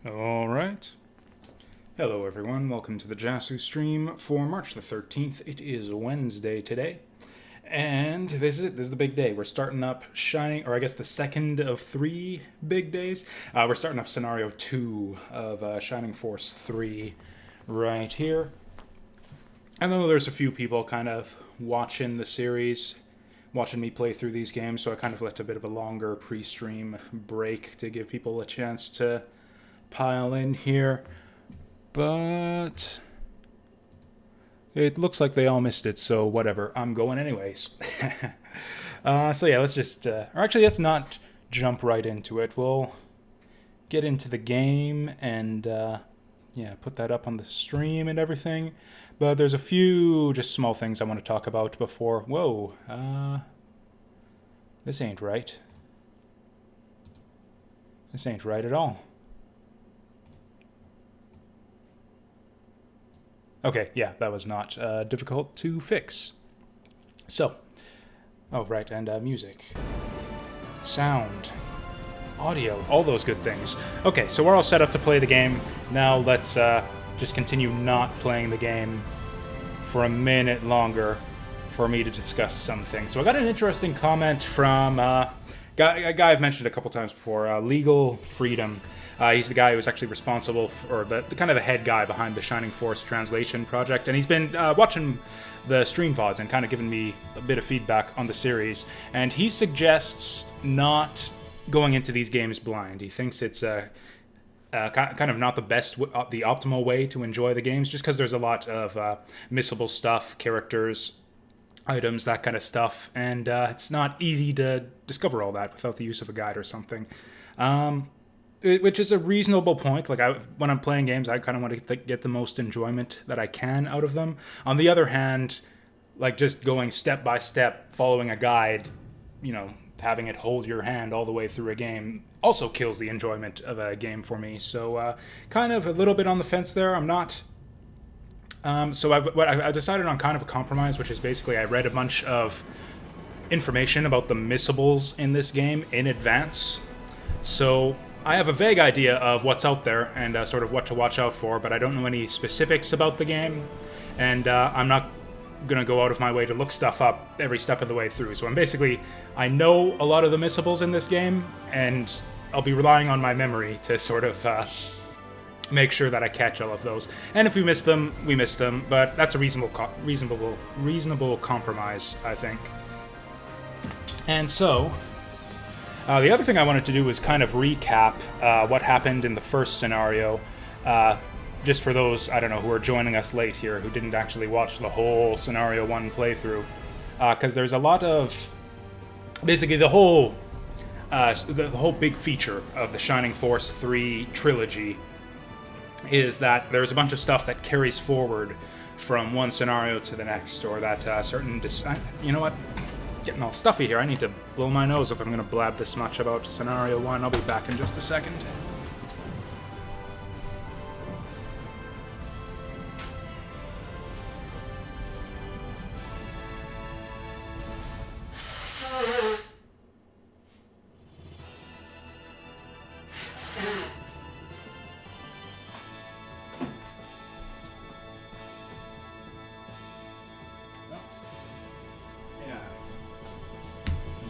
Alright. Hello everyone, welcome to the Jasu stream for March the 13th. It is Wednesday today. And this is it, this is the big day. We're starting up Shining, or I guess the second of three big days. We're starting up Scenario 2 of Shining Force 3 right here. I know there's a few people kind of watching the series, watching me play through these games, so I kind of left a bit of a longer pre-stream break to give people a chance to pile in here. But it looks like they all missed it, so whatever. I'm going anyways. So yeah, let's just... or actually, let's not jump right into it. We'll get into the game and, yeah, put that up on the stream and everything. But there's a few just small things I want to talk about before... Whoa. This ain't right. This ain't right at all. Okay, yeah, that was not difficult to fix. So, oh, right, and music, sound, audio, all those good things. Okay, so we're all set up to play the game. Now let's just continue not playing the game for a minute longer for me to discuss something. So I got an interesting comment from a guy I've mentioned a couple times before, Legal Freedom. He's the guy who was actually responsible for, or the kind of the head guy behind the Shining Force translation project, and he's been watching the stream pods and kind of giving me a bit of feedback on the series, and he suggests not going into these games blind. He thinks it's kind of not the best, the optimal way to enjoy the games, just because there's a lot of missable stuff, characters, items, that kind of stuff, and it's not easy to discover all that without the use of a guide or something. Which is a reasonable point. Like, when I'm playing games, I kind of want to get the most enjoyment that I can out of them. On the other hand, like, just going step by step, following a guide, you know, having it hold your hand all the way through a game also kills the enjoyment of a game for me. So, kind of a little bit on the fence there. I'm not... So I decided on kind of a compromise, which is basically I read a bunch of information about the missables in this game in advance. So I have a vague idea of what's out there and sort of what to watch out for, but I don't know any specifics about the game, and I'm not going to go out of my way to look stuff up every step of the way through. So I know a lot of the missables in this game, and I'll be relying on my memory to sort of make sure that I catch all of those. And if we miss them, we miss them, but that's a reasonable compromise, I think. And so... the other thing I wanted to do was kind of recap what happened in the first scenario, just for those, I don't know, who are joining us late here, who didn't actually watch the whole Scenario 1 playthrough, because there's a lot of... Basically, the whole big feature of the Shining Force 3 trilogy is that there's a bunch of stuff that carries forward from one scenario to the next, or that certain... You know what? Getting all stuffy here. I need to blow my nose if I'm going to blab this much about Scenario 1. I'll be back in just a second.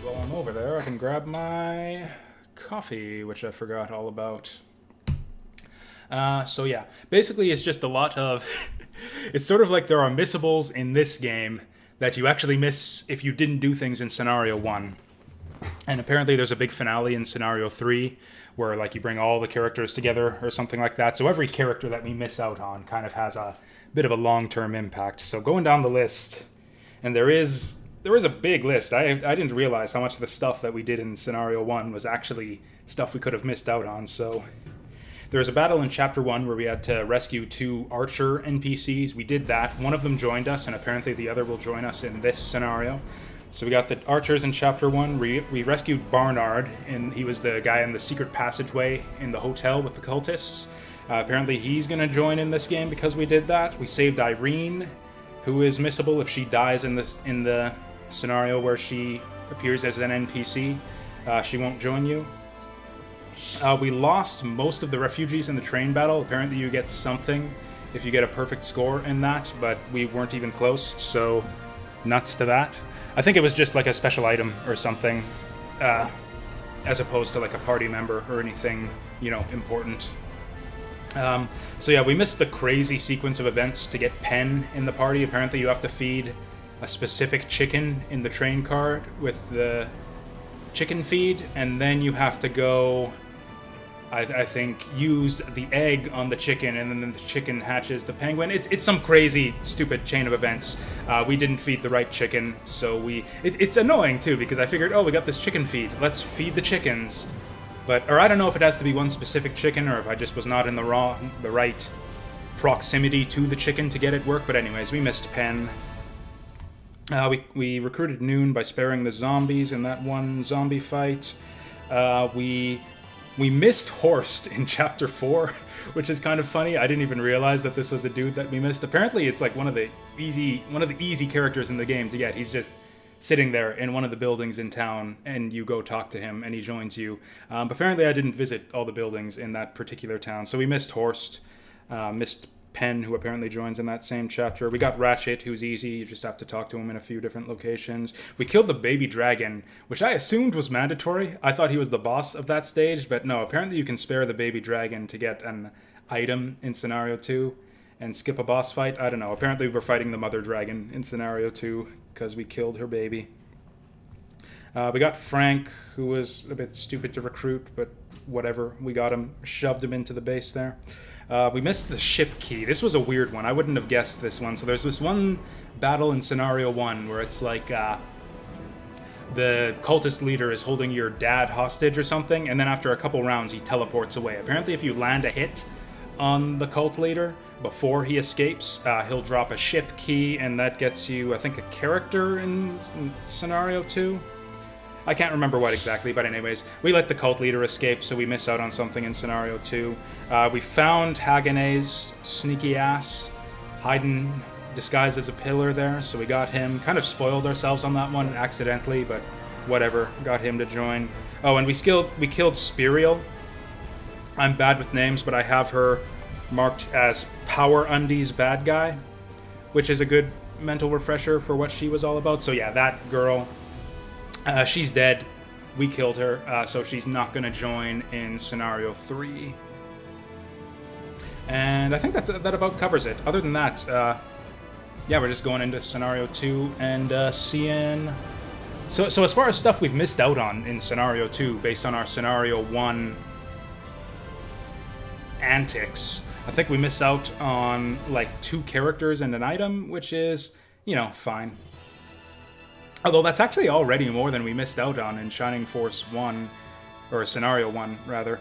While I'm over there, I can grab my coffee, which I forgot all about. So yeah, basically it's just a lot of... It's sort of like there are missables in this game that you actually miss if you didn't do things in Scenario 1. And apparently there's a big finale in Scenario 3 where, like, you bring all the characters together or something like that. So every character that we miss out on kind of has a bit of a long-term impact. So going down the list, and there is a big list. I didn't realize how much of the stuff that we did in Scenario 1 was actually stuff we could have missed out on. So there was a battle in Chapter 1 where we had to rescue 2 Archer NPCs. We did that. One of them joined us, and apparently the other will join us in this scenario. So we got the Archers in Chapter 1. We rescued Barnard, and he was the guy in the secret passageway in the hotel with the cultists. Apparently he's going to join in this game because we did that. We saved Irene, who is missable if she dies in the scenario where she appears as an NPC. She won't join you. We lost most of the refugees in the train battle. Apparently you get something if you get a perfect score in that, but we weren't even close, so nuts to that. I think it was just like a special item or something, as opposed to like a party member or anything, you know, important. So yeah, we missed the crazy sequence of events to get Pen in the party. Apparently you have to feed a specific chicken in the train cart with the chicken feed, and then you have to go, I think, use the egg on the chicken, and then the chicken hatches the penguin. It's some crazy, stupid chain of events. We didn't feed the right chicken, so it's annoying too, because I figured, oh, we got this chicken feed, let's feed the chickens. Or I don't know if it has to be one specific chicken, or if I just was not in the right proximity to the chicken to get it work. But anyways, we missed Pen. We recruited Noon by sparing the zombies in that one zombie fight. We missed Horst in Chapter 4, which is kind of funny. I didn't even realize that this was a dude that we missed. Apparently, it's like one of the easy characters in the game to get. He's just sitting there in one of the buildings in town, and you go talk to him, and he joins you. But apparently, I didn't visit all the buildings in that particular town, so we missed Horst, missed Pen, who apparently joins in that same chapter. We got Ratchet, who's easy. You just have to talk to him in a few different locations. We killed the baby dragon, which I assumed was mandatory. I thought he was the boss of that stage, but no, apparently you can spare the baby dragon to get an item in Scenario 2 and skip a boss fight. I don't know. Apparently we're fighting the mother dragon in Scenario 2 because we killed her baby. We got Frank, who was a bit stupid to recruit, but whatever. We got him, shoved him into the base there. We missed the ship key. This was a weird one. I wouldn't have guessed this one. So there's this one battle in Scenario 1 where it's like the cultist leader is holding your dad hostage or something, and then after a couple rounds he teleports away. Apparently if you land a hit on the cult leader before he escapes, he'll drop a ship key, and that gets you, I think, a character in Scenario 2. I can't remember what exactly, but anyways, we let the cult leader escape, so we miss out on something in Scenario 2. We found Hagane's sneaky ass hiding, disguised as a pillar there, so we got him. Kind of spoiled ourselves on that one accidentally, but whatever, got him to join. Oh, and we killed Spiriel. I'm bad with names, but I have her marked as Power Undies bad guy, which is a good mental refresher for what she was all about. So yeah, that girl, she's dead. We killed her, so she's not going to join in Scenario 3. And I think that about covers it. Other than that, yeah, we're just going into Scenario 2 and seeing... So as far as stuff we've missed out on in Scenario 2, based on our Scenario 1 antics, I think we miss out on, like, 2 characters and an item, which is, you know, fine. Although that's actually already more than we missed out on in Shining Force 1, or Scenario 1, rather.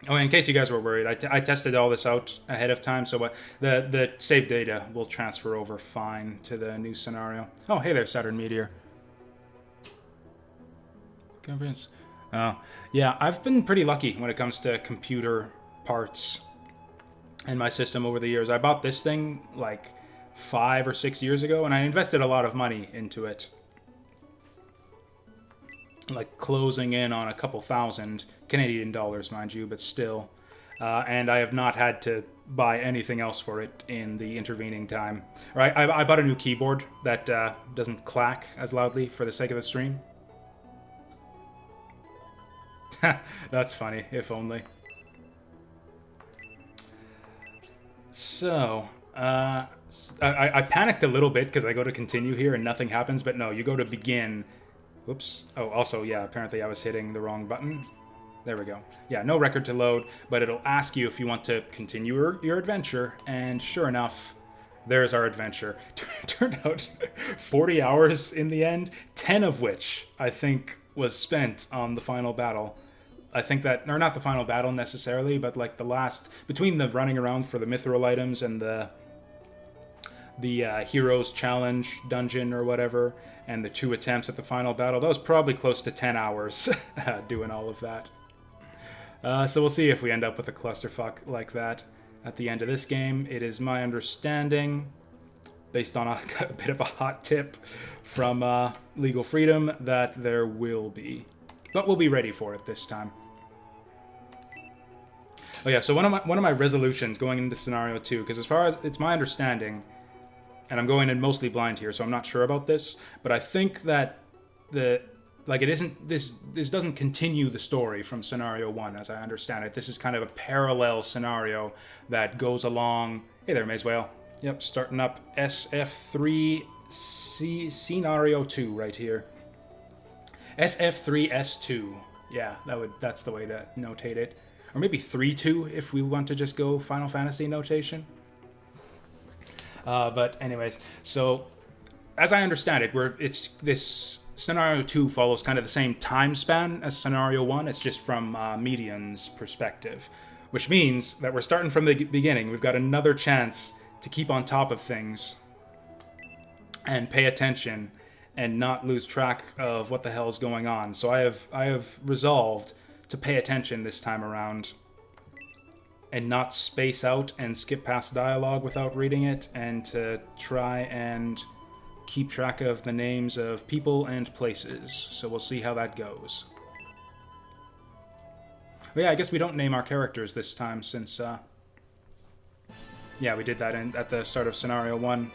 Oh, in case you guys were worried, I tested all this out ahead of time, so the save data will transfer over fine to the new scenario. Oh, hey there, Saturn Meteor. Conference. Oh, yeah, I've been pretty lucky when it comes to computer parts in my system over the years. I bought this thing, like, 5 or 6 years ago, and I invested a lot of money into it. Like, closing in on a couple thousand Canadian dollars, mind you, but still. And I have not had to buy anything else for it in the intervening time. Right, I bought a new keyboard that doesn't clack as loudly for the sake of the stream. That's funny, if only. So, I panicked a little bit because I go to continue here and nothing happens, but no, you go to begin. Whoops. Oh, also, yeah, apparently I was hitting the wrong button. There we go. Yeah, no record to load, but it'll ask you if you want to continue your adventure, and sure enough, there's our adventure. Turned out 40 hours in the end, 10 of which I think was spent on the final battle. I think that, or not the final battle necessarily, but like the last, between the running around for the mithril items and the Heroes Challenge dungeon or whatever, and the 2 attempts at the final battle, that was probably close to 10 hours doing all of that. So we'll see if we end up with a clusterfuck like that at the end of this game. It is my understanding, based on a bit of a hot tip from Legal Freedom, that there will be. But we'll be ready for it this time. Oh yeah, so one of my resolutions going into scenario 2, because as far as it's my understanding, and I'm going in mostly blind here, so I'm not sure about this, but I think that it isn't this doesn't continue the story from scenario 1 as I understand it. This is kind of a parallel scenario that goes along. Hey there, Maze Whale. Yep, starting up SF3 scenario 2 right here. SF3 S2. Yeah, that's the way to notate it. Or maybe 3-2 if we want to just go Final Fantasy notation. But anyways, so as I understand it, this scenario 2 follows kind of the same time span as scenario 1. It's just from Medion's perspective, which means that we're starting from the beginning. We've got another chance to keep on top of things and pay attention and not lose track of what the hell is going on. So I have resolved to pay attention this time around and not space out and skip past dialogue without reading it, and to try and keep track of the names of people and places. So we'll see how that goes. But yeah, I guess we don't name our characters this time since, yeah, we did that at the start of scenario 1.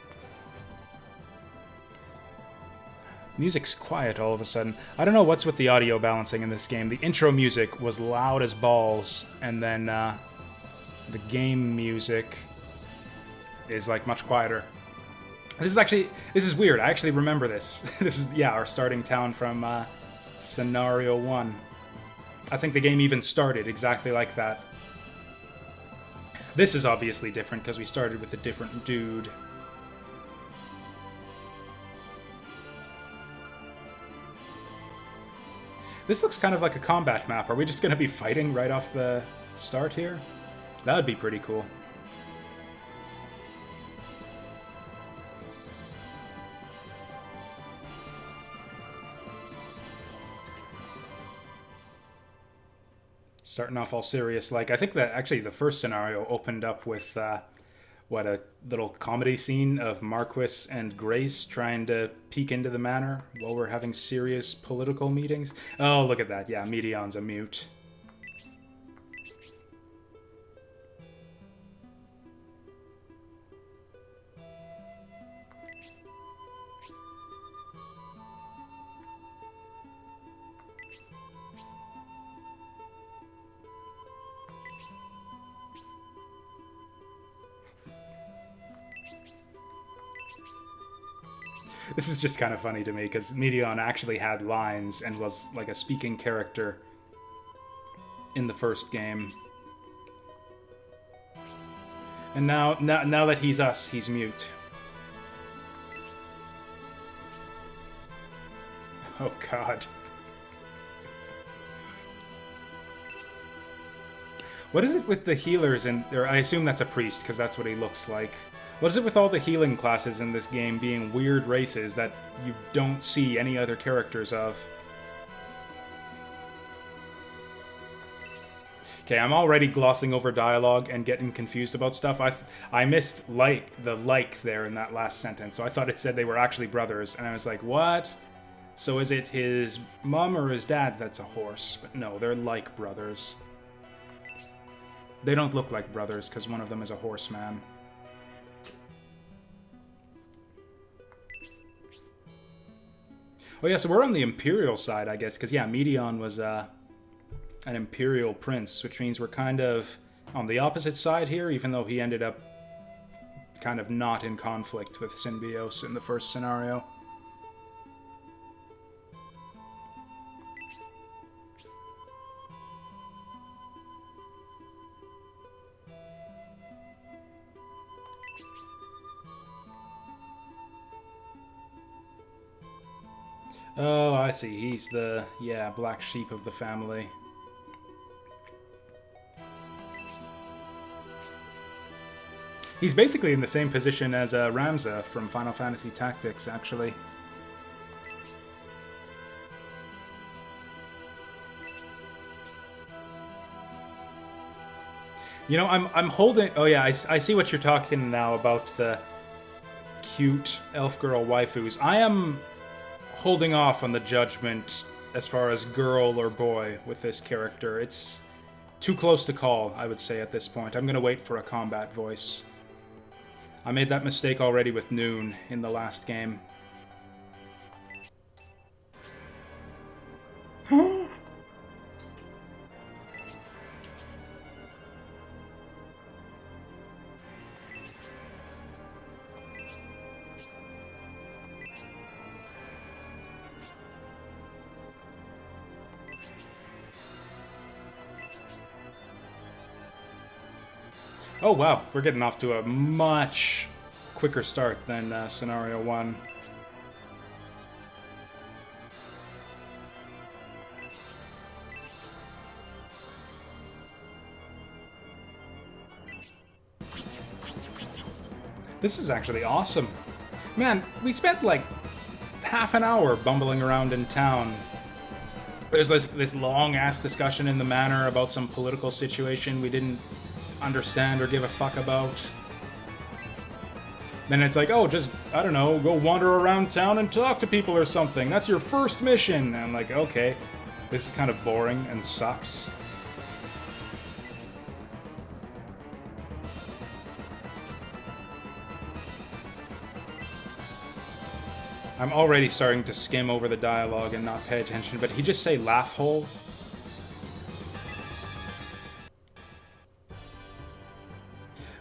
Music's quiet all of a sudden. I don't know what's with the audio balancing in this game. The intro music was loud as balls, and then the game music is like much quieter. This is weird. I actually remember this. This is, yeah, our starting town from scenario 1. I think the game even started exactly like that. This is obviously different because we started with a different dude. This looks kind of like a combat map. Are we just going to be fighting right off the start here? That would be pretty cool. Starting off all serious. Like, I think that actually the first scenario opened up with, what, a little comedy scene of Marquis and Grace trying to peek into the manor while we're having serious political meetings. Oh, look at that. Yeah, Medion's a mute. This is just kind of funny to me, because Medion actually had lines and was like a speaking character in the first game. And now that he's us, he's mute. Oh god. What is it with the healers or I assume that's a priest, because that's what he looks like. What is it with all the healing classes in this game being weird races that you don't see any other characters of? Okay, I'm already glossing over dialogue and getting confused about stuff. I missed the like there in that last sentence, so I thought it said they were actually brothers, and I was like, what? So is it his mom or his dad that's a horse? But no, they're like brothers. They don't look like brothers, because one of them is a horseman. Oh yeah, so we're on the Imperial side, I guess, because yeah, Medion was an Imperial prince, which means we're kind of on the opposite side here, even though he ended up kind of not in conflict with Synbios in the first scenario. Oh, I see. He's the, yeah, black sheep of the family. He's basically in the same position as Ramza from Final Fantasy Tactics, actually. You know, I'm holding... Oh yeah, I see what you're talking now about the cute elf girl waifus. I am holding off on the judgment as far as girl or boy with this character. It's too close to call, I would say, at this point. I'm going to wait for a combat voice. I made that mistake already with Noon in the last game. Oh wow, we're getting off to a much quicker start than Scenario 1. This is actually awesome. Man, we spent like half an hour bumbling around in town. There's this long-ass discussion in the manor about some political situation we didn't understand or give a fuck about. Then it's like, oh, just, I don't know, go wander around town and talk to people or something. That's your first mission. And I'm like, okay, this is kind of boring and sucks. I'm already starting to skim over the dialogue and not pay attention, but he just say laugh hole?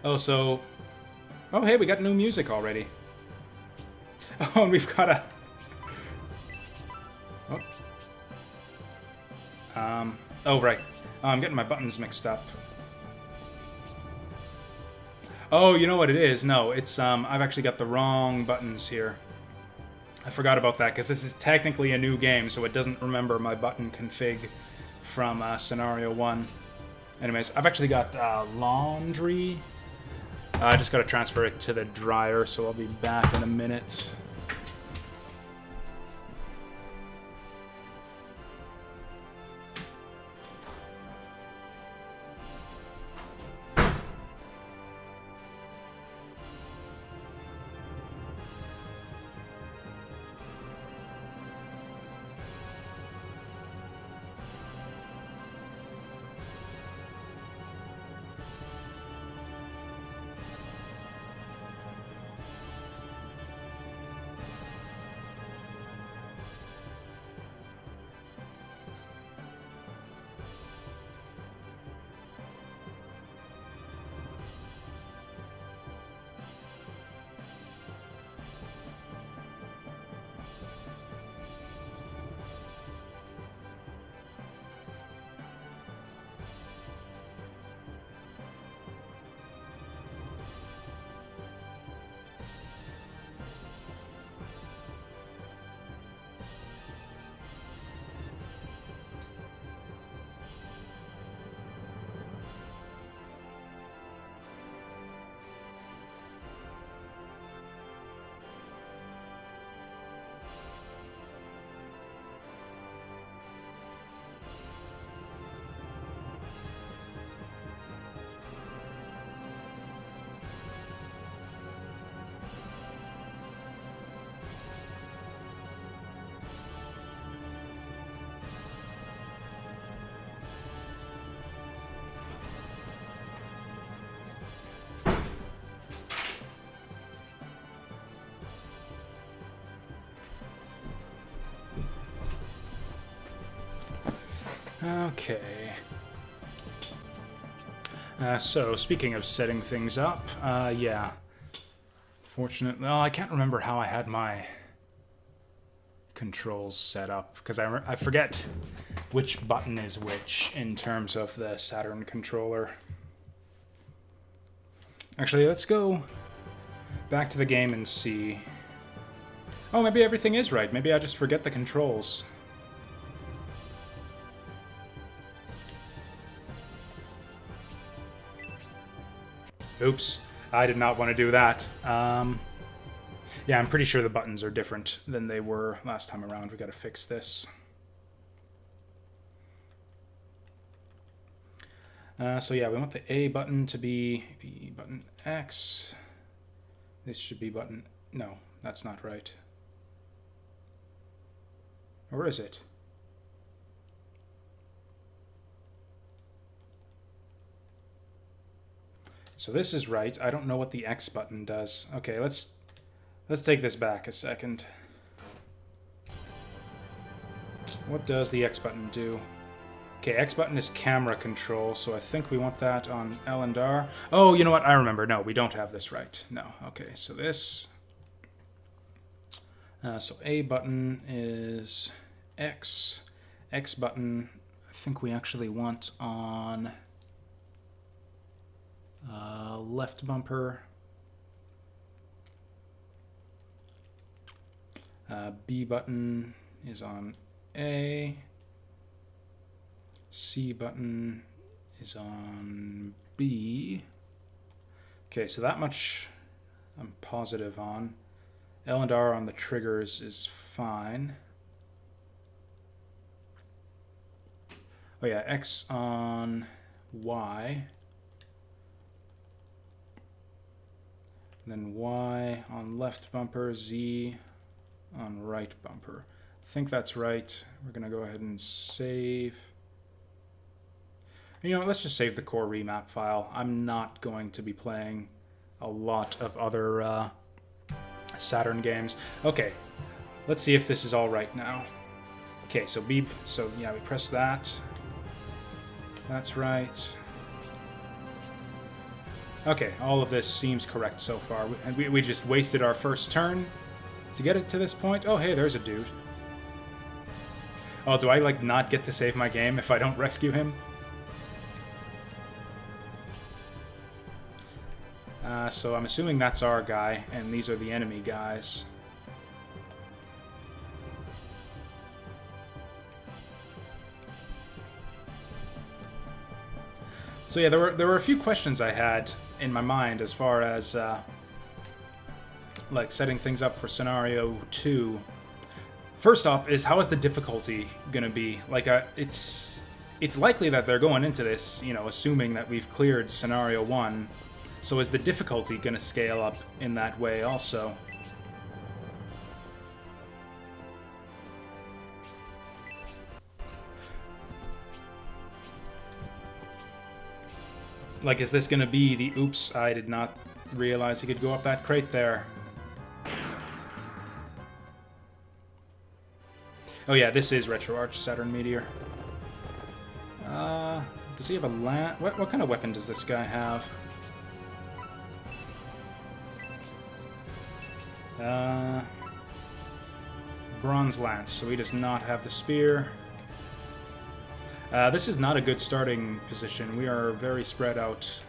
Oh, so... Oh, hey, we got new music already. Oh, and we've got a... Oh, right. Oh, I'm getting my buttons mixed up. Oh, you know what it is? No, it's, I've actually got the wrong buttons here. I forgot about that, because this is technically a new game, so it doesn't remember my button config from Scenario 1. Anyways, I've actually got laundry. I just got to transfer it to the dryer, so I'll be back in a minute. Okay. So, speaking of setting things up, yeah. Fortunately, well, I can't remember how I had my controls set up, because I forget which button is which in terms of the Saturn controller. Actually, let's go back to the game and see. Oh, maybe everything is right. Maybe I just forget the controls. Oops, I did not want to do that. Yeah, I'm pretty sure the buttons are different than they were last time around. We got to fix this. So yeah, we want the A button to be button X. This should be button... No, that's not right. Or is it? So this is right. I don't know what the X button does. Okay, let's take this back a second. What does the X button do? Okay, X button is camera control, so I think we want that on L and R. Oh, you know what? I remember. No, we don't have this right. No. Okay, so this. So A button is X. X button, I think we actually want on left bumper. B button is on A. C button is on B. Okay, so that much I'm positive on. L and R on the triggers is fine. Oh yeah, X on Y. Then Y on left bumper, Z on right bumper. I think that's right. We're going to go ahead and save. You know what, let's just save the core remap file. I'm not going to be playing a lot of other Saturn games. Okay, let's see if this is all right now. Okay, so B, so yeah, we press that. That's right. Okay, all of this seems correct so far. And we just wasted our first turn to get it to this point. Oh, hey, there's a dude. Oh, do I, like, not get to save my game if I don't rescue him? So I'm assuming that's our guy, and these are the enemy guys. So yeah, there were a few questions I had in my mind as far as like setting things up for scenario 2. First off, is how is the difficulty gonna be? Like, it's likely that they're going into this, you know, assuming that we've cleared scenario 1. So is the difficulty gonna scale up in that way also? Like, is this gonna be the oops, I did not realize he could go up that crate there? Oh yeah, this is RetroArch Saturn Meteor. Does he have a lance? What kind of weapon does this guy have? Bronze lance, so he does not have the spear. This is not a good starting position. We are very spread out.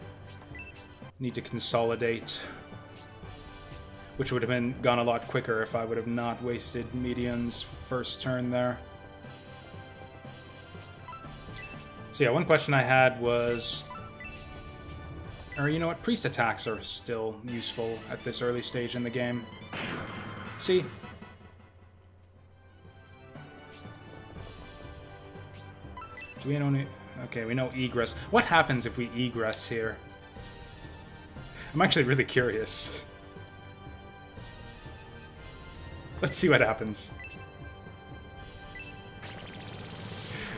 Need to consolidate. Which would have gone a lot quicker if I would have not wasted Median's first turn there. So yeah, one question I had was... Or you know what, priest attacks are still useful at this early stage in the game. See? Do we know any... Okay, we know egress. What happens if we egress here? I'm actually really curious. Let's see what happens.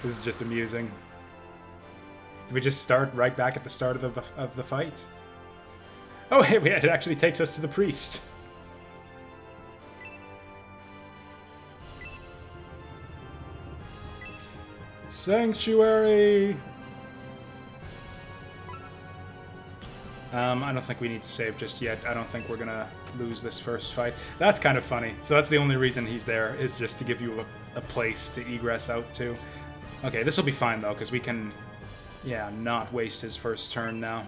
This is just amusing. Do we just start right back at the start of the fight? Oh, hey, it actually takes us to the priest. Sanctuary! I don't think we need to save just yet. I don't think we're gonna lose this first fight. That's kind of funny. So that's the only reason he's there, is just to give you a place to egress out to. Okay, this will be fine, though, because we can, yeah, not waste his first turn now.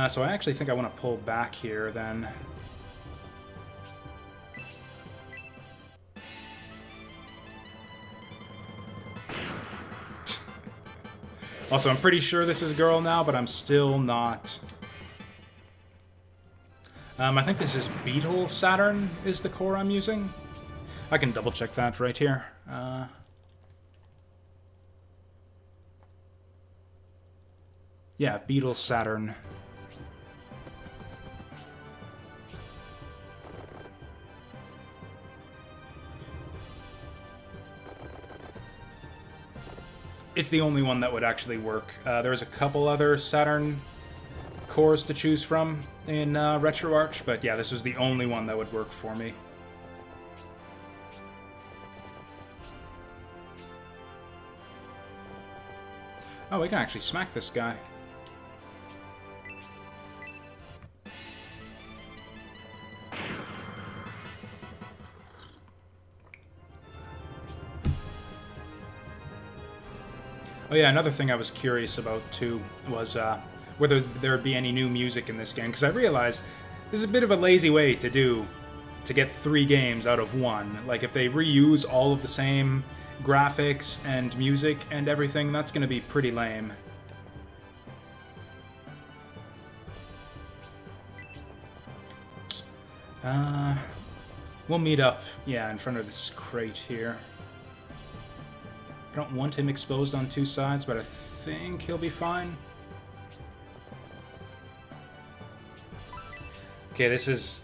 So I actually think I want to pull back here, then. Also, I'm pretty sure this is a girl now, but I'm still not. I think this is Beetle Saturn is the core I'm using. I can double check that right here. Yeah, Beetle Saturn. it's the only one that would actually work. There's a couple other Saturn cores to choose from in RetroArch, but yeah, this was the only one that would work for me. Oh, we can actually smack this guy. Oh yeah, another thing I was curious about too was whether there would be any new music in this game, because I realized this is a bit of a lazy way to get 3 games out of 1. Like, if they reuse all of the same graphics and music and everything, that's going to be pretty lame. We'll meet up, yeah, in front of this crate here. I don't want him exposed on 2 sides, but I think he'll be fine. Okay, this is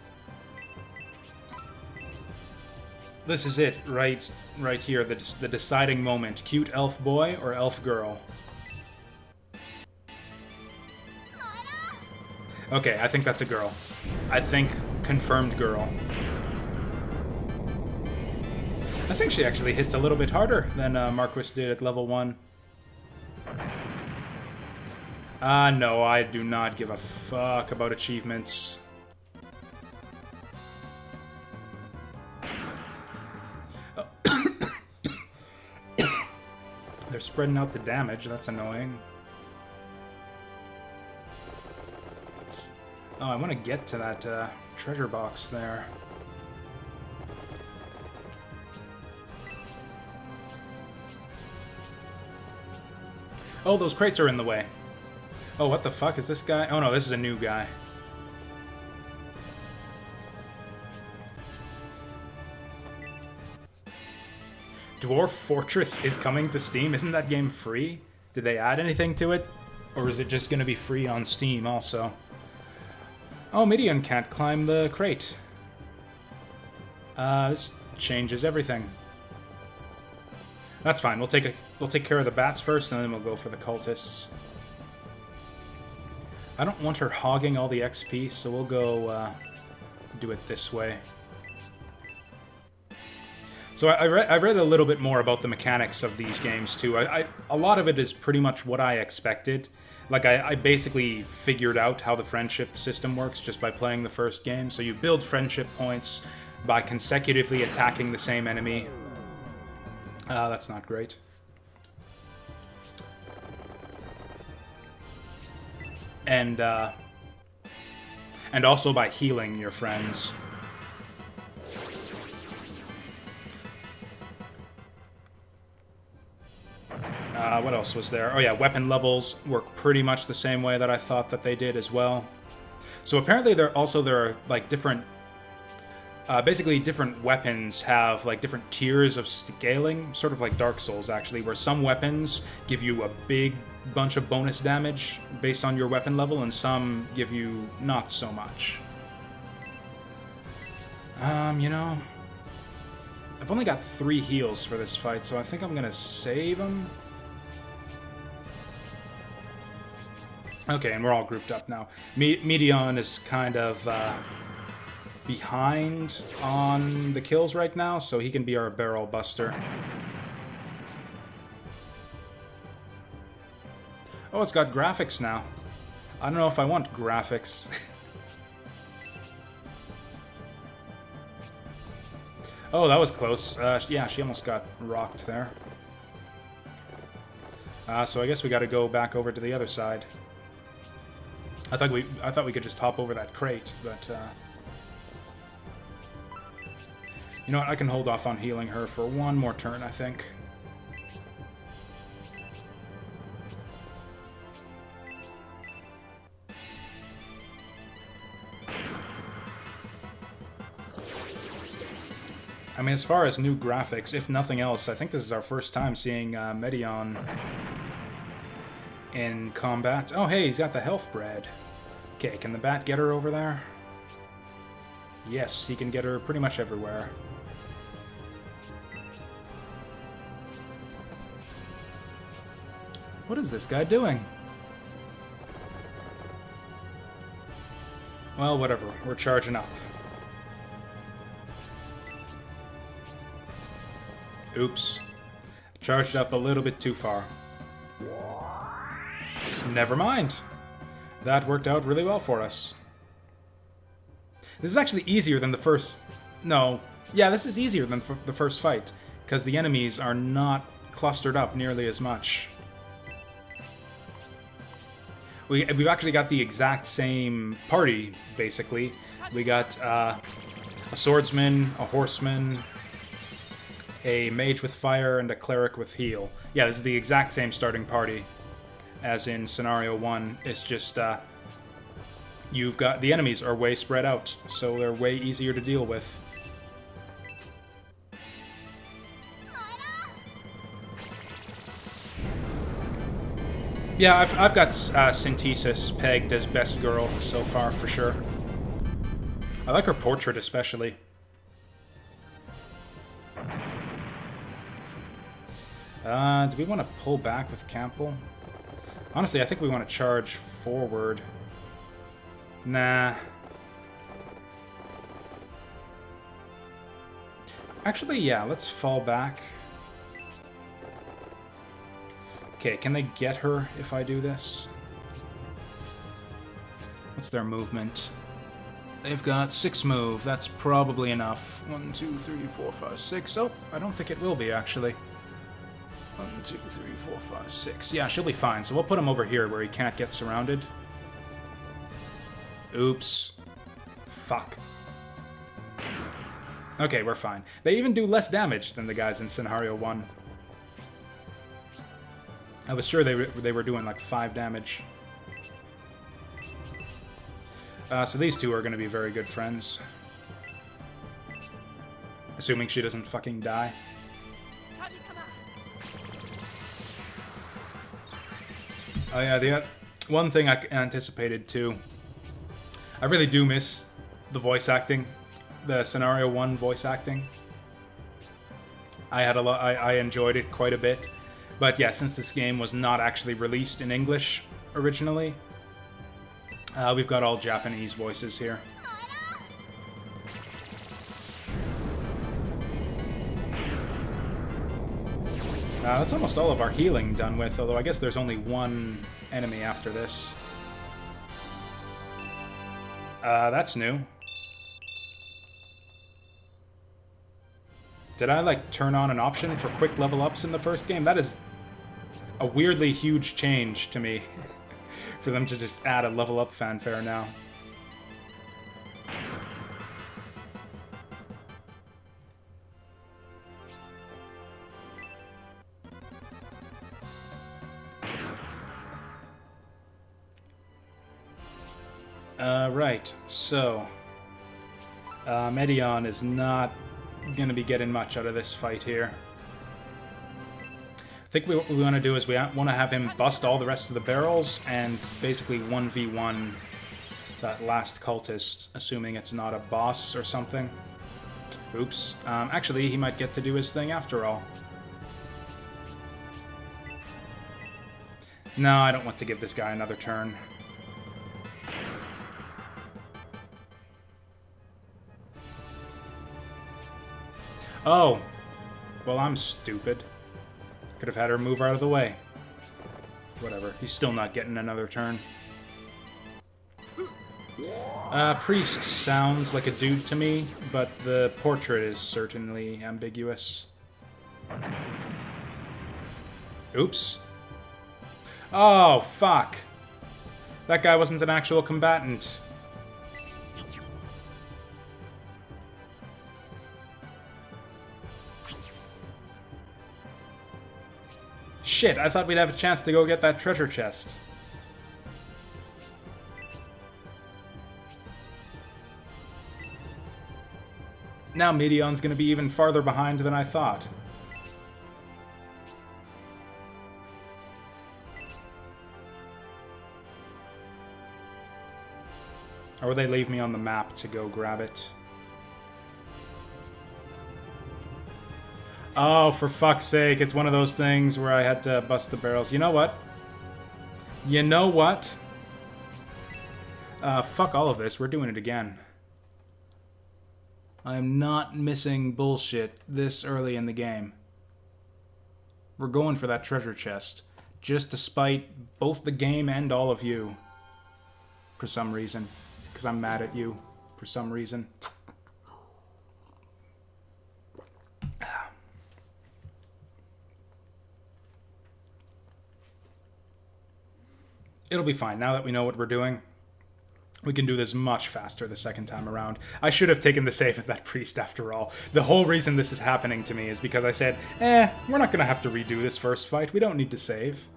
it, right here, the deciding moment. Cute elf boy or elf girl? Okay, I think that's a girl. I think confirmed girl. I think she actually hits a little bit harder than Marquis did at level 1. No, I do not give a fuck about achievements. They're spreading out the damage, that's annoying. Oh, I want to get to that treasure box there. Oh, those crates are in the way. Oh, what the fuck is this guy? Oh no, this is a new guy. Dwarf Fortress is coming to Steam. Isn't that game free? Did they add anything to it? Or is it just going to be free on Steam also? Oh, Midian can't climb the crate. This changes everything. That's fine. We'll take care of the bats first, and then we'll go for the cultists. I don't want her hogging all the XP, so we'll go do it this way. So I read a little bit more about the mechanics of these games too. A lot of it is pretty much what I expected. Like, I basically figured out how the friendship system works just by playing the first game. So you build friendship points by consecutively attacking the same enemy. That's not great. And also by healing your friends. What else was there? Oh yeah, weapon levels work pretty much the same way that I thought that they did as well. So apparently there are like different... basically different weapons have like different tiers of scaling, sort of like Dark Souls actually, where some weapons give you a big bunch of bonus damage based on your weapon level, and some give you not so much. You know... I've only got 3 heals for this fight, so I think I'm gonna save them. Okay, and we're all grouped up now. Midian is kind of behind on the kills right now, so he can be our barrel buster. Oh, it's got graphics now. I don't know if I want graphics. Oh, that was close. Yeah, she almost got rocked there. So I guess we gotta go back over to the other side. I thought we could just hop over that crate, but you know what, I can hold off on healing her for one more turn, I think. I mean, as far as new graphics, if nothing else, I think this is our first time seeing Midian in combat. Oh, hey, he's got the health bread. Okay, can the bat get her over there? Yes, he can get her pretty much everywhere. What is this guy doing? Well, whatever. We're charging up. Oops. Charged up a little bit too far. Never mind. That worked out really well for us. This is actually easier than the first... No. Yeah, this is easier than the first fight, because the enemies are not clustered up nearly as much. We've actually got the exact same party, basically. We got a swordsman, a horseman, a mage with fire, and a cleric with heal. Yeah, this is the exact same starting party as in Scenario 1. It's just, you've got... The enemies are way spread out, so they're way easier to deal with. Yeah, I've got Synthesis pegged as best girl so far, for sure. I like her portrait, especially. Do we want to pull back with Campbell? Honestly, I think we want to charge forward. Nah. Actually, yeah, let's fall back. Okay, can they get her if I do this? What's their movement? They've got 6 move. That's probably enough. 1, 2, 3, 4, 5, 6. Oh, I don't think it will be, actually. 1, 2, 3, 4, 5, 6. Yeah, she'll be fine. So we'll put him over here where he can't get surrounded. Oops. Fuck. Okay, we're fine. They even do less damage than the guys in Scenario 1. I was sure they were doing like 5 damage. So these two are going to be very good friends. Assuming she doesn't fucking die. Oh yeah, the one thing I anticipated too. I really do miss the voice acting. The Scenario 1 voice acting. I enjoyed it quite a bit. But yeah, since this game was not actually released in English originally, we've got all Japanese voices here. That's almost all of our healing done with, although I guess there's only one enemy after this. That's new. Did I, like, turn on an option for quick level ups in the first game? That is a weirdly huge change to me. For them to just add a level up fanfare now. Right, so... Medion is not gonna be getting much out of this fight here. I think what we want to do is we want to have him bust all the rest of the barrels and basically 1v1 that last cultist, assuming it's not a boss or something. Oops. Actually, he might get to do his thing after all. No, I don't want to give this guy another turn. Oh. Well, I'm stupid. Could have had her move out of the way. Whatever. He's still not getting another turn. Priest sounds like a dude to me, but the portrait is certainly ambiguous. Oops. Oh, fuck. That guy wasn't an actual combatant. Shit, I thought we'd have a chance to go get that treasure chest. Now Medion's gonna be even farther behind than I thought. Or will they leave me on the map to go grab it? Oh, for fuck's sake, it's one of those things where I had to bust the barrels. You know what? You know what? Fuck all of this. We're doing it again. I'm not missing bullshit this early in the game. We're going for that treasure chest. Just despite both the game and all of you. For some reason. Because I'm mad at you. For some reason. It'll be fine. Now that we know what we're doing, we can do this much faster the second time around. I should have taken the save at that priest after all. The whole reason this is happening to me is because I said, we're not going to have to redo this first fight. We don't need to save.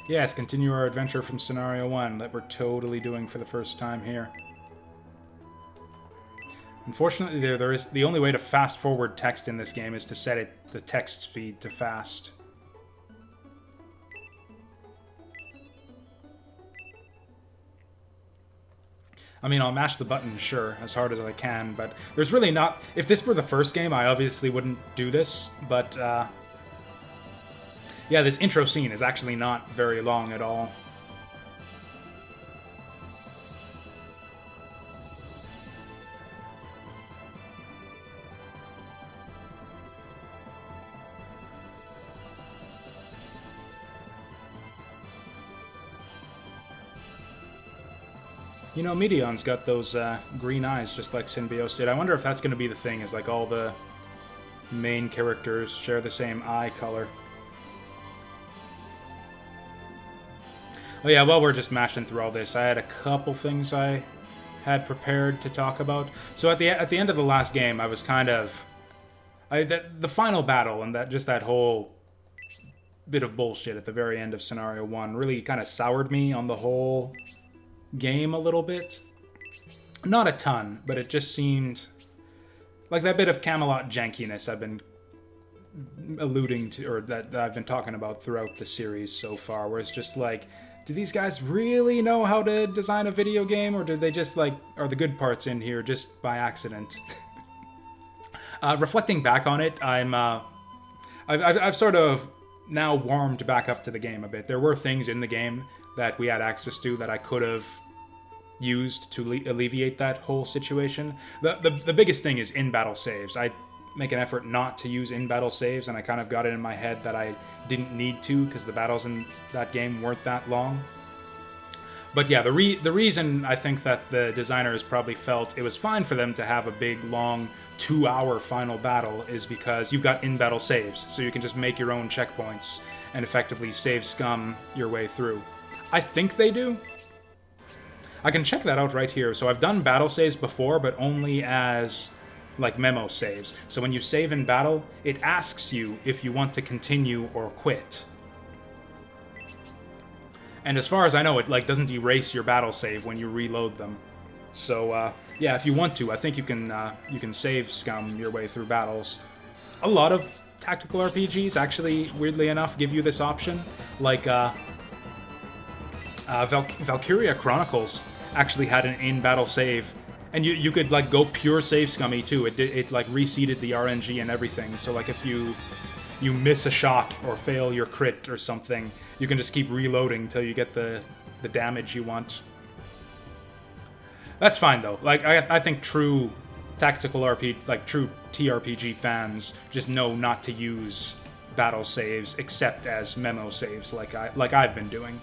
Yes, continue our adventure from Scenario 1 that we're totally doing for the first time here. Unfortunately, there is the only way to fast forward text in this game is to set the text speed to fast. I mean, I'll mash the button, sure, as hard as I can, but there's really not... If this were the first game, I obviously wouldn't do this, but, yeah, this intro scene is actually not very long at all. You know, Meteon's got those green eyes just like Synbios did. I wonder if that's going to be the thing, is like all the main characters share the same eye color. Oh yeah, while we're just mashing through all this, I had a couple things I had prepared to talk about. So at the end of the last game, I was kind of... the final battle and that whole bit of bullshit at the very end of Scenario 1 really kind of soured me on the whole game a little bit. Not a ton, but it just seemed like that bit of Camelot jankiness I've been alluding to, or that I've been talking about throughout the series so far, where it's just like, do these guys really know how to design a video game, or do they just like, are the good parts in here just by accident? Reflecting back on it, I've sort of now warmed back up to the game a bit. There were things in the game that we had access to that I could have used to alleviate that whole situation. The biggest thing is in-battle saves. I make an effort not to use in-battle saves, and I kind of got it in my head that I didn't need to because the battles in that game weren't that long. But yeah, the reason I think that the designers probably felt it was fine for them to have a big, long, 2-hour final battle is because you've got in-battle saves, so you can just make your own checkpoints and effectively save scum your way through. I think they do. I can check that out right here. So I've done battle saves before, but only as like memo saves. So when you save in battle, it asks you if you want to continue or quit. And as far as I know, it like doesn't erase your battle save when you reload them. So yeah, if you want to, I think you can save scum your way through battles. A lot of tactical RPGs actually, weirdly enough, give you this option. Like Valkyria Chronicles actually had an in-battle save, and you could like go pure save scummy too. It like reseeded the RNG and everything. So like if you miss a shot or fail your crit or something, you can just keep reloading till you get the damage you want. That's fine though. Like I think true tactical RPG, like true TRPG fans, just know not to use battle saves except as memo saves, like I've been doing.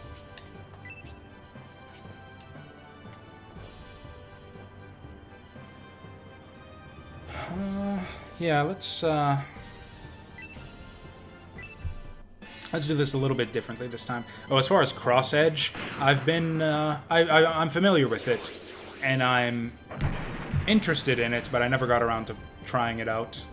Yeah, let's do this a little bit differently this time. Oh, as far as Cross Edge, I've been I'm familiar with it, and I'm interested in it, but I never got around to trying it out.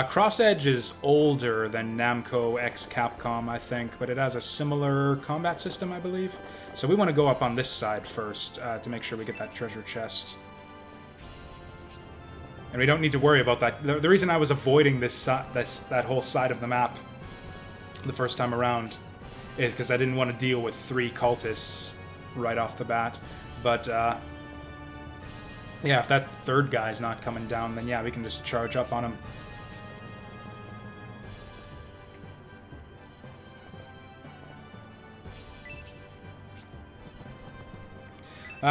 Cross Edge is older than Namco x Capcom, I think, but it has a similar combat system, I believe. So we want to go up on this side first to make sure we get that treasure chest. And we don't need to worry about that. The reason I was avoiding that whole side of the map the first time around is because I didn't want to deal with 3 cultists right off the bat. But, yeah, if that third guy's not coming down, then yeah, we can just charge up on him.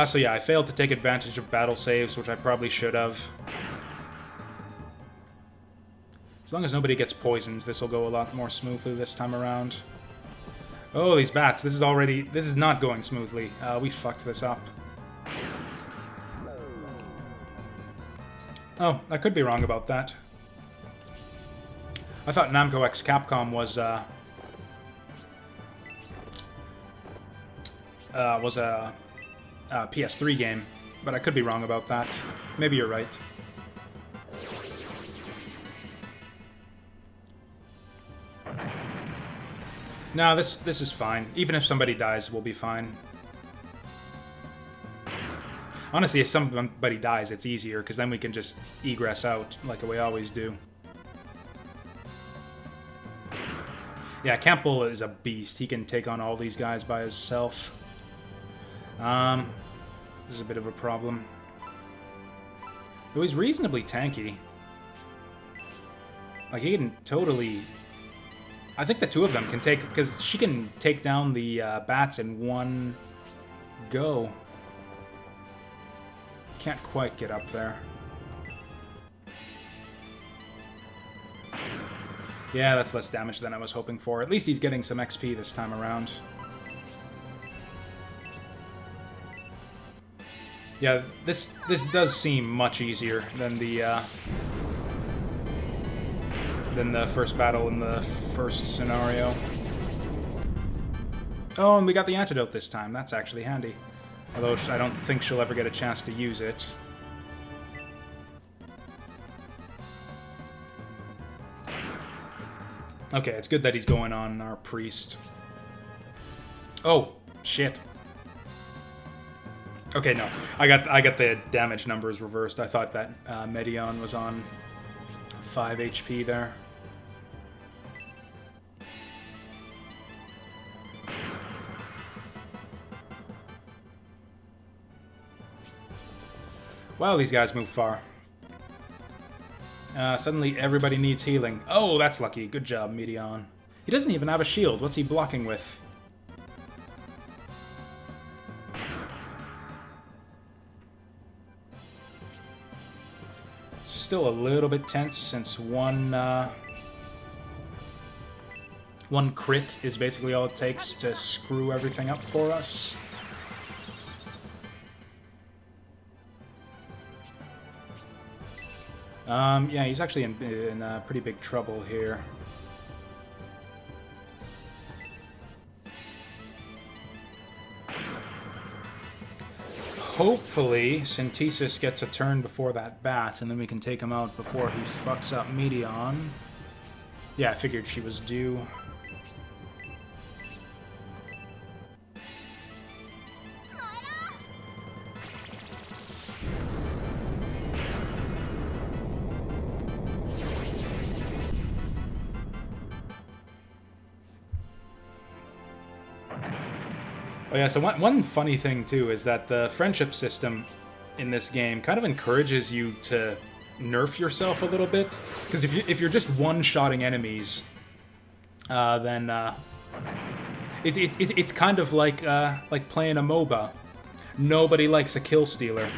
So yeah, I failed to take advantage of battle saves, which I probably should have. As long as nobody gets poisoned, this will go a lot more smoothly this time around. Oh, these bats. This is not going smoothly. We fucked this up. Oh, I could be wrong about that. I thought Namco X Capcom was a PS3 game, but I could be wrong about that. Maybe you're right. No, this is fine. Even if somebody dies, we'll be fine. Honestly, if somebody dies, it's easier, because then we can just egress out, like we always do. Yeah, Campbell is a beast. He can take on all these guys by himself. This is a bit of a problem. Though he's reasonably tanky. Like, he can totally... I think the two of them can take... Because she can take down the bats in one go. Can't quite get up there. Yeah, that's less damage than I was hoping for. At least he's getting some XP this time around. Yeah, this does seem much easier than the first battle in the first scenario. Oh, and we got the antidote this time. That's actually handy. Although I don't think she'll ever get a chance to use it. Okay, it's good that he's going on our priest. Oh, shit. Okay, no. I got the damage numbers reversed. I thought that Medion was on 5 HP there. Wow, these guys move far. Suddenly everybody needs healing. Oh, that's lucky. Good job, Medion. He doesn't even have a shield. What's he blocking with? Still a little bit tense since one crit is basically all it takes to screw everything up for us. Yeah, he's actually in pretty big trouble here. Hopefully, Synthesis gets a turn before that bat, and then we can take him out before he fucks up Medion. Yeah, I figured she was due. Oh yeah, so one funny thing too is that the friendship system in this game kind of encourages you to nerf yourself a little bit. Because if you're just one-shotting enemies, then it's kind of like playing a MOBA. Nobody likes a kill stealer.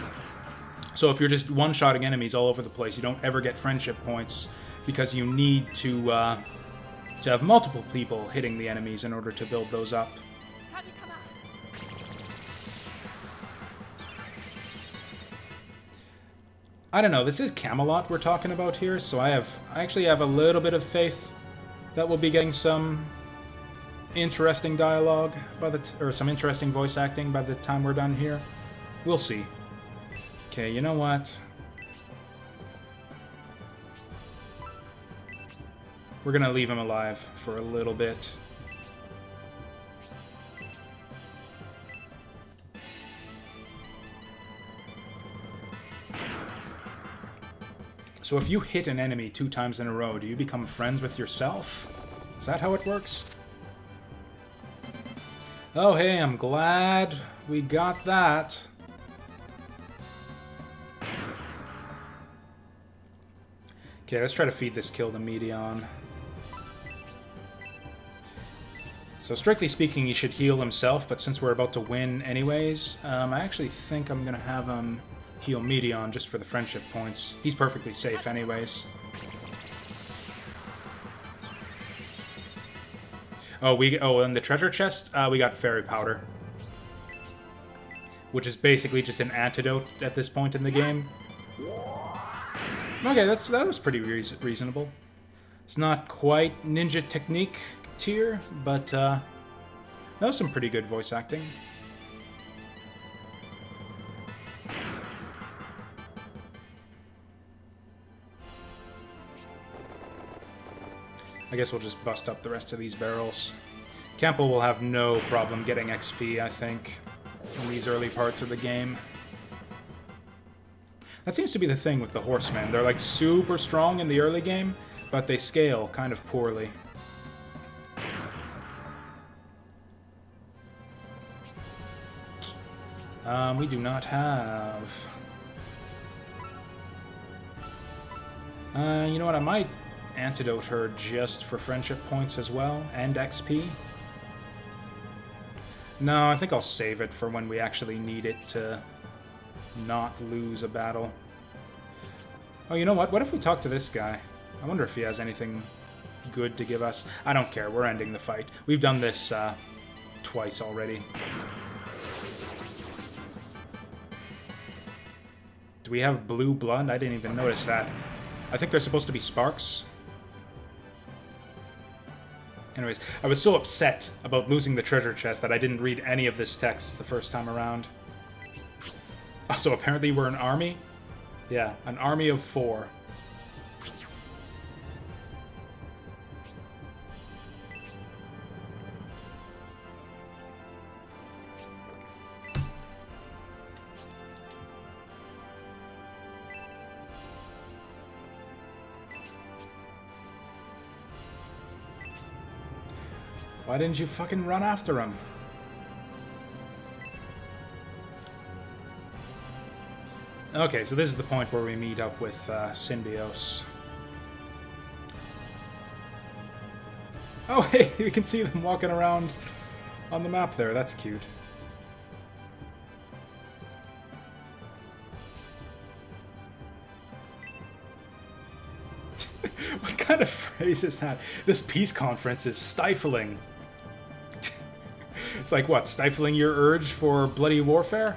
So if you're just one-shotting enemies all over the place, you don't ever get friendship points because you need to have multiple people hitting the enemies in order to build those up. I don't know, this is Camelot we're talking about here, so I actually have a little bit of faith that we'll be getting some interesting dialogue or some interesting voice acting by the time we're done here. We'll see. Okay, you know what? We're gonna leave him alive for a little bit. So if you hit an enemy 2 times in a row, do you become friends with yourself? Is that how it works? Oh, hey, I'm glad we got that. Okay, let's try to feed this kill to Medion. So strictly speaking, he should heal himself, but since we're about to win anyways, I actually think I'm going to have him heal Medion just for the friendship points. He's perfectly safe anyways. Oh, in the treasure chest, we got fairy powder. Which is basically just an antidote at this point in the game. Okay, that was pretty reasonable. It's not quite ninja technique tier, but that was some pretty good voice acting. I guess we'll just bust up the rest of these barrels. Campbell will have no problem getting XP, I think, in these early parts of the game. That seems to be the thing with the horsemen. They're like super strong in the early game, but they scale kind of poorly. We do not have... you know what, I might antidote her just for friendship points as well, and XP. No, I think I'll save it for when we actually need it to not lose a battle. Oh, you know what? What if we talk to this guy? I wonder if he has anything good to give us. I don't care. We're ending the fight. We've done this twice already. Do we have blue blood? I didn't even notice that. I think they're supposed to be sparks. Anyways, I was so upset about losing the treasure chest that I didn't read any of this text the first time around. Oh, so apparently we're an army? Yeah, an army of 4. Why didn't you fucking run after him? Okay, so this is the point where we meet up with Symbios. Oh, hey, we can see them walking around on the map there. That's cute. What kind of phrase is that? This peace conference is stifling. It's like, what, stifling your urge for bloody warfare?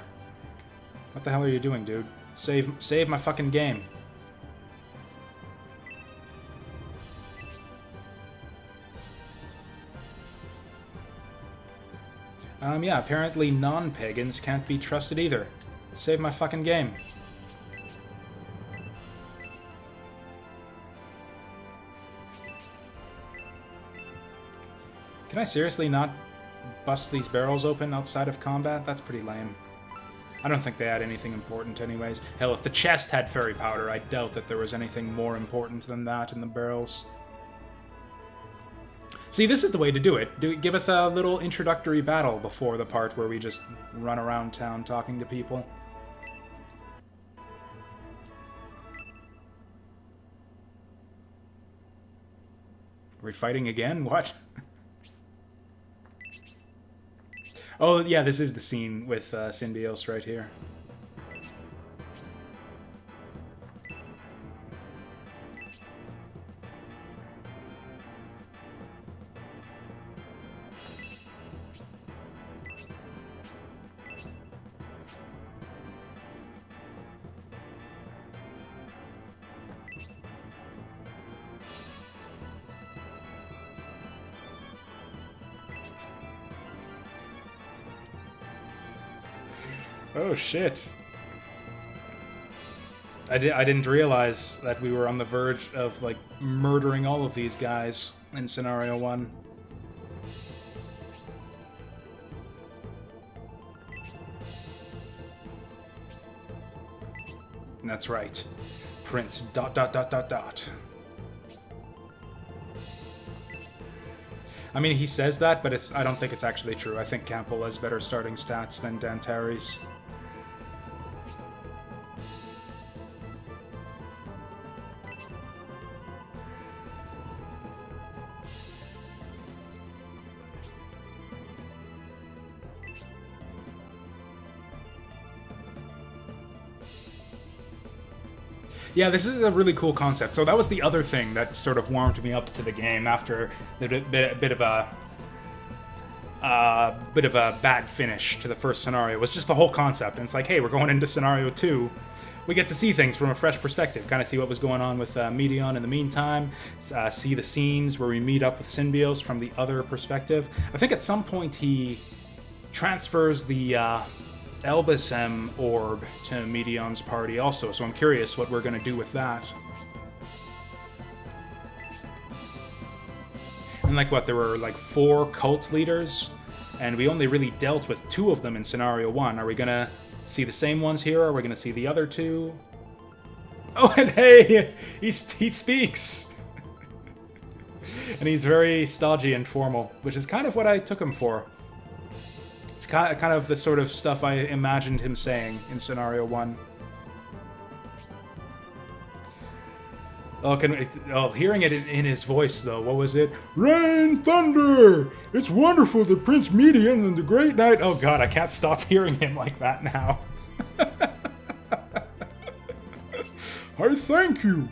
What the hell are you doing, dude? Save my fucking game. Yeah, apparently non-pagans can't be trusted either. Save my fucking game. Can I seriously not bust these barrels open outside of combat? That's pretty lame. I don't think they had anything important anyways. Hell, if the chest had fairy powder, I doubt that there was anything more important than that in the barrels. See, this is the way to do it. Give us a little introductory battle before the part where we just run around town talking to people. Are we fighting again? What? Oh, yeah, this is the scene with Symbios right here. Oh, shit. I didn't realize that we were on the verge of, like, murdering all of these guys in Scenario 1. That's right. Prince ... I mean, he says that, but I don't think it's actually true. I think Campbell has better starting stats than Dantari's. Yeah, this is a really cool concept. So that was the other thing that sort of warmed me up to the game after the bit of a bad finish to the first scenario. It was just the whole concept. And it's like, hey, we're going into scenario 2. We get to see things from a fresh perspective, kind of see what was going on with Meteon in the meantime, see the scenes where we meet up with Symbios from the other perspective. I think at some point he transfers the Elbasem orb to Meteon's party also, so I'm curious what we're going to do with that. And like what, there were like 4 cult leaders, and we only really dealt with 2 of them in Scenario 1. Are we going to see the same ones here, or are we going to see the other 2? Oh, and hey, he speaks! And he's very stodgy and formal, which is kind of what I took him for. It's kind of the sort of stuff I imagined him saying in Scenario 1. Hearing it in his voice, though, what was it? Rain, thunder! It's wonderful that Prince Meteon and the Great Knight... Oh god, I can't stop hearing him like that now. I thank you!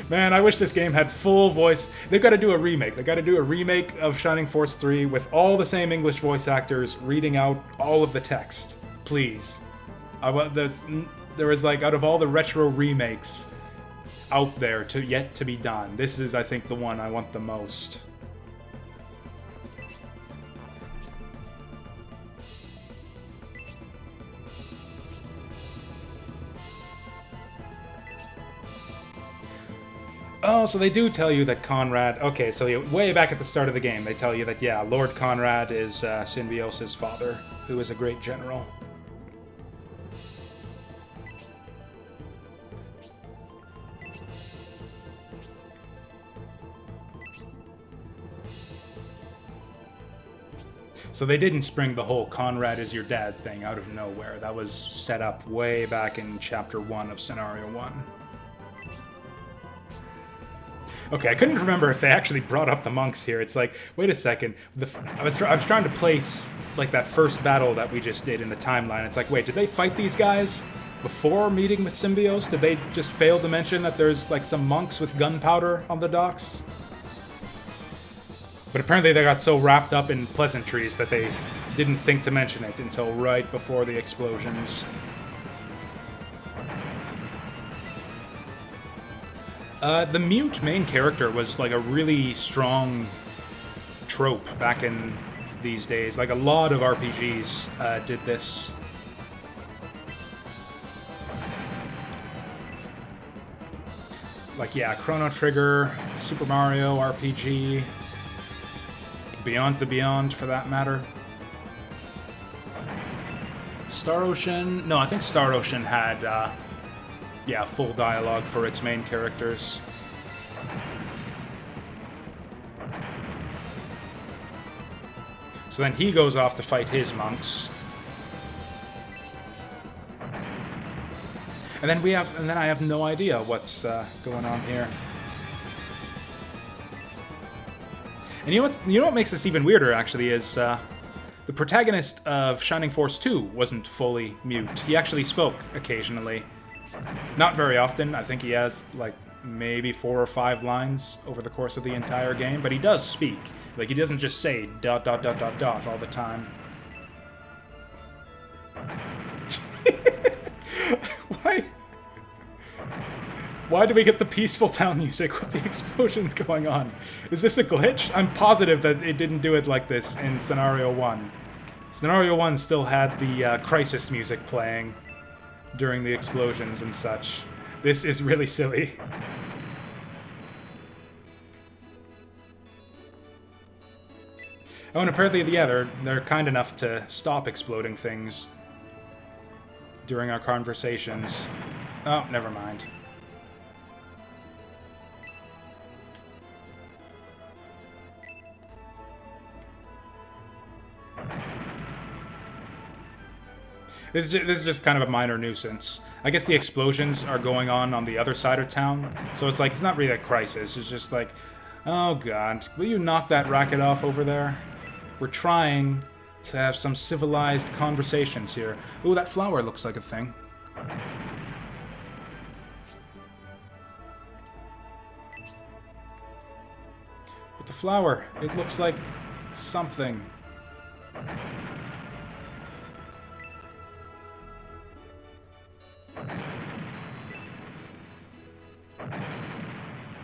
Man, I wish this game had full voice. They've got to do a remake. They've got to do a remake of Shining Force 3 with all the same English voice actors reading out all of the text. Please. There was like, out of all the retro remakes out there yet to be done, this is, I think, the one I want the most. Oh, so they do tell you that Conrad... Okay, so way back at the start of the game, they tell you that, yeah, Lord Conrad is Symbios' father, who is a great general. So they didn't spring the whole Conrad is your dad thing out of nowhere. That was set up way back in Chapter 1 of Scenario 1. Okay, I couldn't remember if they actually brought up the monks here. It's like, wait a second. I was trying to place like that first battle that we just did in the timeline. It's like, wait, did they fight these guys before meeting with Symbios? Did they just fail to mention that there's like some monks with gunpowder on the docks? But apparently they got so wrapped up in pleasantries that they didn't think to mention it until right before the explosions. The mute main character was like a really strong trope back in these days. Like a lot of RPGs did this. Like, yeah, Chrono Trigger, Super Mario RPG, Beyond the Beyond for that matter. Star Ocean? No, I think Star Ocean had... yeah, full dialogue for its main characters. So then he goes off to fight his monks. And then I have no idea what's going on here. And you know what makes this even weirder, actually, is the protagonist of Shining Force 2 wasn't fully mute. He actually spoke occasionally. Not very often. I think he has, like, maybe 4 or 5 lines over the course of the entire game, but he does speak. Like, he doesn't just say ... all the time. Why do we get the peaceful town music with the explosions going on? Is this a glitch? I'm positive that it didn't do it like this in Scenario 1. Scenario 1 still had the crisis music playing during the explosions and such. This is really silly. Oh, and apparently, yeah, they're kind enough to stop exploding things during our conversations. Oh, never mind. This is just kind of a minor nuisance. I guess the explosions are going on the other side of town, so it's like, it's not really a crisis. It's just like, oh god, will you knock that racket off over there? We're trying to have some civilized conversations here. Ooh, that flower looks like a thing. But the flower, it looks like something.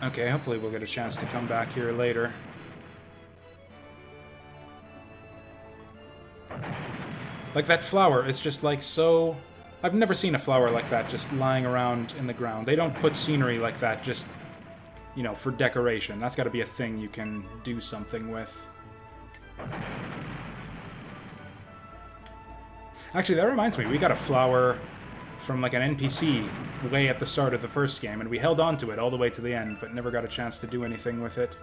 Okay, hopefully we'll get a chance to come back here later. Like that flower, it's just like so... I've never seen a flower like that just lying around in the ground. They don't put scenery like that just, you know, for decoration. That's got to be a thing you can do something with. Actually, that reminds me, we got a flower from like an NPC way at the start of the first game, and we held on to it all the way to the end, but never got a chance to do anything with it.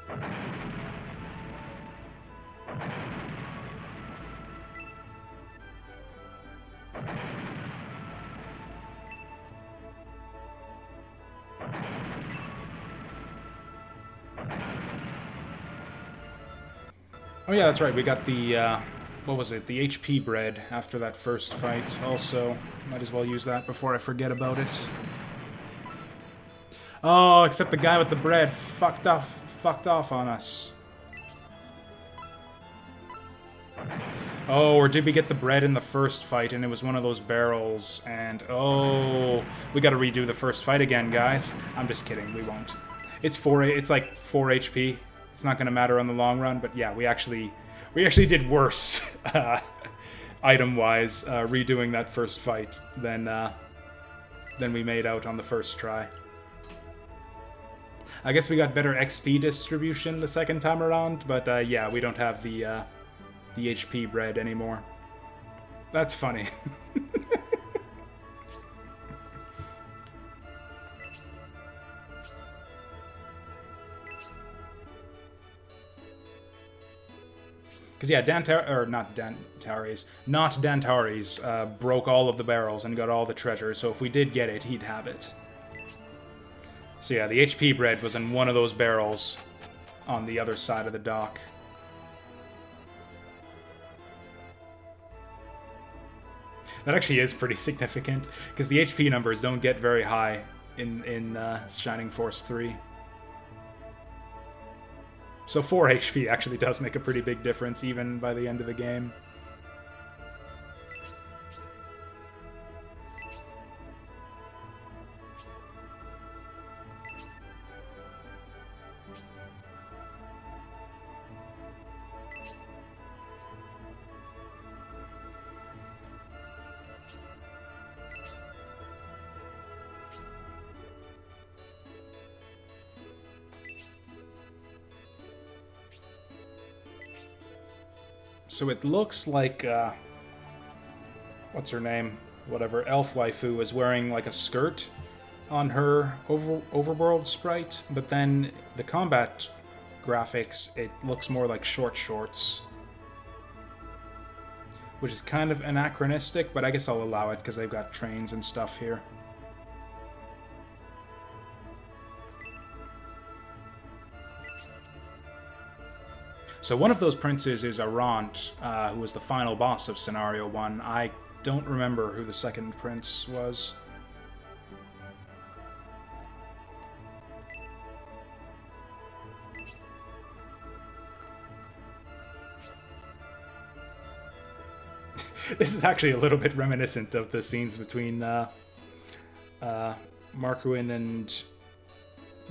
Oh yeah, that's right, we got the, what was it, the HP bread after that first fight also. Might as well use that before I forget about it. Oh, except the guy with the bread fucked off on us. Oh, or did we get the bread in the first fight and it was one of those barrels and... Oh, we gotta redo the first fight again, guys. I'm just kidding, we won't. It's like 4 HP. It's not gonna matter on the long run, but yeah, we actually did worse, item-wise, redoing that first fight than we made out on the first try. I guess we got better XP distribution the second time around, but yeah, we don't have the HP bread anymore. That's funny. Because yeah, not Dantares broke all of the barrels and got all the treasure, so if we did get it, he'd have it. So yeah, the HP bread was in one of those barrels on the other side of the dock. That actually is pretty significant, because the HP numbers don't get very high in Shining Force 3. So 4 HP actually does make a pretty big difference, even by the end of the game. So it looks like, what's her name? Whatever, Elf Waifu is wearing like a skirt on her overworld sprite, but then the combat graphics, it looks more like short shorts. Which is kind of anachronistic, but I guess I'll allow it because they've got trains and stuff here. So one of those princes is Arant, who was the final boss of Scenario 1. I don't remember who the second prince was. This is actually a little bit reminiscent of the scenes between Marquin and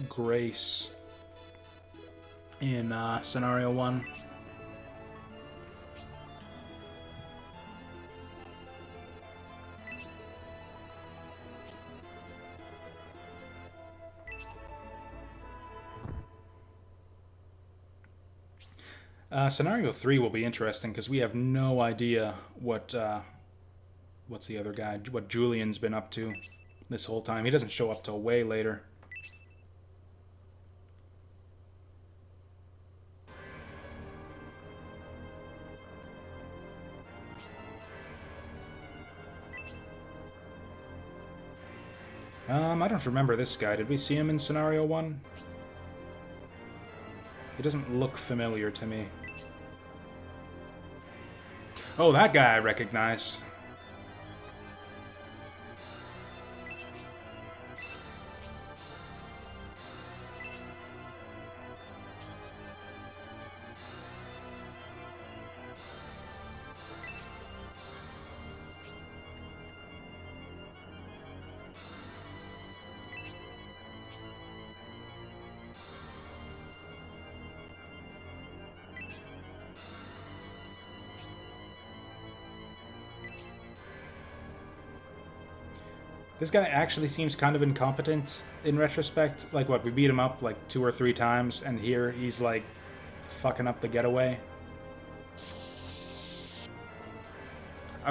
Grace in Scenario 1. Scenario 3 will be interesting because we have no idea what what's the other guy, what Julian's been up to this whole time. He doesn't show up till way later. I don't remember this guy. Did we see him in Scenario 1? He doesn't look familiar to me. Oh, that guy I recognize. This guy actually seems kind of incompetent in retrospect. Like, what, we beat him up like 2 or 3 times, and here he's like fucking up the getaway.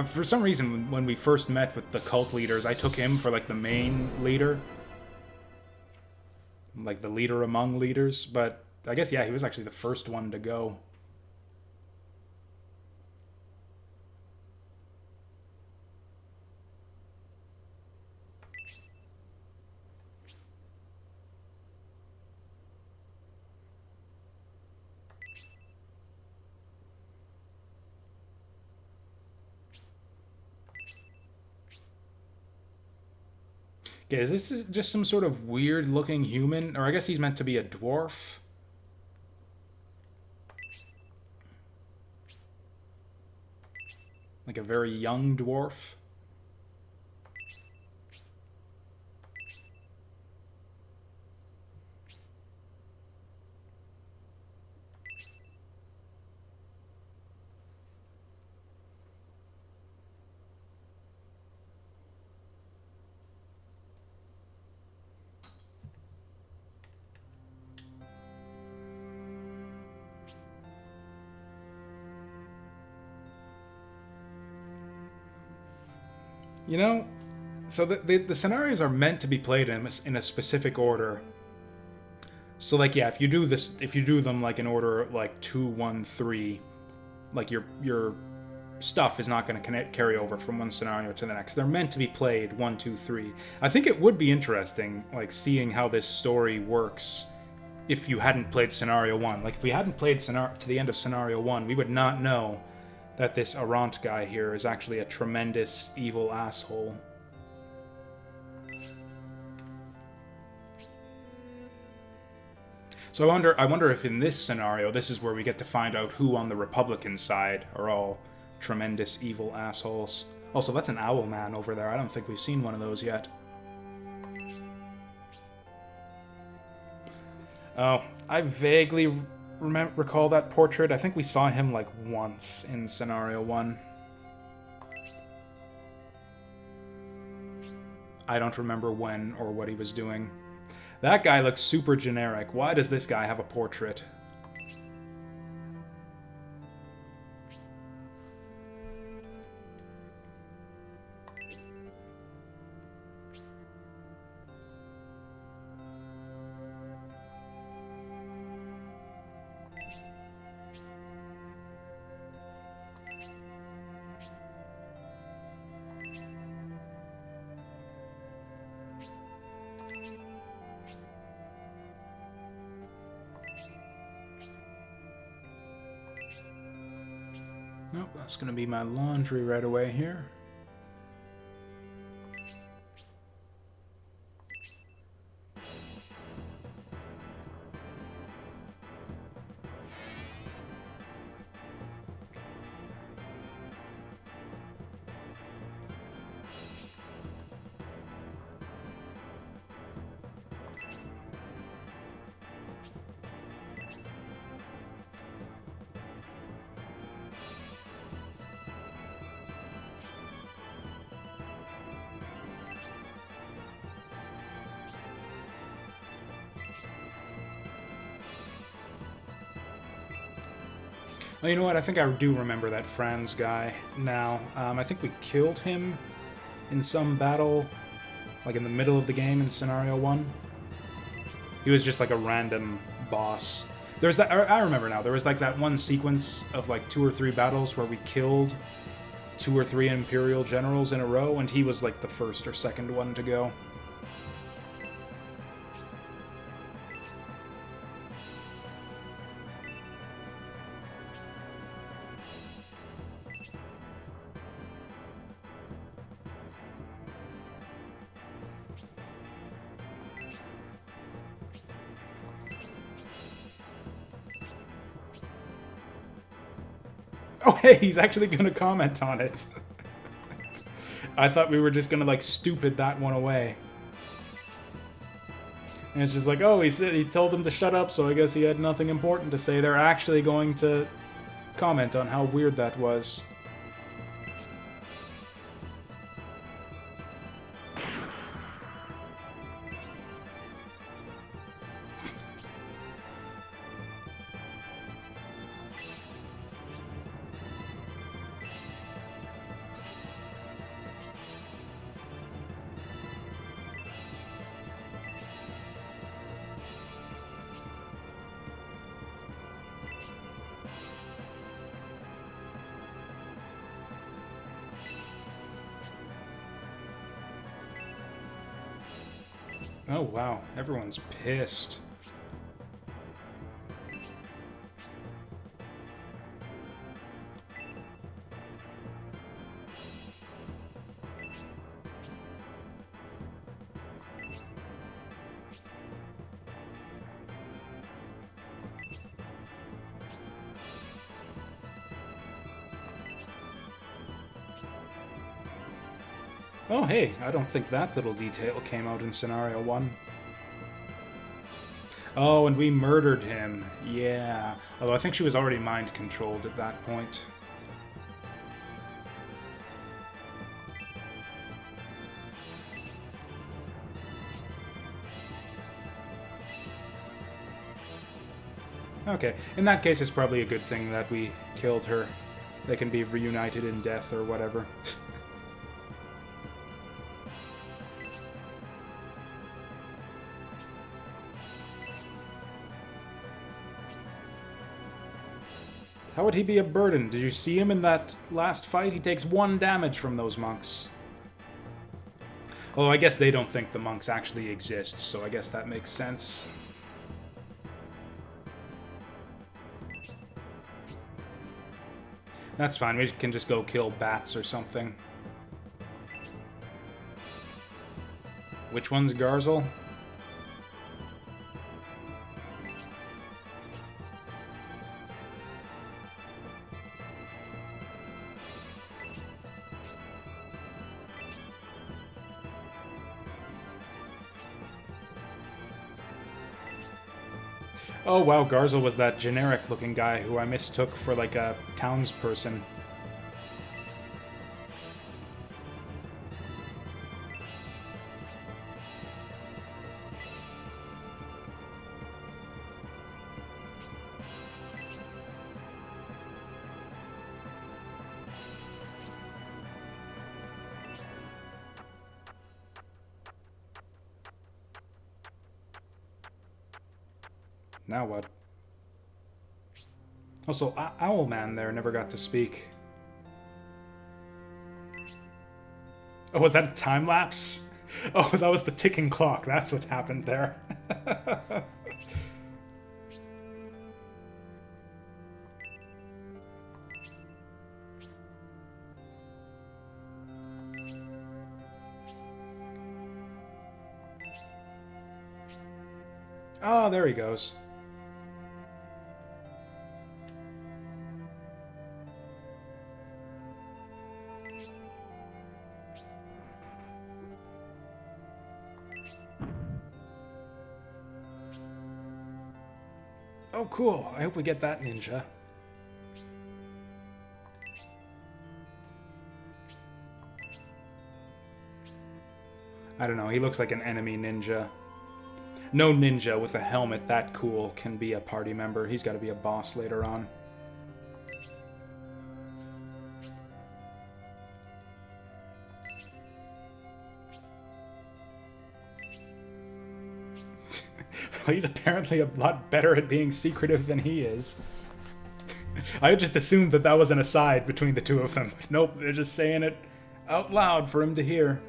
For some reason, when we first met with the cult leaders, I took him for like the main leader. Like the leader among leaders, but I guess, yeah, he was actually the first one to go. Okay, is this just some sort of weird-looking human? Or I guess he's meant to be a dwarf? Like a very young dwarf? You know, so the scenarios are meant to be played in a specific order. So like, yeah, if you do them like in order like 2, 1, 3, like your stuff is not going to carry over from one scenario to the next. They're meant to be played 1, 2, 3. I think it would be interesting, like, seeing how this story works if you hadn't played Scenario 1. Like, if we hadn't played to the end of Scenario 1, we would not know that this Arant guy here is actually a tremendous evil asshole. So I wonder if in this scenario, this is where we get to find out who on the Republican side are all tremendous evil assholes. Also, that's an owl man over there. I don't think we've seen one of those yet. Oh, I vaguely recall that portrait. I think we saw him like once in Scenario 1. I don't remember when or what he was doing. That guy looks super generic. Why does this guy have a portrait? Nope, that's gonna be my laundry right away here. Oh, you know what? I think I do remember that Franz guy now. I think we killed him in some battle, like in the middle of the game in Scenario 1. He was just like a random boss. There's that. I remember now. There was like that one sequence of like 2 or 3 battles where we killed 2 or 3 Imperial generals in a row, and he was like the first or second one to go. Oh, hey, he's actually gonna comment on it. I thought we were just gonna, like, stupid that one away. And it's just like, oh, he told him to shut up, so I guess he had nothing important to say. They're actually going to comment on how weird that was. Oh, wow. Everyone's pissed. Oh, hey, I don't think that little detail came out in Scenario 1. Oh, and we murdered him. Yeah. Although I think she was already mind-controlled at that point. Okay, in that case, it's probably a good thing that we killed her. They can be reunited in death or whatever. How would he be a burden? Did you see him in that last fight? He takes 1 damage from those monks. Although I guess they don't think the monks actually exist, so I guess that makes sense. That's fine, we can just go kill bats or something. Which one's Garzel? Oh wow, Garzel was that generic-looking guy who I mistook for like a townsperson. Now what? Also, Owlman there never got to speak. Oh, was that a time lapse? Oh, that was the ticking clock. That's what happened there. Oh, there he goes. Oh, cool. I hope we get that ninja. I don't know. He looks like an enemy ninja. No ninja with a helmet that cool can be a party member. He's got to be a boss later on. He's apparently a lot better at being secretive than he is. I just assumed that that was an aside between the two of them. Nope, they're just saying it out loud for him to hear.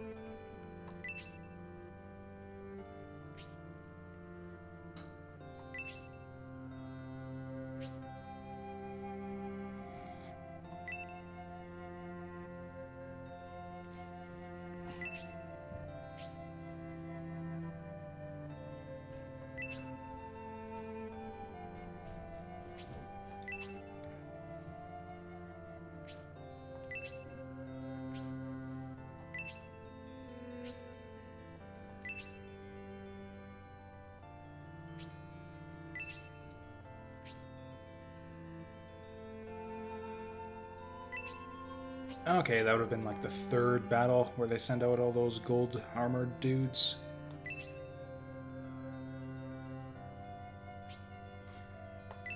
Okay, that would have been like the third battle where they send out all those gold armored dudes.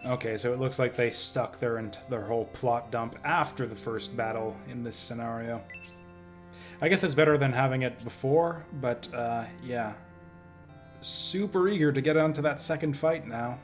Okay, so it looks like they stuck their whole plot dump after the first battle in this scenario. I guess it's better than having it before, but yeah. Super eager to get onto that second fight now.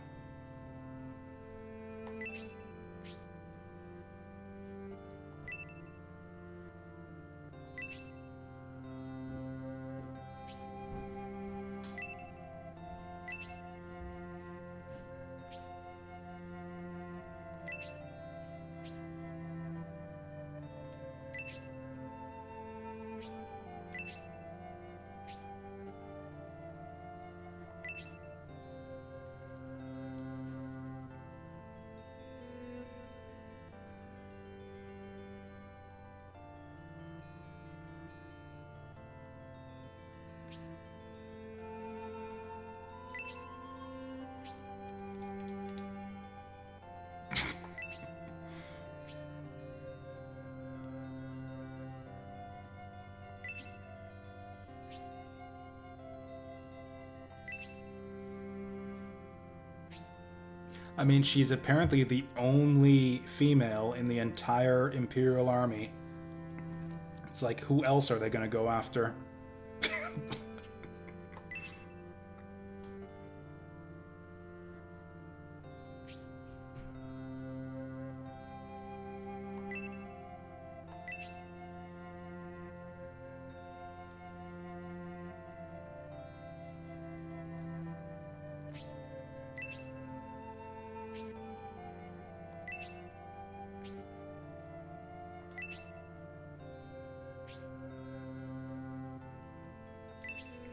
I mean, she's apparently the only female in the entire Imperial Army. It's like, who else are they going to go after?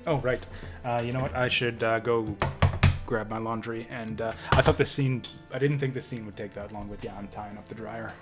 Oh, right. You know what? I should go grab my laundry. And I thought this scene... I didn't think this scene would take that long, but yeah, I'm tying up the dryer.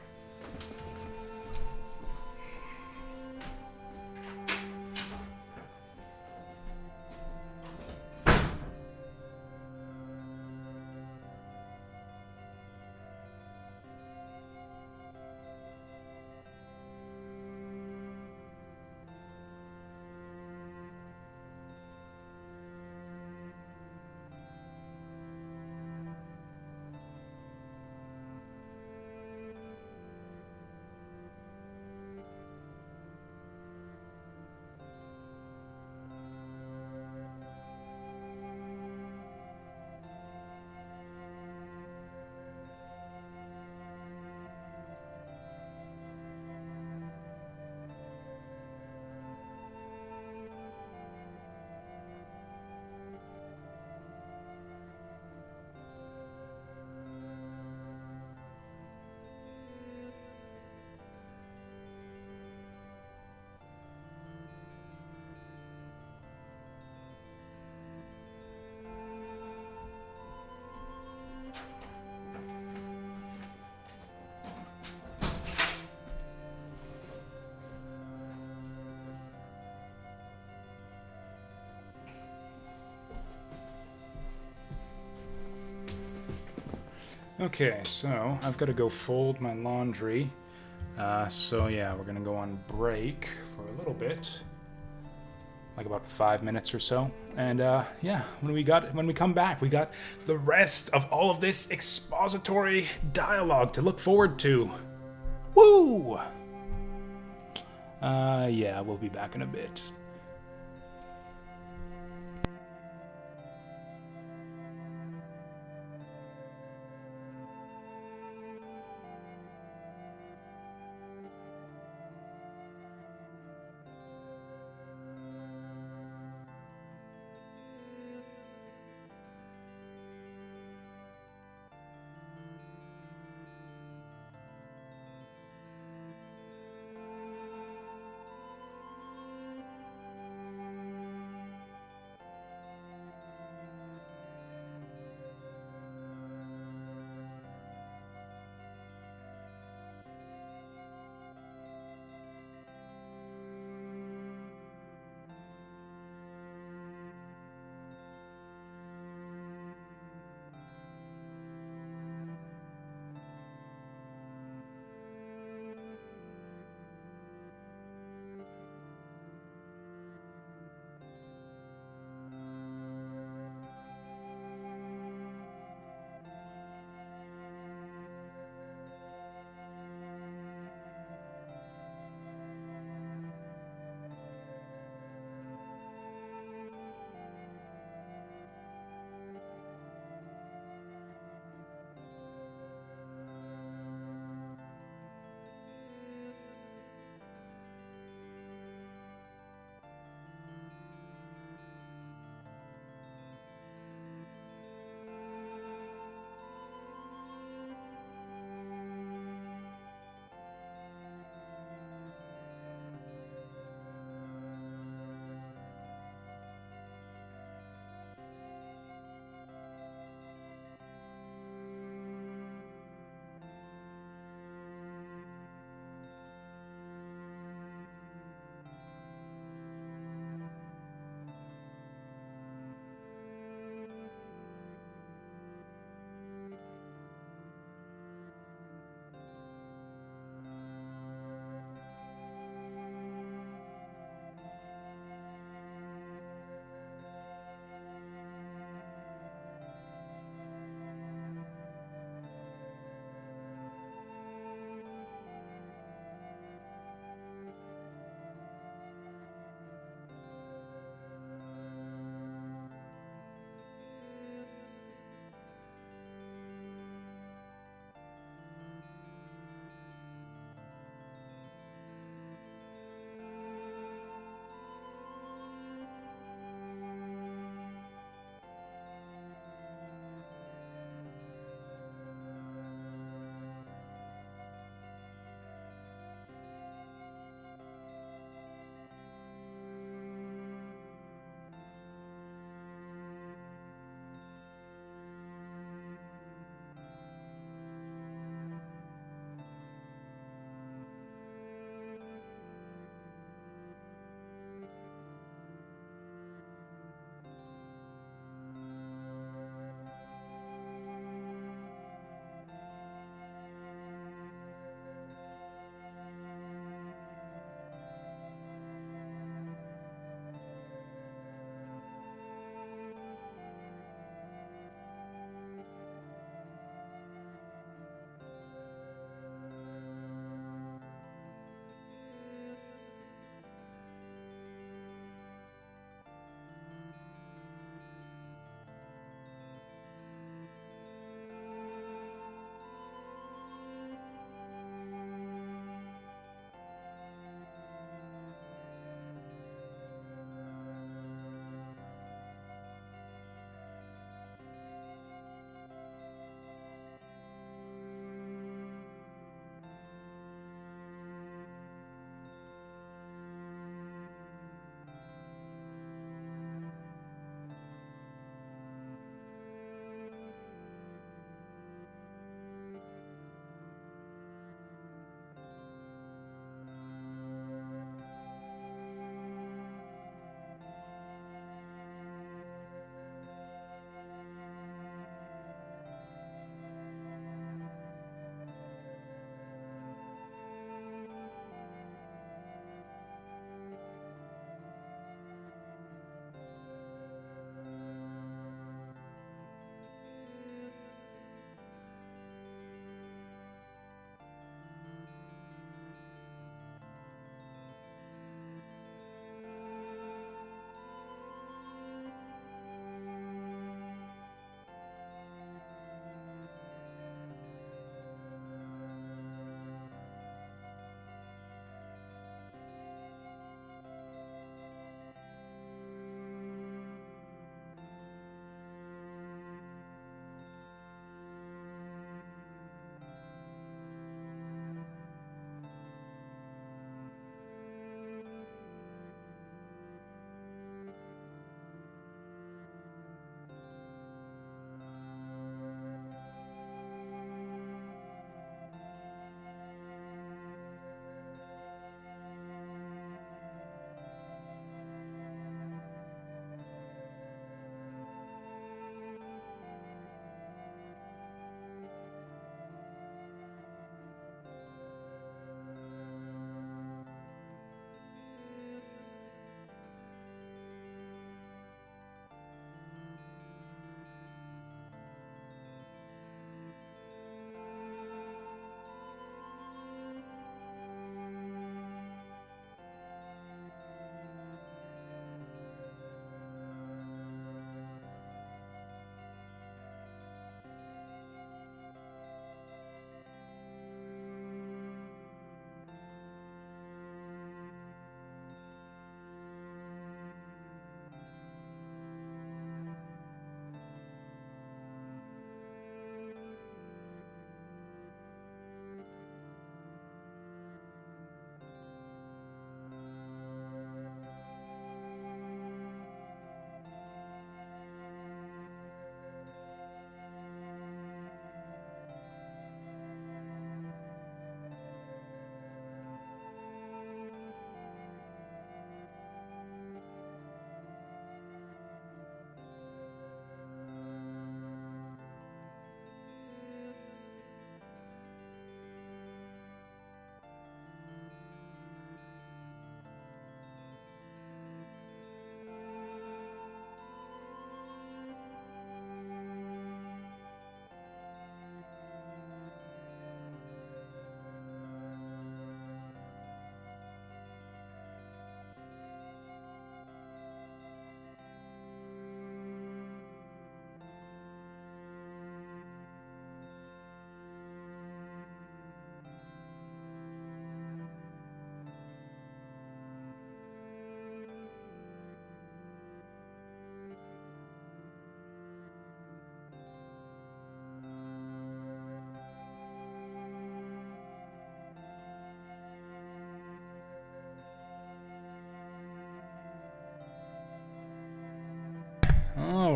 Okay, so I've got to go fold my laundry. So yeah, we're gonna go on break for a little bit, like about 5 minutes or so. And yeah, when we come back, we got the rest of all of this expository dialogue to look forward to. Woo! Yeah, we'll be back in a bit.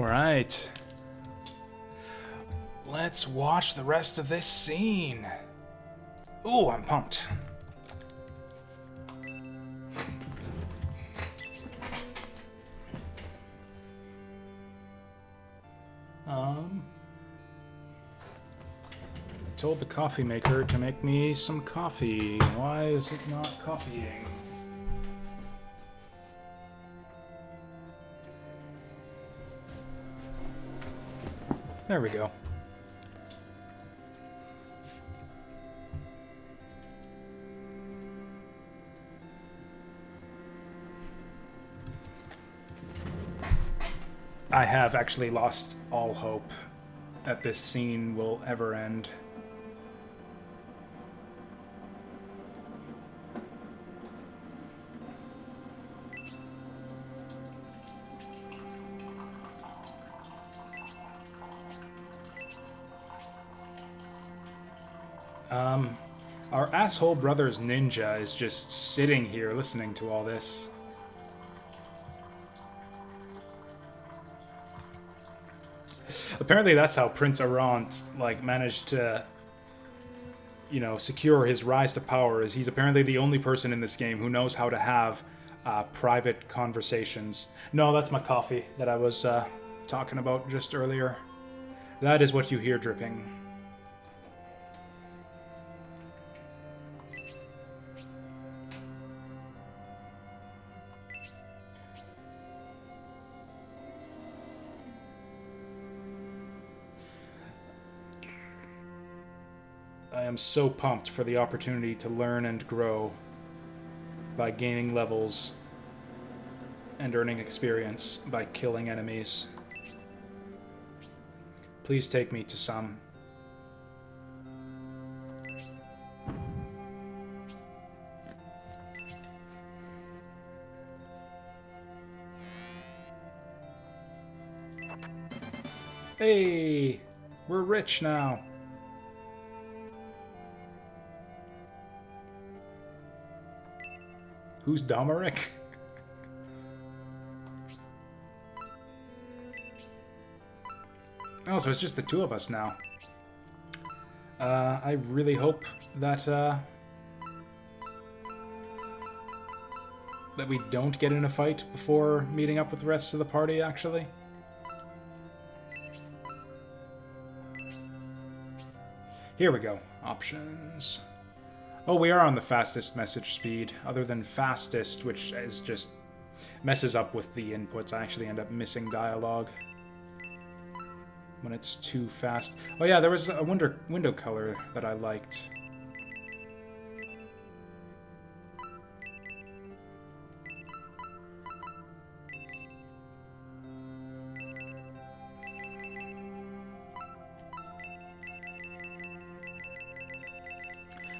Alright. Let's watch the rest of this scene. Ooh, I'm pumped. I told the coffee maker to make me some coffee. Why is it not coffeeing? There we go. I have actually lost all hope that this scene will ever end. Our asshole brother's ninja is just sitting here listening to all this. Apparently that's how Prince Arant, like, managed to, you know, secure his rise to power, is he's apparently the only person in this game who knows how to have private conversations. No, that's my coffee that I was talking about just earlier. That is what you hear dripping. I am so pumped for the opportunity to learn and grow by gaining levels and earning experience by killing enemies. Please take me to some. Hey, we're rich now. Who's Domeric? Oh, so it's just the two of us now. I really hope that that we don't get in a fight before meeting up with the rest of the party, actually. Here we go. Options. Oh, we are on the fastest message speed, other than fastest, which is just messes up with the inputs. I actually end up missing dialogue when it's too fast. Oh yeah, there was a window color that I liked.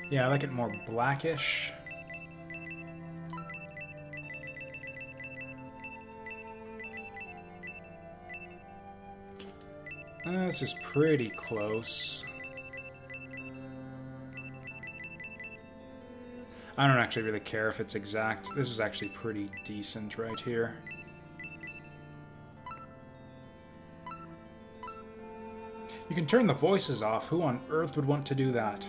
Yeah, I like it more blackish. This is pretty close. I don't actually really care if it's exact. This is actually pretty decent right here. You can turn the voices off. Who on earth would want to do that?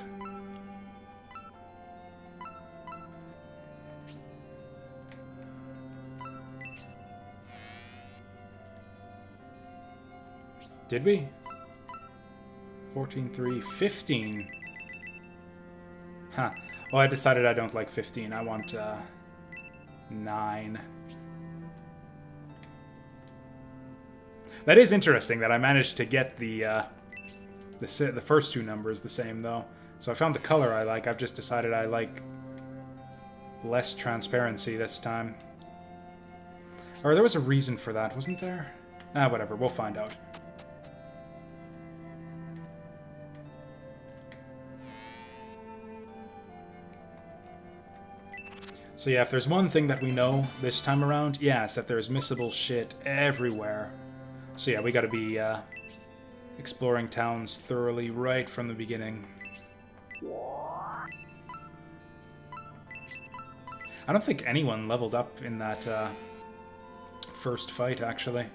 Did we? 14.3, 15. Huh. Well, I decided I don't like 15. I want 9. That is interesting that I managed to get the first two numbers the same, though. So I found the color I like. I've just decided I like less transparency this time. Or there was a reason for that, wasn't there? Ah, whatever. We'll find out. So yeah, if there's one thing that we know this time around, yeah, it's that there's missable shit everywhere. So yeah, we gotta be exploring towns thoroughly right from the beginning. I don't think anyone leveled up in that first fight, actually.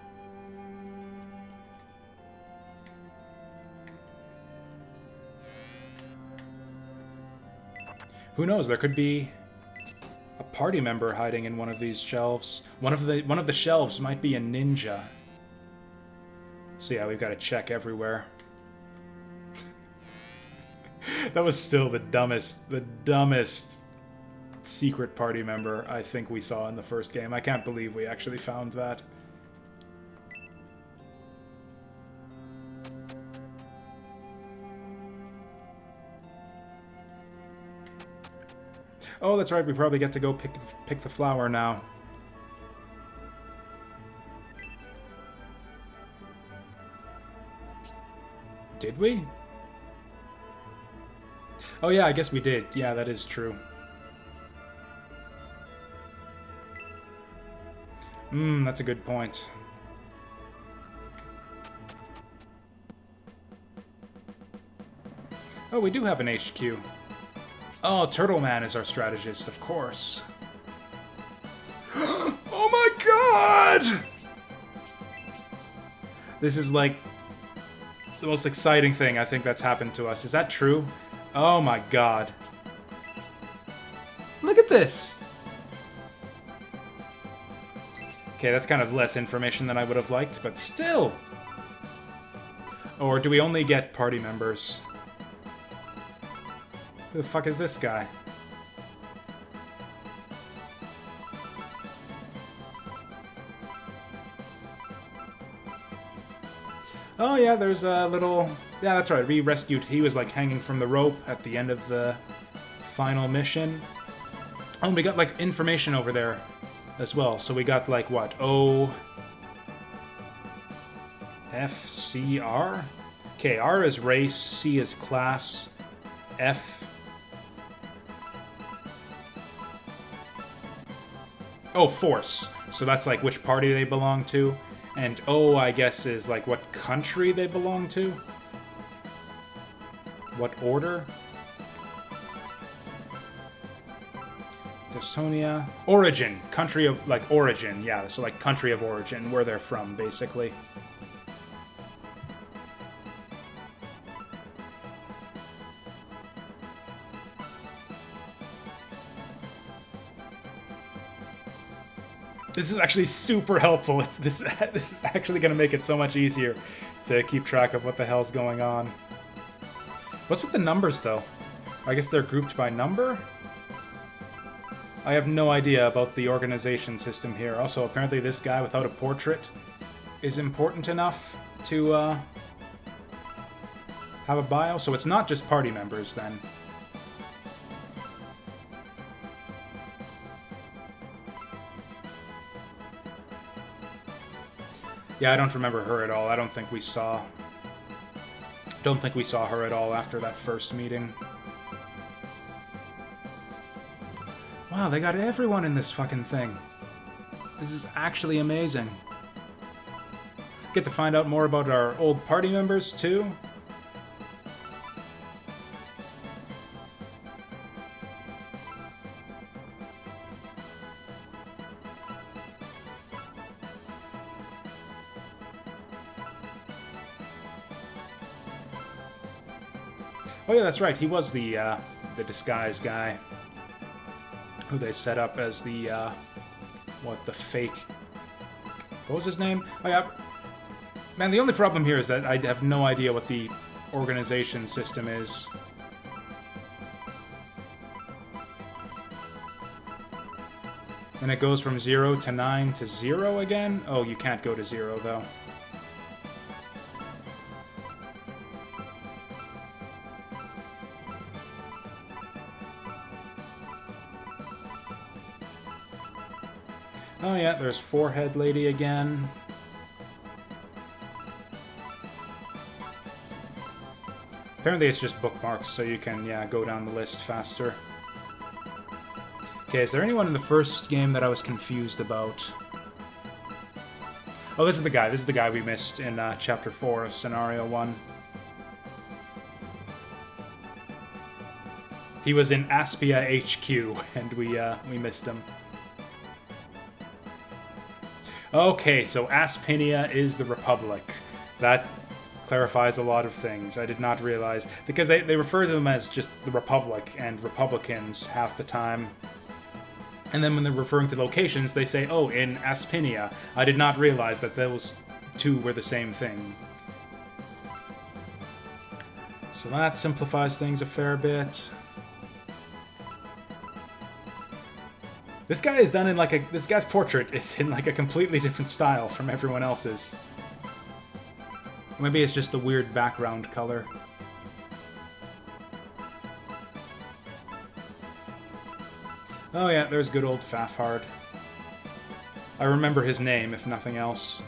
Who knows? There could be a party member hiding in one of these shelves. One of the shelves might be a ninja. So yeah, we've got to check everywhere. That was still the dumbest secret party member I think we saw in the first game. I can't believe we actually found that. Oh, that's right, we probably get to go pick the flower now. Did we? Oh yeah, I guess we did. Yeah, that is true. That's a good point. Oh, we do have an HQ. Oh, Turtle Man is our strategist, of course. Oh my god! This is like the most exciting thing I think that's happened to us. Is that true? Oh my god. Look at this! Okay, that's kind of less information than I would have liked, but still! Or do we only get party members? Who the fuck is this guy? Oh yeah, there's a little... Yeah, that's right, we rescued... He was like hanging from the rope at the end of the final mission. Oh, and we got like information over there as well. So we got like what? O... F, C, R? Okay, R is race, C is class, F... Oh, Force. So that's like which party they belong to. And O, I guess, is like what country they belong to. What order? Desonia. Origin. Country of, like, origin. Yeah, so like country of origin, where they're from, basically. This is actually super helpful. This is actually going to make it so much easier to keep track of what the hell's going on. What's with the numbers, though? I guess they're grouped by number? I have no idea about the organization system here. Also, apparently this guy without a portrait is important enough to have a bio. So it's not just party members, then. Yeah, I don't remember her at all. I don't think we saw her at all after that first meeting. Wow, they got everyone in this fucking thing. This is actually amazing. Get to find out more about our old party members, too. Oh yeah, that's right. He was the disguise guy who they set up as the the fake. What was his name? Oh yeah, man. The only problem here is that I have no idea what the organization system is. And it goes from 0 to 9 to 0 again? Oh, you can't go to 0 though. Oh yeah, there's Forehead Lady again. Apparently it's just bookmarks, so you can, yeah, go down the list faster. Okay, is there anyone in the first game that I was confused about? Oh, this is the guy. This is the guy we missed in Chapter 4 of Scenario 1. He was in Aspia HQ, and we missed him. Okay, so Aspinia is the Republic. That Clarifies a lot of things. I did not realize. Because they refer to them as just the Republic and Republicans half the time. And then when they're referring to locations, they say, oh, in Aspinia. I did not realize that those two were the same thing. So that simplifies things a fair bit. This guy is done in like a... This guy's portrait is in like a completely different style from everyone else's. Maybe it's just the weird background color. Oh yeah, there's good old Fafhard. I remember his name, if nothing else.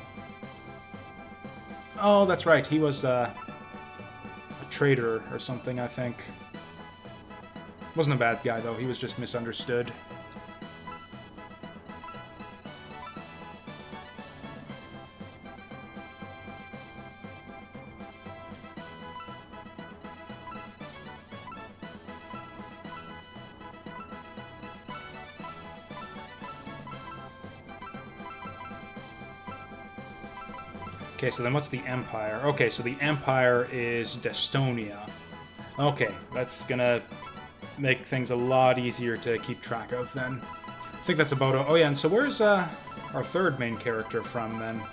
Oh, that's right, he was a traitor or something, I think. Wasn't a bad guy, though, he was just misunderstood. Okay, so then what's the Empire? Okay, so the Empire is Destonia. Okay, that's gonna make things a lot easier to keep track of then. I think that's about... Oh yeah, and so where's our third main character from then?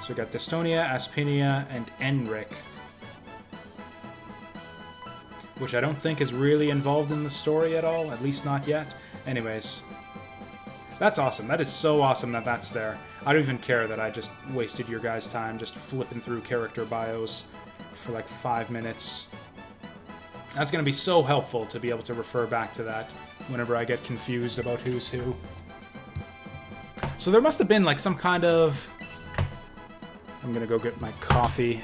So we got Destonia, Aspinia, and Enric. Which I don't think is really involved in the story at all, at least not yet. Anyways. That's awesome. That is so awesome that that's there. I don't even care that I just wasted your guys' time just flipping through character bios for like 5 minutes. That's going to be so helpful to be able to refer back to that whenever I get confused about who's who. So there must have been like some kind of... I'm going to go get my coffee.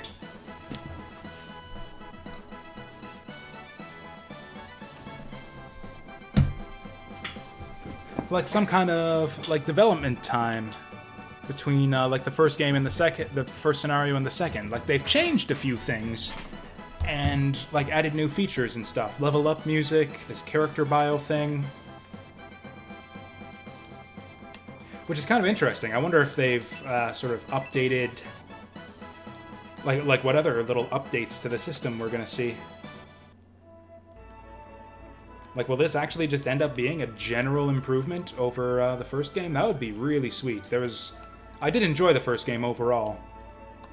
Like some kind of like development time between like the first game and the first scenario and the second. Like they've changed a few things and like added new features and stuff. Level up music, this character bio thing, which is kind of interesting. I wonder if they've sort of updated, like what other little updates to the system we're gonna see. Like, will this actually just end up being a general improvement over the first game? That would be really sweet. I did enjoy the first game overall,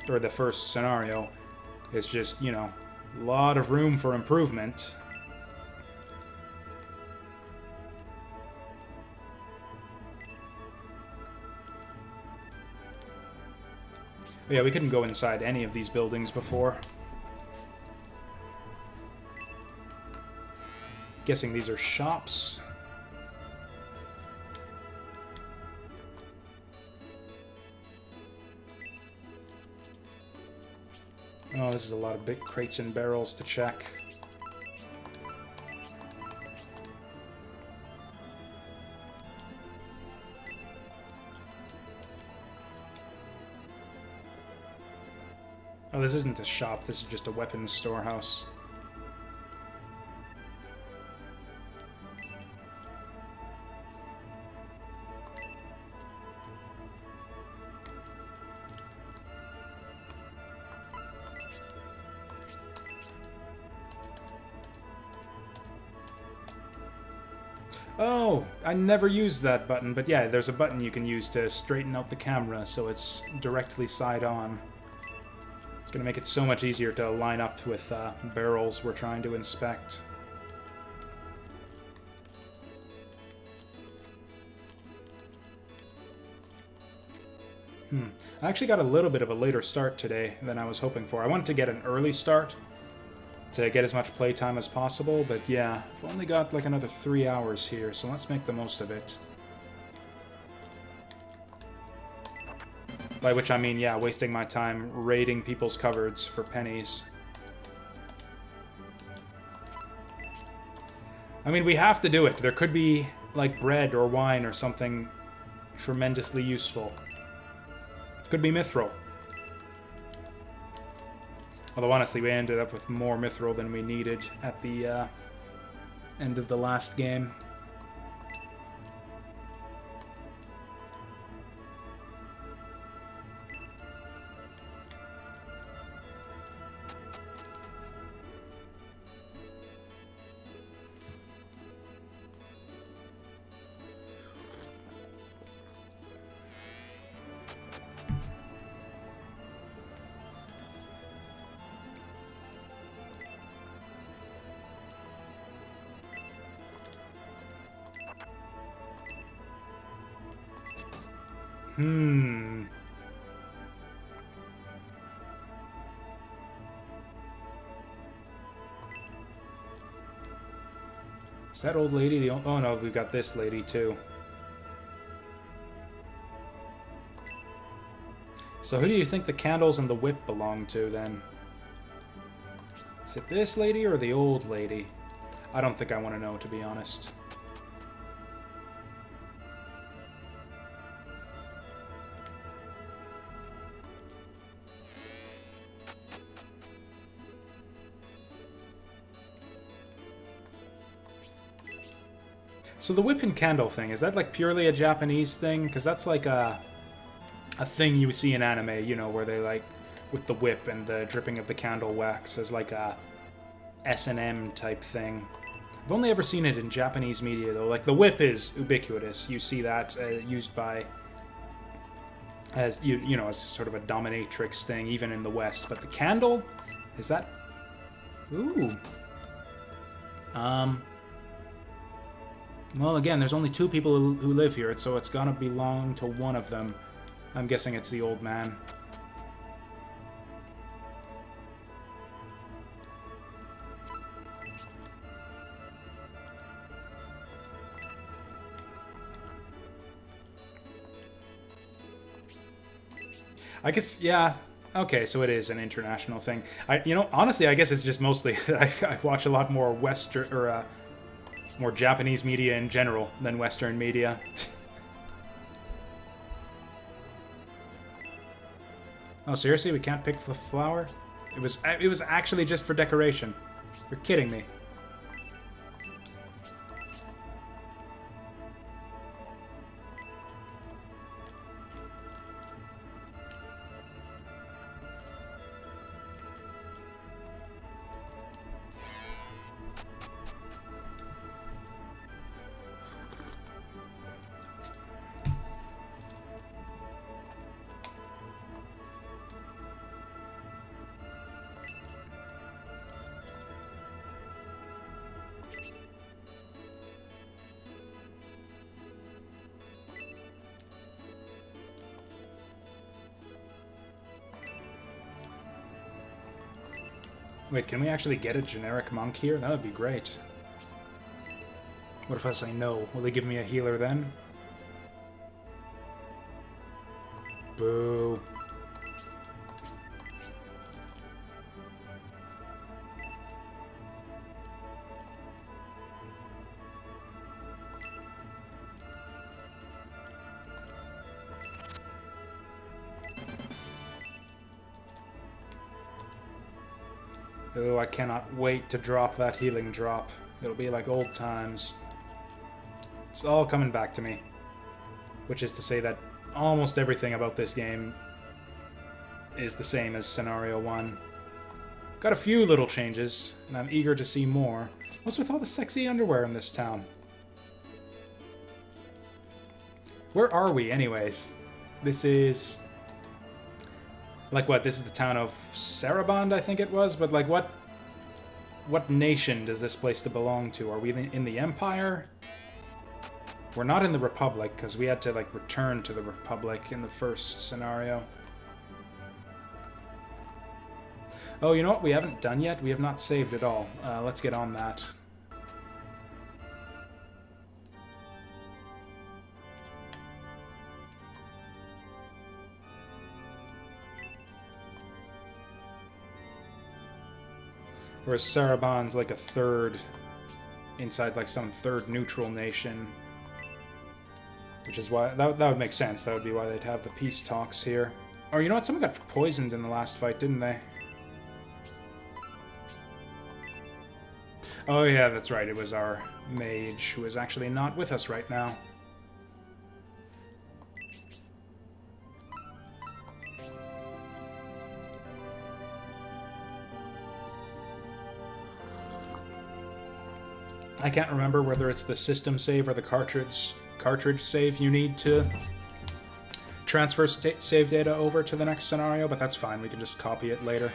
or the first scenario. It's just, you know, a lot of room for improvement. But yeah, we couldn't go inside any of these buildings before. Guessing these are shops. Oh, this is a lot of big crates and barrels to check. Oh, this isn't a shop, this is just a weapons storehouse. Oh, I never used that button, but yeah, there's a button you can use to straighten out the camera so it's directly side on. It's going to make it so much easier to line up with barrels we're trying to inspect. I actually got a little bit of a later start today than I was hoping for. I wanted to get an early start to get as much playtime as possible, but yeah, I've only got like another 3 hours here, so let's make the most of it. By which I mean, yeah, wasting my time raiding people's cupboards for pennies. I mean, we have to do it. There could be, like, bread or wine or something tremendously useful. Could be mithril. Although, honestly, we ended up with more mithril than we needed at the end of the last game. Hmm. Is that old lady the... Oh no, we've got this lady too. So who do you think the candles and the whip belong to then? Is it this lady or the old lady? I don't think I want to know, to be honest. So the whip and candle thing, is that like purely a Japanese thing? Because that's like a thing you see in anime, you know, where they like, with the whip and the dripping of the candle wax as like a S&M type thing. I've only ever seen it in Japanese media though. Like the whip is ubiquitous. You see that used by, as you know, as sort of a dominatrix thing even in the West. But the candle, is that... Ooh. Well, again, there's only two people who live here, so it's gonna belong to one of them. I'm guessing it's the old man. I guess, yeah. Okay, so it is an international thing. You know, honestly, I guess it's just mostly I watch a lot more Western or more Japanese media in general than Western media. Oh, seriously? We can't pick the flower? It was actually just for decoration. You're kidding me. Wait, can we actually get a generic monk here? That would be great. What if I say no? Will they give me a healer then? Boo. Oh, I cannot wait to drop that healing drop. It'll be like old times. It's all coming back to me. Which is to say that almost everything about this game is the same as Scenario 1. Got a few little changes, and I'm eager to see more. What's with all the sexy underwear in this town? Where are we, anyways? This is... Like what, this is the town of Saraband, I think it was? But like what nation does this place to belong to? Are we in the Empire? We're not in the Republic, because we had to like return to the Republic in the first scenario. Oh, you know what we haven't done yet? We have not saved at all. Let's get on that. Whereas Saraband's like a third inside like some third neutral nation. Which is why that would make sense. That would be why they'd have the peace talks here. Or you know what? Someone got poisoned in the last fight, didn't they? Oh yeah, that's right. It was our mage who is actually not with us right now. I can't remember whether it's the system save or the cartridge save you need to transfer save data over to the next scenario, but that's fine. We can just copy it later.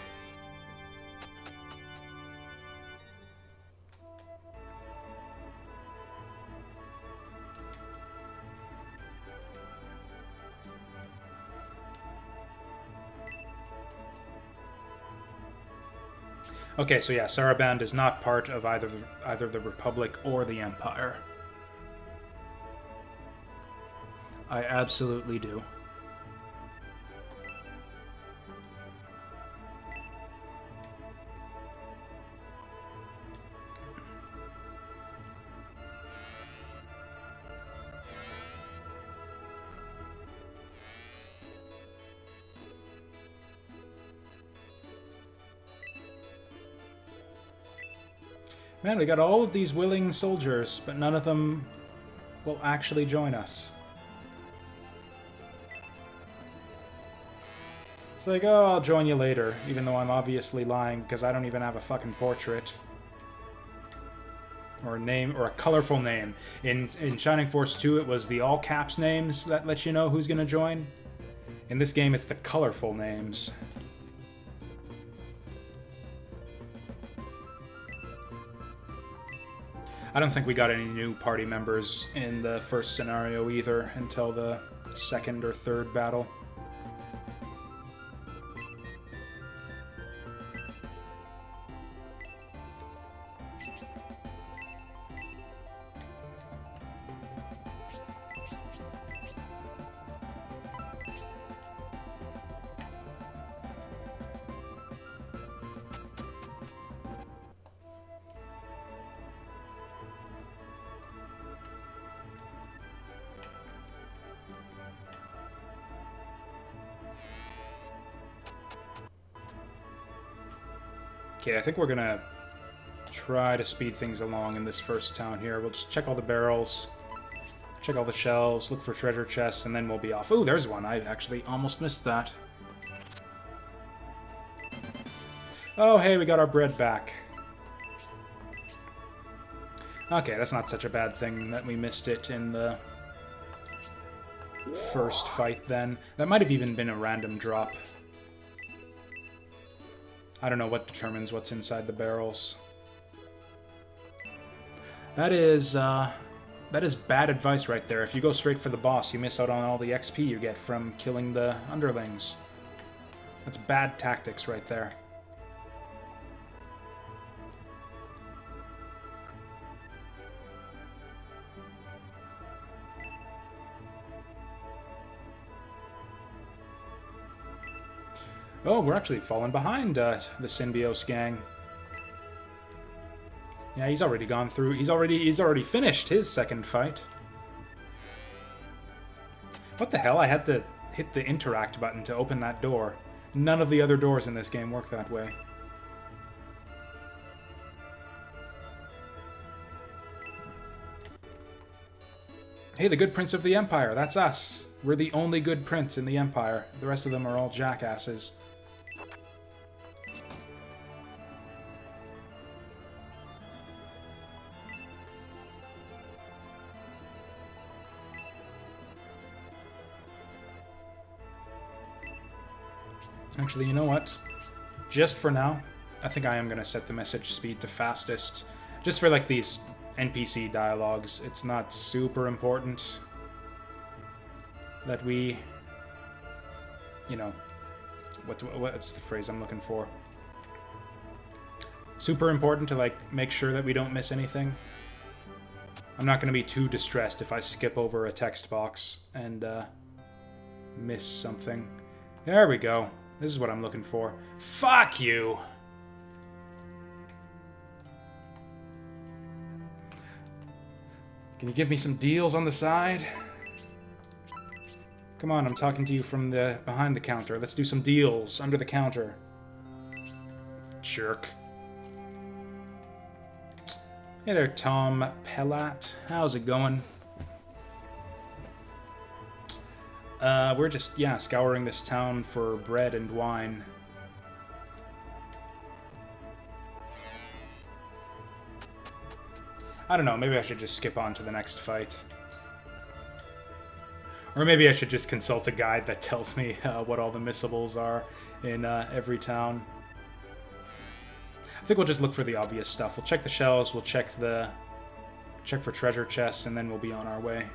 Okay, so yeah, Saraband is not part of either the Republic or the Empire. I absolutely do. Man, we got all of these willing soldiers, but none of them will actually join us. It's like, oh, I'll join you later, even though I'm obviously lying because I don't even have a fucking portrait. Or a name, or a colorful name. In Shining Force 2, it was the all-caps names that let you know who's gonna join. In this game, it's the colorful names. I don't think we got any new party members in the first scenario either until the second or third battle. Okay, I think we're gonna try to speed things along in this first town here. We'll just check all the barrels, check all the shelves, look for treasure chests, and then we'll be off. Ooh, there's one. I actually almost missed that. Oh, hey, we got our bread back. Okay, that's not such a bad thing that we missed it in the first fight then. That might have even been a random drop. I don't know what determines what's inside the barrels. That is bad advice right there. If you go straight for the boss, you miss out on all the XP you get from killing the underlings. That's bad tactics right there. Oh, we're actually falling behind the Synbios gang. Yeah, he's already gone through. He's already finished his second fight. What the hell? I had to hit the interact button to open that door. None of the other doors in this game work that way. Hey, the good prince of the Empire. That's us. We're the only good prince in the Empire. The rest of them are all jackasses. Actually, you know what? Just for now, I think I am going to set the message speed to fastest. Just for, like, these NPC dialogues. It's not super important that we... You know... What's the phrase I'm looking for? Super important to, like, make sure that we don't miss anything. I'm not going to be too distressed if I skip over a text box and, miss something. There we go. This is what I'm looking for. Fuck you! Can you give me some deals on the side? Come on, I'm talking to you from the behind the counter. Let's do some deals under the counter. Jerk. Hey there, Tom Pellat. How's it going? We're just, yeah, scouring this town for bread and wine. I don't know, maybe I should just skip on to the next fight. Or maybe I should just consult a guide that tells me what all the missables are in every town. I think we'll just look for the obvious stuff. We'll check the shelves, we'll check for treasure chests, and then we'll be on our way.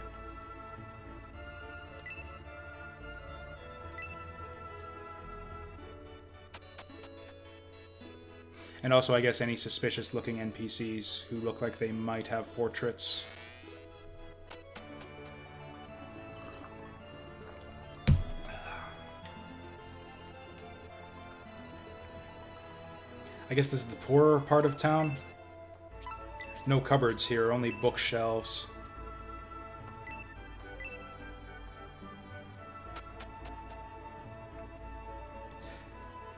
And also, I guess, any suspicious-looking NPCs who look like they might have portraits. I guess this is the poorer part of town. No cupboards here, only bookshelves.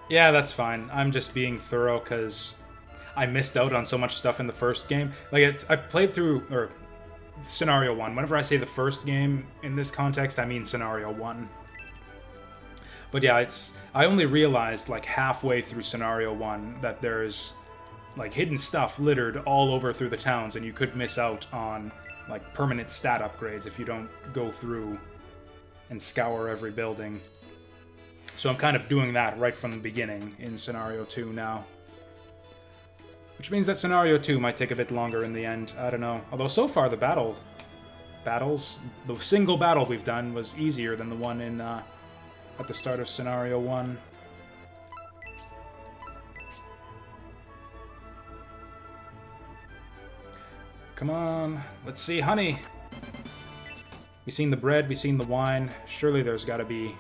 Yeah, that's fine. I'm just being thorough because I missed out on so much stuff in the first game. Like, I played through, or Scenario 1. Whenever I say the first game in this context, I mean Scenario 1. But yeah, I only realized, like, halfway through Scenario 1 that there's, like, hidden stuff littered all over through the towns, and you could miss out on, like, permanent stat upgrades if you don't go through and scour every building. So I'm kind of doing that right from the beginning in Scenario 2 now. Which means that Scenario 2 might take a bit longer in the end. I don't know. Although so far the the single battle we've done was easier than the one in at the start of Scenario 1. Come on. Let's see honey. We've seen the bread, we've seen the wine. Surely there's got to be...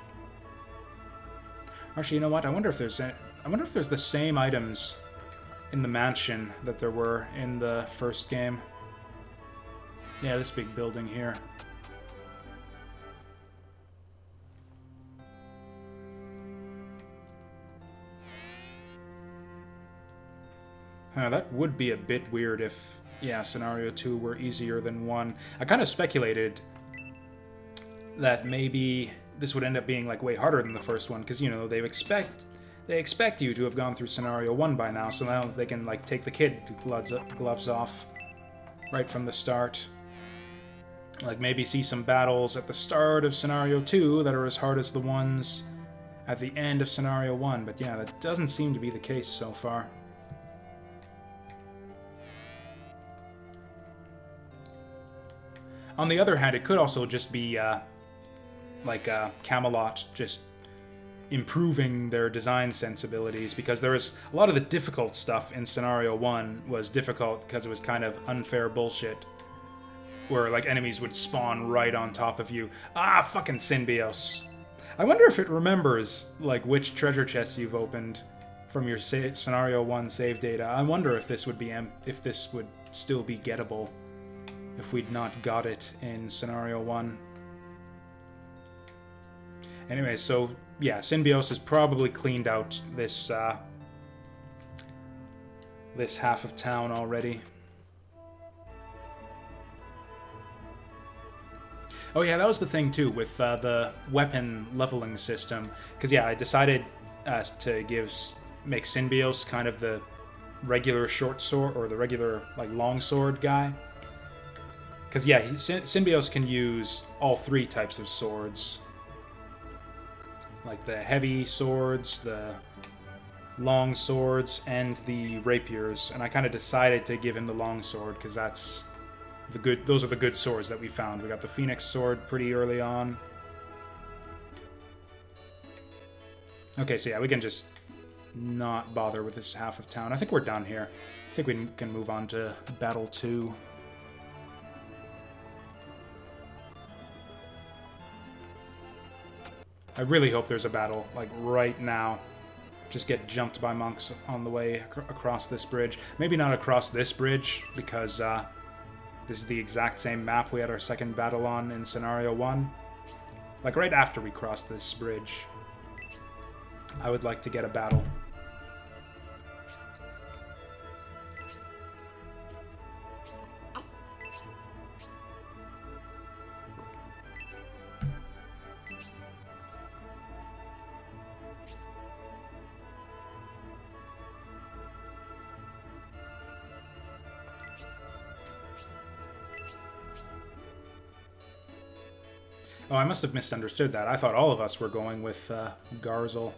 Actually, you know what? I wonder if there's the same items in the mansion that there were in the first game. Yeah, this big building here. That would be a bit weird if, yeah, Scenario 2 were easier than 1. I kind of speculated that maybe this would end up being, like, way harder than the first one, because, you know, they expect you to have gone through Scenario 1 by now, so now they can, like, take the kid gloves off right from the start. Like, maybe see some battles at the start of Scenario 2 that are as hard as the ones at the end of Scenario 1, but yeah, that doesn't seem to be the case so far. On the other hand, it could also just be, like Camelot just improving their design sensibilities, because there was a lot of the difficult stuff in Scenario 1 was difficult because it was kind of unfair bullshit, where like enemies would spawn right on top of you. Ah, fucking Synbios. I wonder if it remembers like which treasure chests you've opened from your Scenario 1 save data. I wonder if this would still be gettable if we'd not got it in Scenario 1. Anyway, so, yeah, Synbios has probably cleaned out this, this half of town already. Oh yeah, that was the thing, too, with the weapon leveling system. Because, yeah, I decided to make Synbios kind of the regular short sword, or the regular, like, long sword guy. Because, yeah, Synbios can use all 3 types of swords. Like the heavy swords, the long swords, and the rapiers. And I kind of decided to give him the long sword because those are the good swords that we found. We got the Phoenix sword pretty early on. Okay, so yeah, we can just not bother with this half of town. I think we're done here. I think we can move on to Battle 2. I really hope there's a battle, like, right now. Just get jumped by monks on the way across this bridge. Maybe not across this bridge, because this is the exact same map we had our second battle on in Scenario 1. Like, right after we cross this bridge, I would like to get a battle. Oh, I must have misunderstood that. I thought all of us were going with Garzel.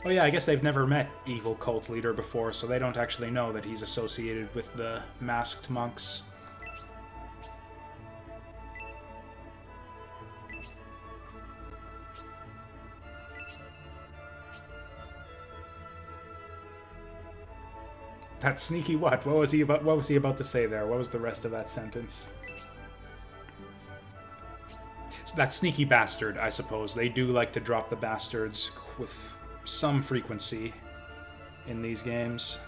Oh yeah, I guess they've never met evil cult leader before, so they don't actually know that he's associated with the masked monks. That sneaky what? What was he about to say there? What was the rest of that sentence? That sneaky bastard, I suppose. They do like to drop the bastards with some frequency in these games.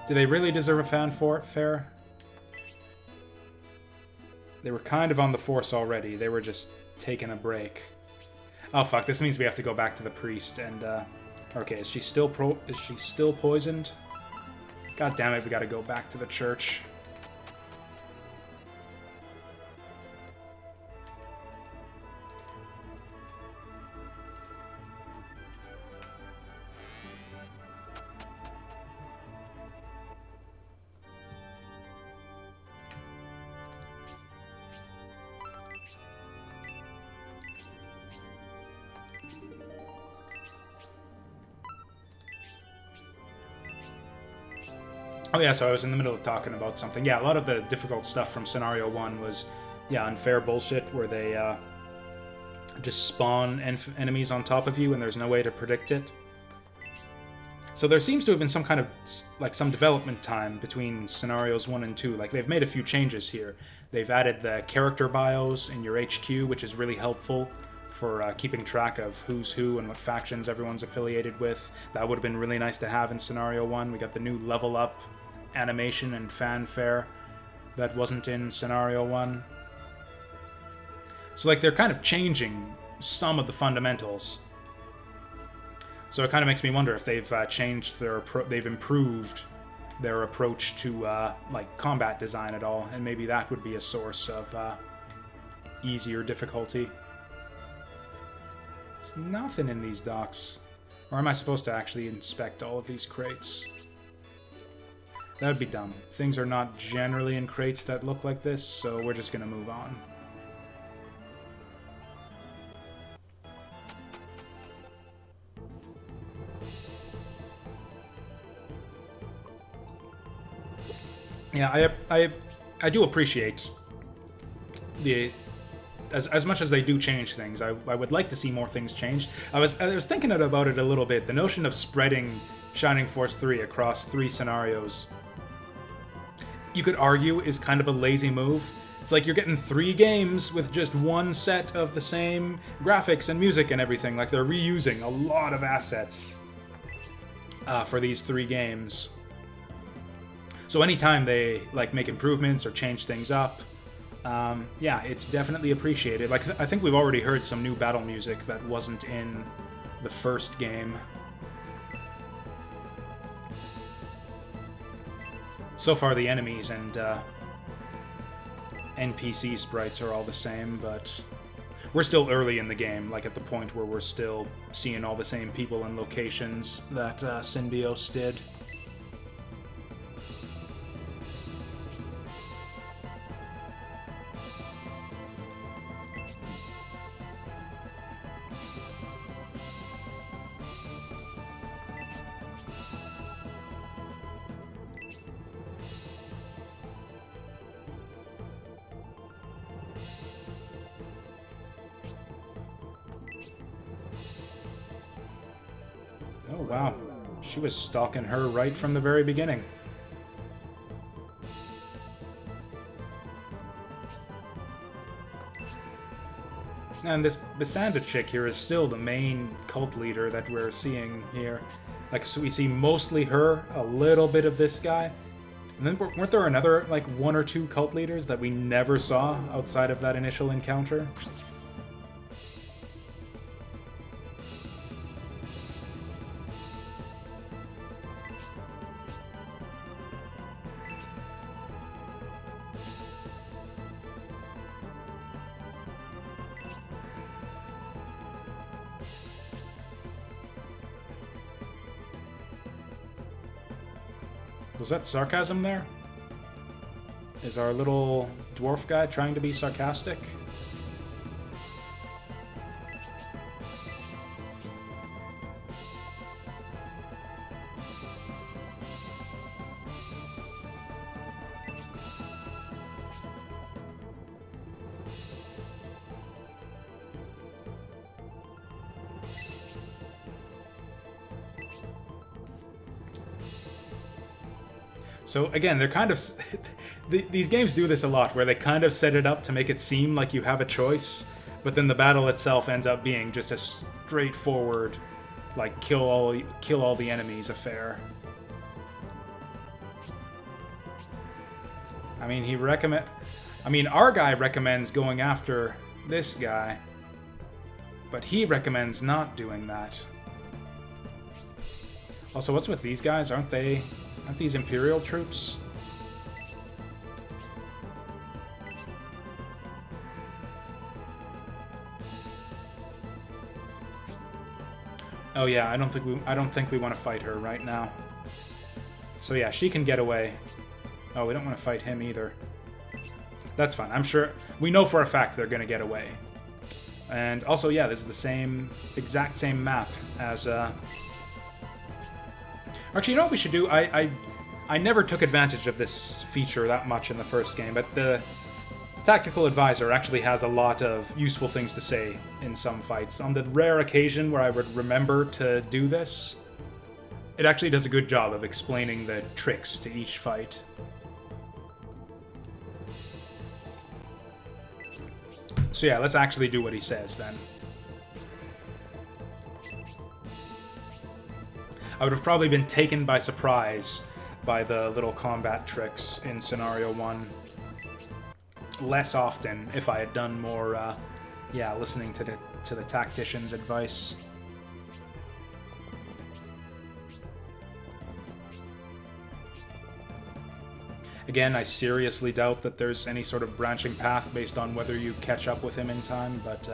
Do they really deserve a fanfare? They were kind of on the force already. They were just taking a break. Oh fuck, this means we have to go back to the priest and, okay, is she still poisoned? God damn it, we gotta go back to the church. Oh yeah, so I was in the middle of talking about something. Yeah, a lot of the difficult stuff from Scenario 1 was, yeah, unfair bullshit, where they just spawn enemies on top of you and there's no way to predict it. So there seems to have been some kind of, like, some development time between Scenarios 1 and 2. Like, they've made a few changes here. They've added the character bios in your HQ, which is really helpful for keeping track of who's who and what factions everyone's affiliated with. That would have been really nice to have in Scenario 1. We got the new level up animation and fanfare that wasn't in Scenario 1. So, like, they're kind of changing some of the fundamentals. So it kind of makes me wonder if they've changed they've improved their approach to, like, combat design at all, and maybe that would be a source of easier difficulty. There's nothing in these docks. Or am I supposed to actually inspect all of these crates? That would be dumb. Things are not generally in crates that look like this, so we're just gonna move on. Yeah, I do appreciate the... As much as they do change things, I would like to see more things changed. I was thinking about it a little bit. The notion of spreading Shining Force 3 across 3 scenarios, you could argue, is kind of a lazy move. It's like you're getting 3 games with just one set of the same graphics and music and everything. Like, they're reusing a lot of assets for these 3 games. So anytime they, like, make improvements or change things up, yeah, it's definitely appreciated. Like, I think we've already heard some new battle music that wasn't in the first game. So far, the enemies and NPC sprites are all the same, but we're still early in the game, like at the point where we're still seeing all the same people and locations that Synbios did. Oh, wow. She was stalking her right from the very beginning. And this Basanda chick here is still the main cult leader that we're seeing here. Like, so we see mostly her, a little bit of this guy. And then weren't there another, like, 1 or 2 cult leaders that we never saw outside of that initial encounter? Was that sarcasm there? Is our little dwarf guy trying to be sarcastic? So again, they're kind of... these games do this a lot, where they kind of set it up to make it seem like you have a choice, but then the battle itself ends up being just a straightforward, like, kill all the enemies affair. I mean, our guy recommends going after this guy, but he recommends not doing that. Also, what's with these guys? Aren't these Imperial troops? Oh yeah, I don't think we want to fight her right now. So yeah, she can get away. Oh, we don't want to fight him either. That's fine. I'm sure we know for a fact they're going to get away. And also, yeah, this is the exact same map as Actually, you know what we should do? I never took advantage of this feature that much in the first game, but the Tactical Advisor actually has a lot of useful things to say in some fights. On the rare occasion where I would remember to do this, it actually does a good job of explaining the tricks to each fight. So yeah, let's actually do what he says then. I would have probably been taken by surprise by the little combat tricks in Scenario 1 less often if I had done more, yeah, listening to the tactician's advice. Again, I seriously doubt that there's any sort of branching path based on whether you catch up with him in time, but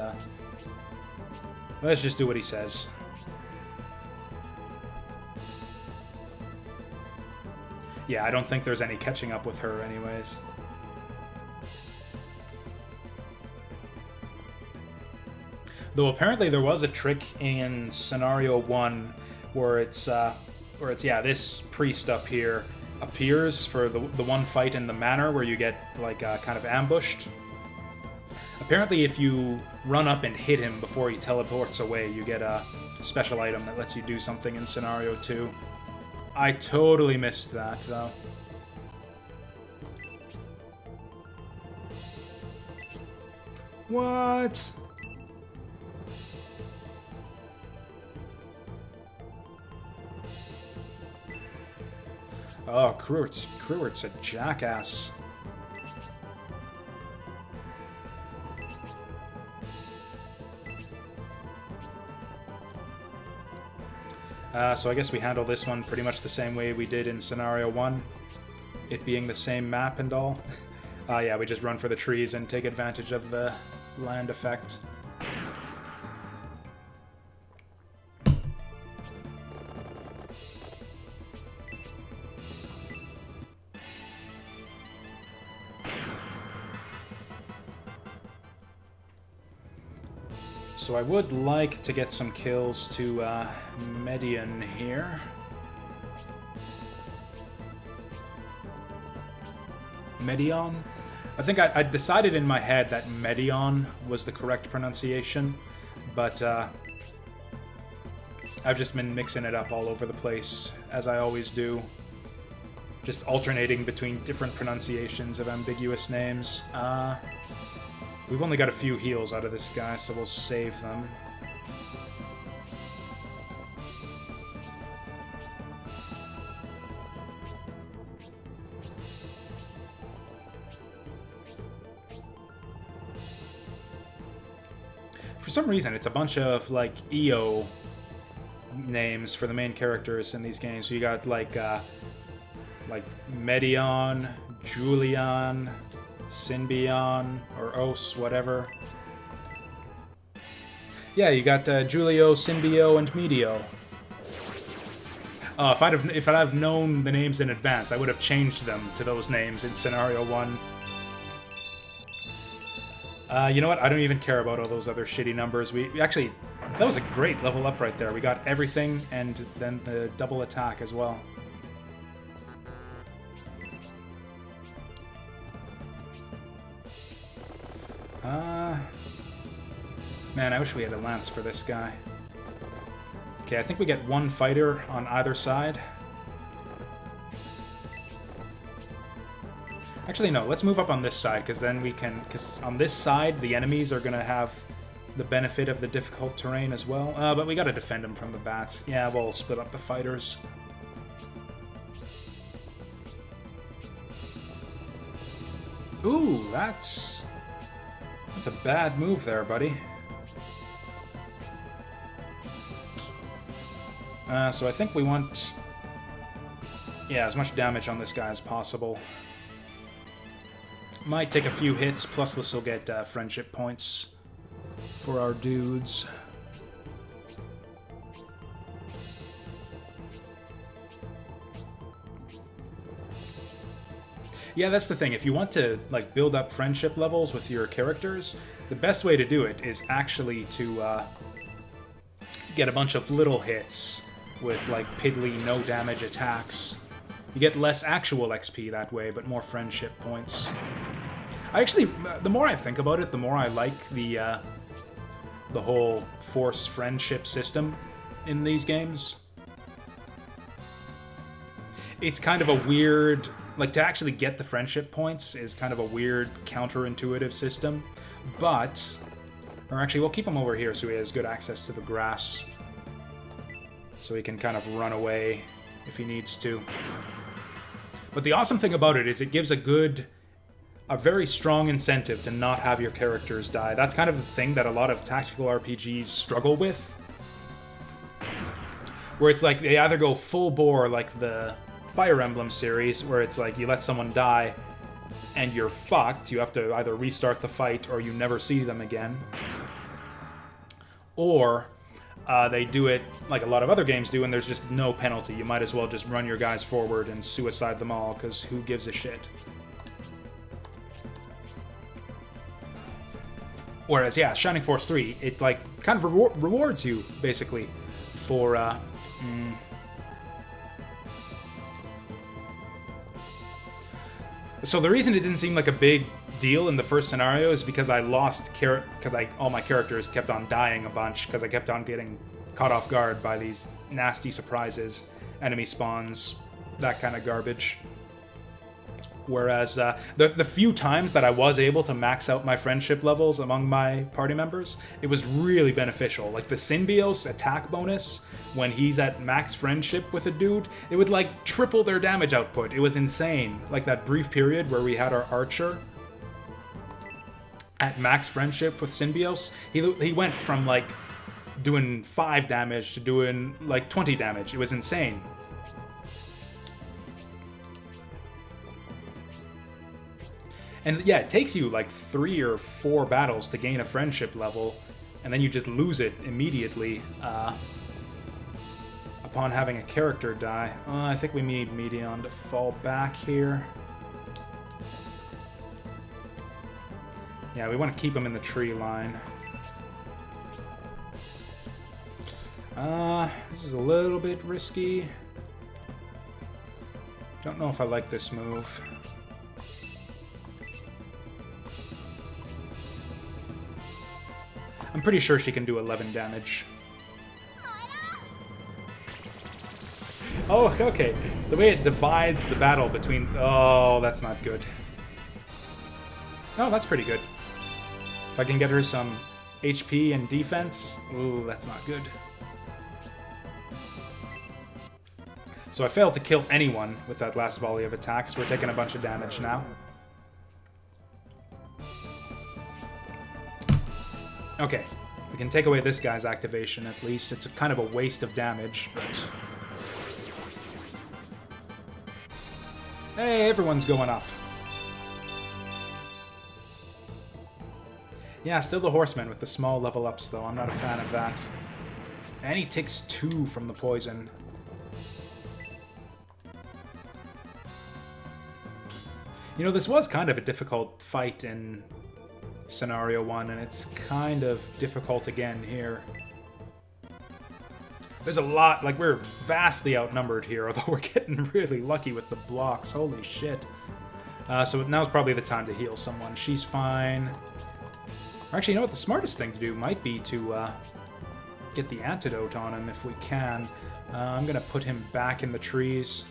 let's just do what he says. Yeah, I don't think there's any catching up with her anyways. Though apparently there was a trick in Scenario 1 where it's yeah, this priest up here appears for the one fight in the manor where you get like kind of ambushed. Apparently if you run up and hit him before he teleports away, you get a special item that lets you do something in Scenario 2. I totally missed that though. What? Oh, Cruert's a jackass. So I guess we handle this one pretty much the same way we did in Scenario 1. It being the same map and all. Yeah, we just run for the trees and take advantage of the land effect. So I would like to get some kills to Medion here. Medion? I think I decided in my head that Medion was the correct pronunciation, but I've just been mixing it up all over the place, as I always do. Just alternating between different pronunciations of ambiguous names. We've only got a few heals out of this guy, so we'll save them. For some reason, it's a bunch of, like, EO names for the main characters in these games. So you got, like Medion, Julian, Synbion, or Os, whatever. Yeah, you got Julio, Synbio, and Medio. If I'd have known the names in advance, I would have changed them to those names in Scenario 1. You know what? I don't even care about all those other shitty numbers. We actually, that was a great level up right there. We got everything, and then the double attack as well. Man, I wish we had a lance for this guy. Okay, I think we get one fighter on either side. Actually, no. Let's move up on this side, because then we can... Because on this side, the enemies are going to have the benefit of the difficult terrain as well. But we got to defend them from the bats. Yeah, we'll split up the fighters. Ooh, that's a bad move there, buddy. So I think we want... Yeah, as much damage on this guy as possible. Might take a few hits, plus this will get friendship points for our dudes. Yeah, that's the thing. If you want to like build up friendship levels with your characters, the best way to do it is actually to get a bunch of little hits with like piddly, no damage attacks. You get less actual XP that way, but more friendship points. I actually, the more I think about it, the more I like the whole Force friendship system in these games. It's kind of a weird... Like, to actually get the friendship points is kind of a weird, counterintuitive system. But... Or actually, we'll keep him over here so he has good access to the grass. So he can kind of run away if he needs to. But the awesome thing about it is it gives a very strong incentive to not have your characters die. That's kind of the thing that a lot of tactical RPGs struggle with. Where it's like, they either go full bore, like the Fire Emblem series, where it's like you let someone die and you're fucked. You have to either restart the fight or you never see them again. Or they do it like a lot of other games do, and there's just no penalty. You might as well just run your guys forward and suicide them all, because who gives a shit? Whereas, yeah, Shining Force 3, it like kind of rewards you, basically, for... So the reason it didn't seem like a big deal in the first scenario is because I lost all my characters kept on dying a bunch, because I kept on getting caught off guard by these nasty surprises, enemy spawns, that kind of garbage. Whereas the few times that I was able to max out my friendship levels among my party members, it was really beneficial. Like the Synbios attack bonus, when he's at max friendship with a dude, it would like triple their damage output. It was insane. Like that brief period where we had our archer at max friendship with Synbios, he went from like doing 5 damage to doing like 20 damage. It was insane. And yeah, it takes you like 3 or 4 battles to gain a friendship level, and then you just lose it immediately upon having a character die. I think we need Medion to fall back here. Yeah, we want to keep him in the tree line. This is a little bit risky. Don't know if I like this move. I'm pretty sure she can do 11 damage. Oh, okay. The way it divides the battle between... Oh, that's not good. Oh, that's pretty good. If I can get her some HP and defense... Ooh, that's not good. So I failed to kill anyone with that last volley of attacks. We're taking a bunch of damage now. Okay, we can take away this guy's activation at least. It's kind of a waste of damage, but... Hey, everyone's going up. Yeah, still the Horseman with the small level ups, though. I'm not a fan of that. And he takes 2 from the poison. You know, this was kind of a difficult fight in Scenario 1, and it's kind of difficult again here. There's a lot, like, we're vastly outnumbered here, although we're getting really lucky with the blocks. Holy shit. So now's probably the time to heal someone. She's fine. Actually, you know what? The smartest thing to do might be to get the antidote on him if we can. I'm going to put him back in the trees,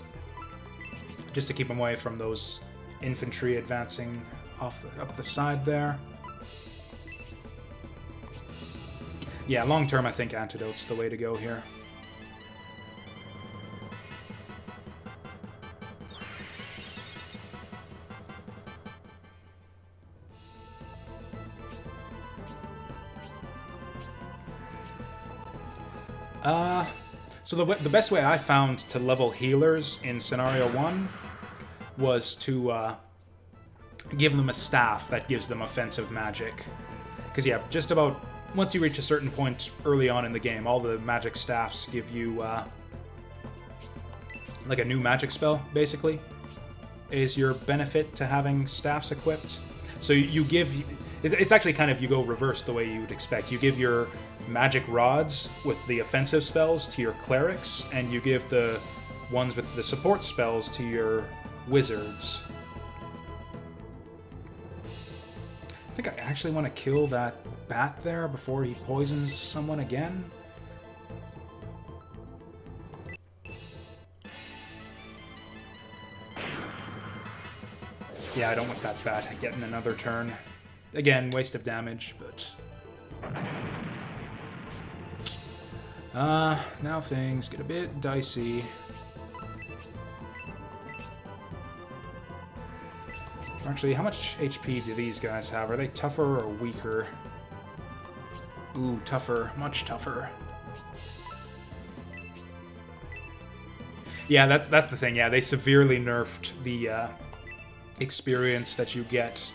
just to keep him away from those infantry advancing up the side there. Yeah, long term, I think Antidote's the way to go here. So the best way I found to level healers in Scenario 1 was to give them a staff that gives them offensive magic. Because, yeah, just about once you reach a certain point early on in the game, all the magic staffs give you, like a new magic spell, basically, is your benefit to having staffs equipped. So you give... It's actually kind of, you go reverse the way you would expect. You give your magic rods with the offensive spells to your clerics, and you give the ones with the support spells to your wizards. I think I actually want to kill that bat there before he poisons someone again. Yeah, I don't want that bat getting another turn. Again, waste of damage, but... now things get a bit dicey. Actually, how much HP do these guys have? Are they tougher or weaker? Ooh, tougher. Much tougher. Yeah, that's the thing. Yeah, they severely nerfed the experience that you get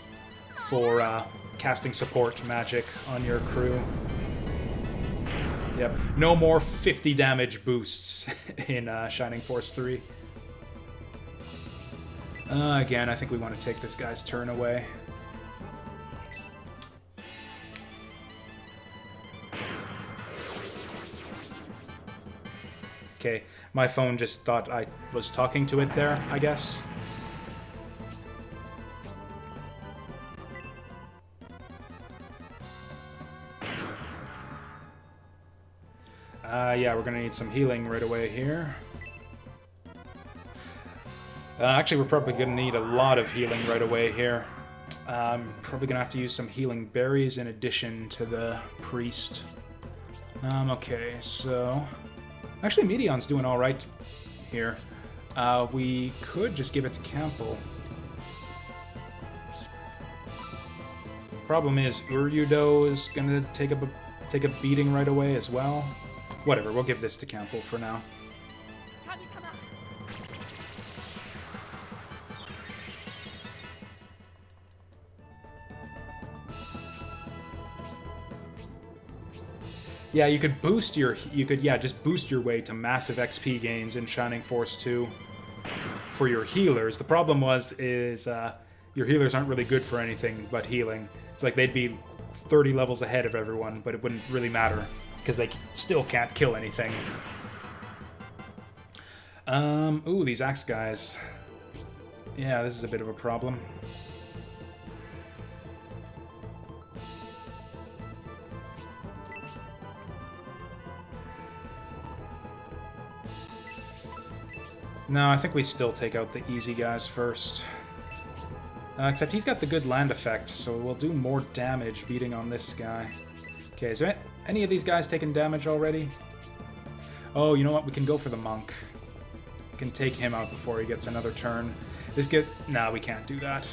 for casting support magic on your crew. Yep, no more 50 damage boosts in Shining Force 3. Again, I think we want to take this guy's turn away. Okay, my phone just thought I was talking to it there, I guess. Yeah, we're gonna need some healing right away here. Actually, we're probably gonna need a lot of healing right away here. Probably gonna have to use some healing berries in addition to the priest. Okay, so... Actually, Medion's doing alright here. We could just give it to Campbell. Problem is, Uryudo is gonna take a beating right away as well. Whatever, we'll give this to Campbell for now. Yeah, you could boost your... just boost your way to massive XP gains in Shining Force 2 for your healers. The problem is your healers aren't really good for anything but healing. It's like they'd be 30 levels ahead of everyone, but it wouldn't really matter, because they still can't kill anything. Ooh, these axe guys. Yeah, this is a bit of a problem. No, I think we still take out the easy guys first. Except he's got the good land effect, so we'll do more damage beating on this guy. Okay, is there any of these guys taking damage already? Oh, you know what? We can go for the monk. We can take him out before he gets another turn. Nah, we can't do that.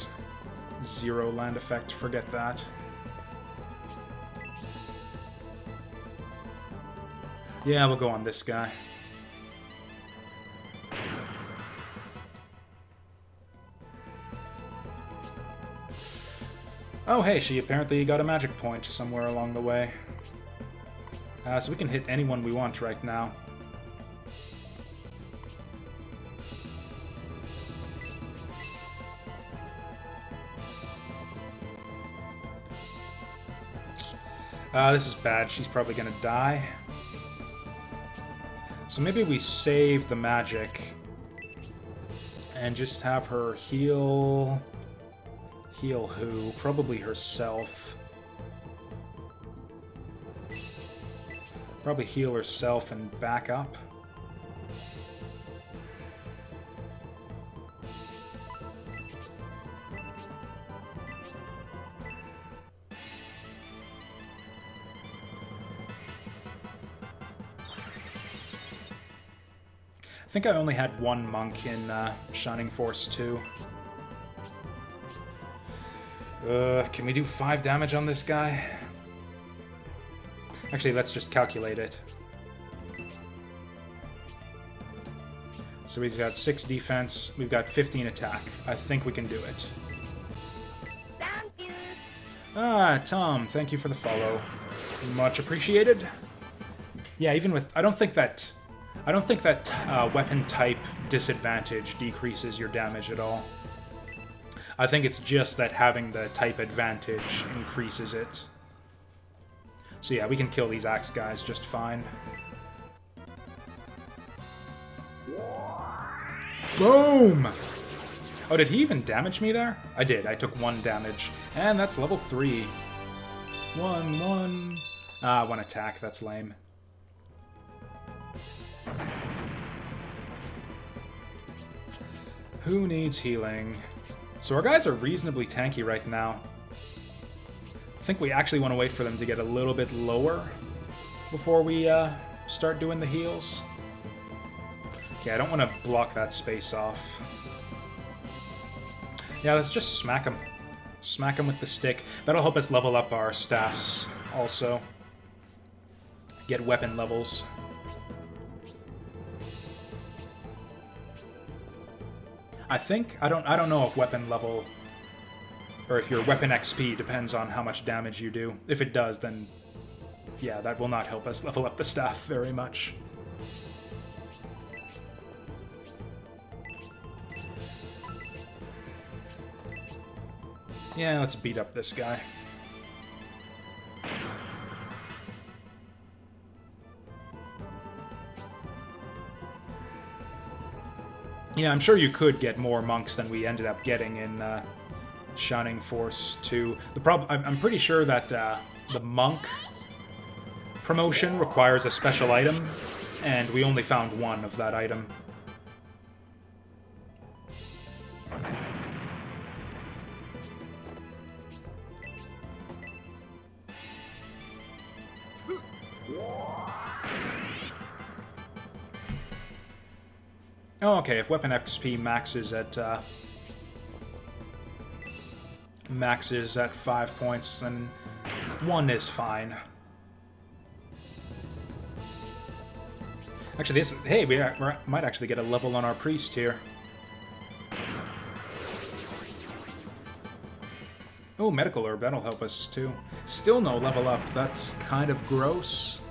0 land effect, forget that. Yeah, we'll go on this guy. Oh, hey, she apparently got a magic point somewhere along the way. So we can hit anyone we want right now. This is bad. She's probably gonna die. So maybe we save the magic and just have her heal... Heal who? Probably herself. Probably heal herself and back up. think I only had one monk in Shining Force 2. Can we do 5 damage on this guy? Actually, let's just calculate it. So he's got 6 defense, we've got 15 attack. I think we can do it. Ah, Tom, thank you for the follow. Much appreciated. Yeah, even with... I don't think that weapon type disadvantage decreases your damage at all. I think it's just that having the type advantage increases it. So yeah, we can kill these axe guys just fine. Boom! Oh, did he even damage me there? I did. I took 1 damage. And that's level 3. 1. Ah, 1 attack. That's lame. Who needs healing? So our guys are reasonably tanky right now. I think we actually want to wait for them to get a little bit lower before we start doing the heals. Okay, I don't want to block that space off. Yeah, let's just smack him. Smack him with the stick. That'll help us level up our staffs also. Get weapon levels. I think, I don't know if weapon level, or if your weapon XP depends on how much damage you do. If it does, then yeah, that will not help us level up the staff very much. Yeah, let's beat up this guy. Yeah, I'm sure you could get more monks than we ended up getting in Shining Force 2. I'm pretty sure that the monk promotion requires a special item, and we only found 1 of that item. Oh, okay, if weapon XP maxes at 5 points, then 1 is fine. Actually, hey, we might actually get a level on our priest here. Oh, medical herb, that'll help us too. Still no level up, that's kind of gross.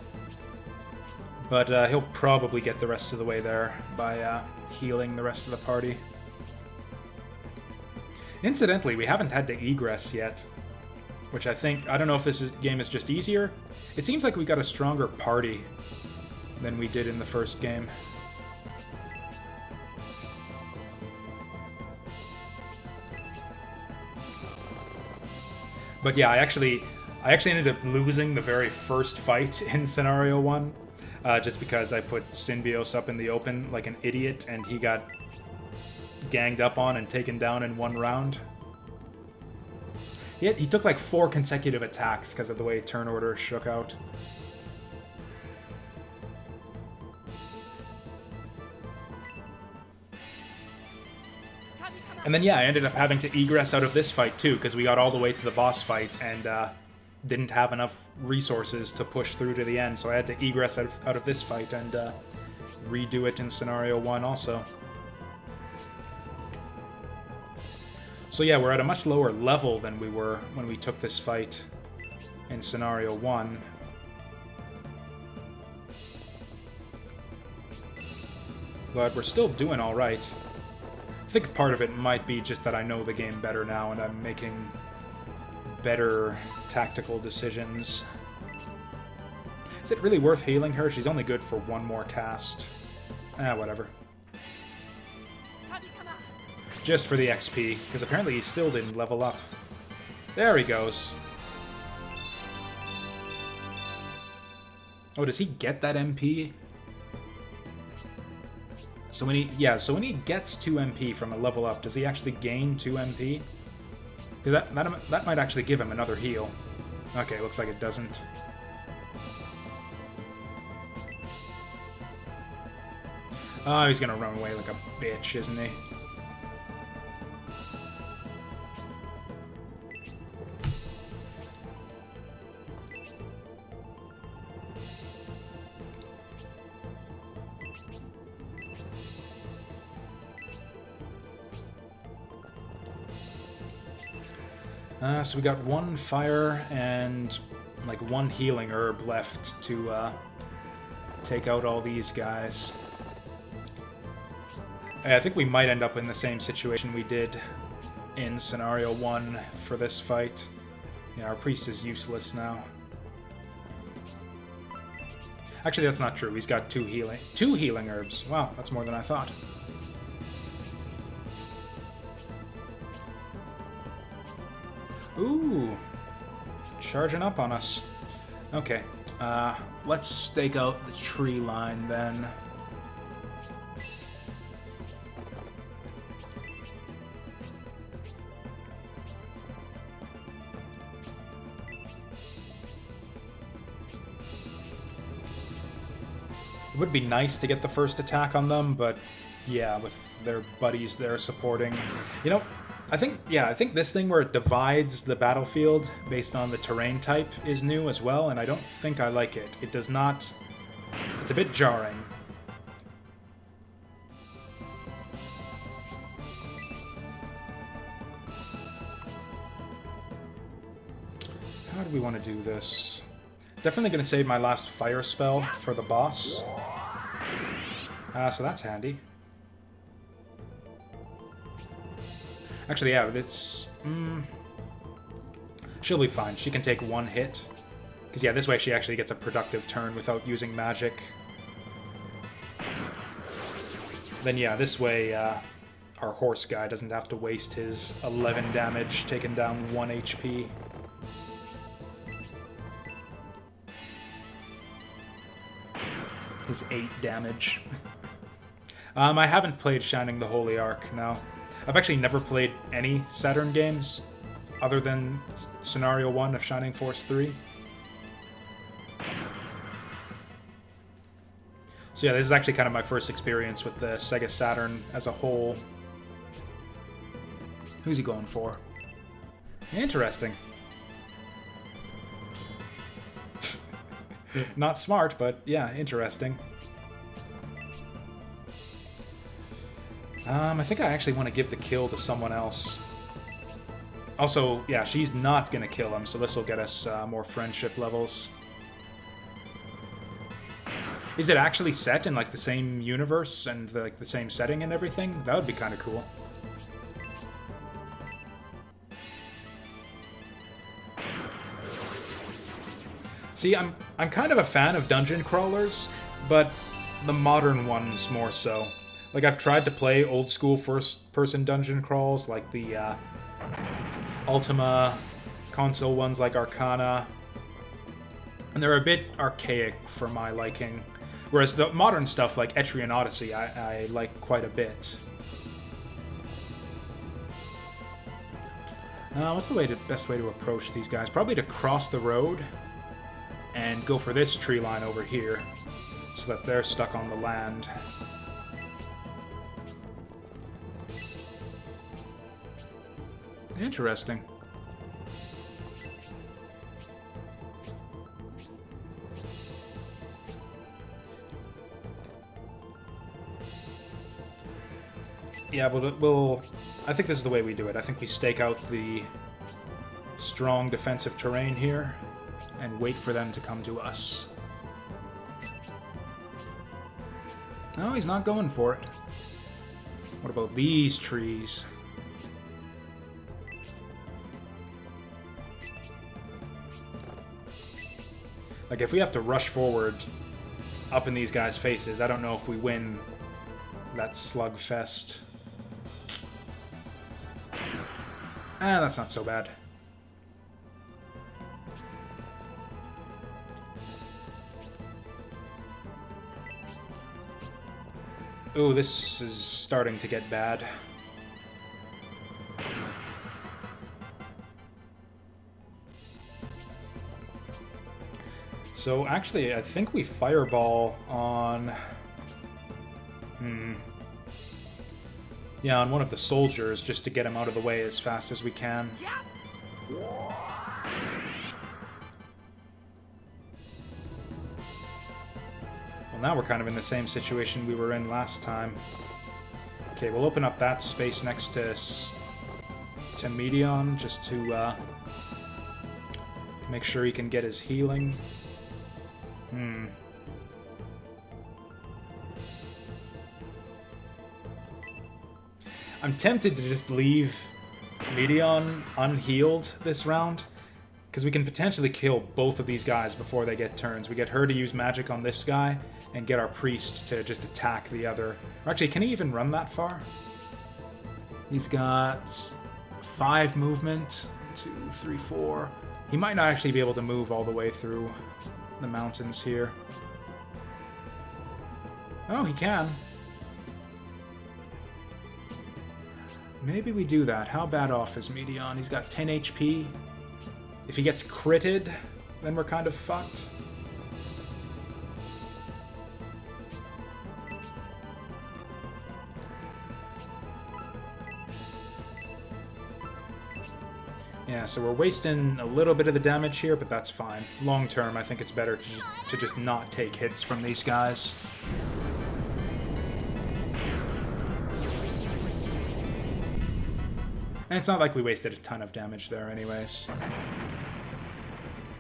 But he'll probably get the rest of the way there by healing the rest of the party. Incidentally, we haven't had to egress yet, which I don't know if this game is just easier. It seems like we got a stronger party than we did in the first game. But yeah, I actually ended up losing the very first fight in Scenario 1. Just because I put Synbios up in the open like an idiot, and he got ganged up on and taken down in 1 round. He took like 4 consecutive attacks because of the way turn order shook out. And then yeah, I ended up having to egress out of this fight too, because we got all the way to the boss fight and didn't have enough resources to push through to the end, so I had to egress out of this fight and redo it in Scenario 1 also. So yeah, we're at a much lower level than we were when we took this fight in Scenario 1. But we're still doing alright. I think part of it might be just that I know the game better now and I'm making better tactical decisions. Is it really worth healing her? She's only good for 1 more cast. Whatever. Just for the XP, because apparently he still didn't level up. There he goes. Oh, does he get that MP? So when he gets 2 MP from a level up, does he actually gain 2 MP? Because that might actually give him another heal. Okay, looks like it doesn't. Oh, he's gonna run away like a bitch, isn't he? So we got one fire and like one healing herb left to take out all these guys. I think we might end up in the same situation we did in Scenario 1 for this fight. Yeah, our priest is useless now. Actually, that's not true. He's got two healing herbs. Wow, that's more than I thought. Ooh, charging up on us. Okay, let's stake out the tree line then. It would be nice to get the first attack on them, but yeah, with their buddies there supporting. You know, I think this thing where it divides the battlefield based on the terrain type is new as well, and I don't think I like it. It does not... It's a bit jarring. How do we want to do this? Definitely going to save my last fire spell for the boss. So that's handy. Actually, yeah, this... she'll be fine. She can take one hit. Because, yeah, this way she actually gets a productive turn without using magic. Then, yeah, this way our horse guy doesn't have to waste his 11 damage, taking down 1 HP. His 8 damage. I haven't played Shining the Holy Ark, no. I've actually never played any Saturn games other than Scenario 1 of Shining Force 3. So yeah, this is actually kind of my first experience with the Sega Saturn as a whole. Who's he going for? Interesting. Not smart, but yeah, interesting. I think I actually want to give the kill to someone else. Also, yeah, she's not going to kill him, so this will get us more friendship levels. Is it actually set in like the same universe and like the same setting and everything? That would be kind of cool. See, I'm kind of a fan of dungeon crawlers, but the modern ones more so. Like, I've tried to play old-school first-person dungeon crawls, like the Ultima console ones like Arcana, and they're a bit archaic for my liking. Whereas the modern stuff, like Etrian Odyssey, I like quite a bit. What's the best way to approach these guys? Probably to cross the road and go for this tree line over here, so that they're stuck on the land. Interesting. Yeah, we'll... I think this is the way we do it. I think we stake out the strong defensive terrain here and wait for them to come to us. No, he's not going for it. What about these trees? Like, if we have to rush forward up in these guys' faces, I don't know if we win that slugfest. That's not so bad. Ooh, this is starting to get bad. So actually, I think we fireball on... Yeah, on one of the soldiers, just to get him out of the way as fast as we can. Well, now we're kind of in the same situation we were in last time. Okay, we'll open up that space next to Medion, just to make sure he can get his healing. I'm tempted to just leave Medion unhealed this round, because we can potentially kill both of these guys before they get turns. We get her to use magic on this guy, and get our priest to just attack the other. Or actually, can he even run that far? He's got 5 movement, 2, 3, 4. He might not actually be able to move all the way through the mountains here. Oh, he can. Maybe we do that. How bad off is Medion? He's got 10 HP. If he gets critted, then we're kind of fucked. Yeah, so we're wasting a little bit of the damage here, but that's fine. Long term, I think it's better to just not take hits from these guys. And it's not like we wasted a ton of damage there anyways.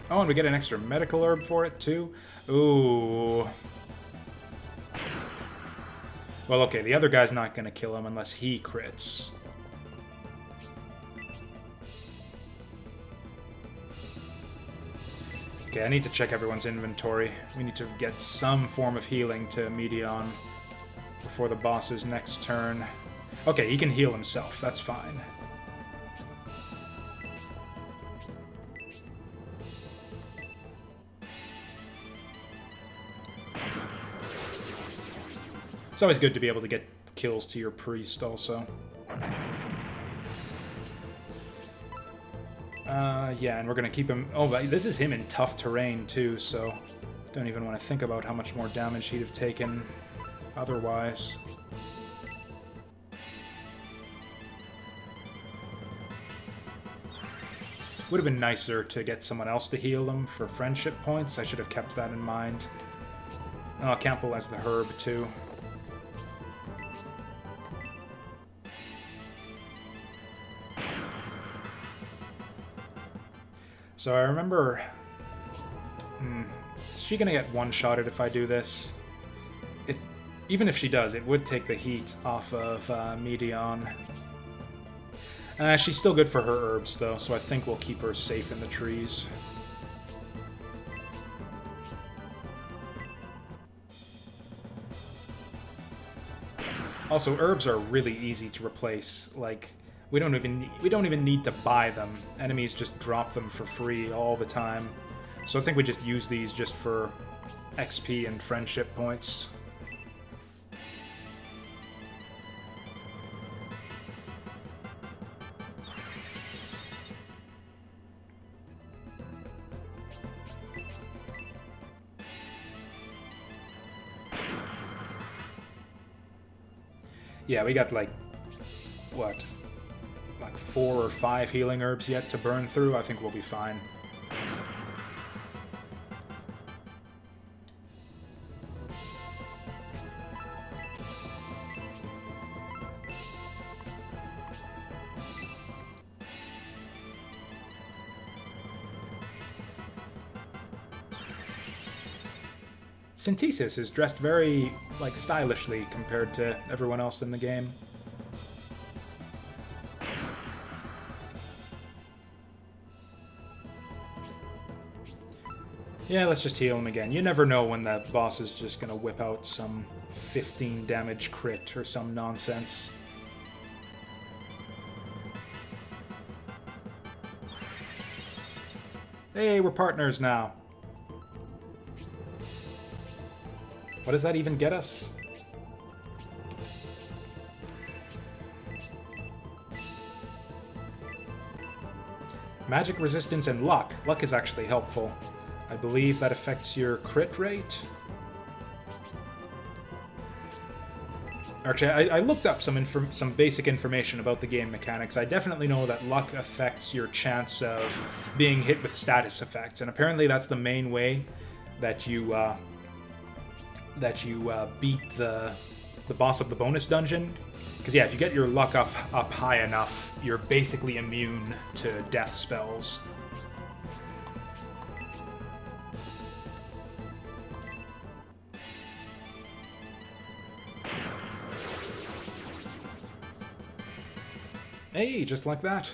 Oh, and we get an extra medical herb for it, too? Ooh. Well, okay, the other guy's not going to kill him unless he crits. Okay, I need to check everyone's inventory. We need to get some form of healing to Medion before the boss's next turn. Okay, he can heal himself. That's fine. It's always good to be able to get kills to your priest also. Yeah, and we're gonna keep him... Oh, this is him in tough terrain too, so don't even want to think about how much more damage he'd have taken otherwise. Would have been nicer to get someone else to heal him for friendship points. I should have kept that in mind. Oh, Campbell has the herb too. So I remember... is she gonna get one-shotted if I do this? Even if she does, it would take the heat off of Medion. She's still good for her herbs, though, so I think we'll keep her safe in the trees. Also, herbs are really easy to replace. Like, we don't even need to buy them. Enemies just drop them for free all the time. So I think we just use these just for XP and friendship points. Yeah, we got like, what? Like 4 or 5 healing herbs yet to burn through. I think we'll be fine. Synthesis is dressed very, like, stylishly compared to everyone else in the game. Yeah, let's just heal him again. You never know when that boss is just gonna whip out some 15 damage crit or some nonsense. Hey, we're partners now. What does that even get us? Magic resistance and luck. Luck is actually helpful. I believe that affects your crit rate. Actually, I looked up some basic information about the game mechanics. I definitely know that luck affects your chance of being hit with status effects, and apparently that's the main way that you beat the boss of the bonus dungeon. Because yeah, if you get your luck up high enough, you're basically immune to death spells. Hey, just like that.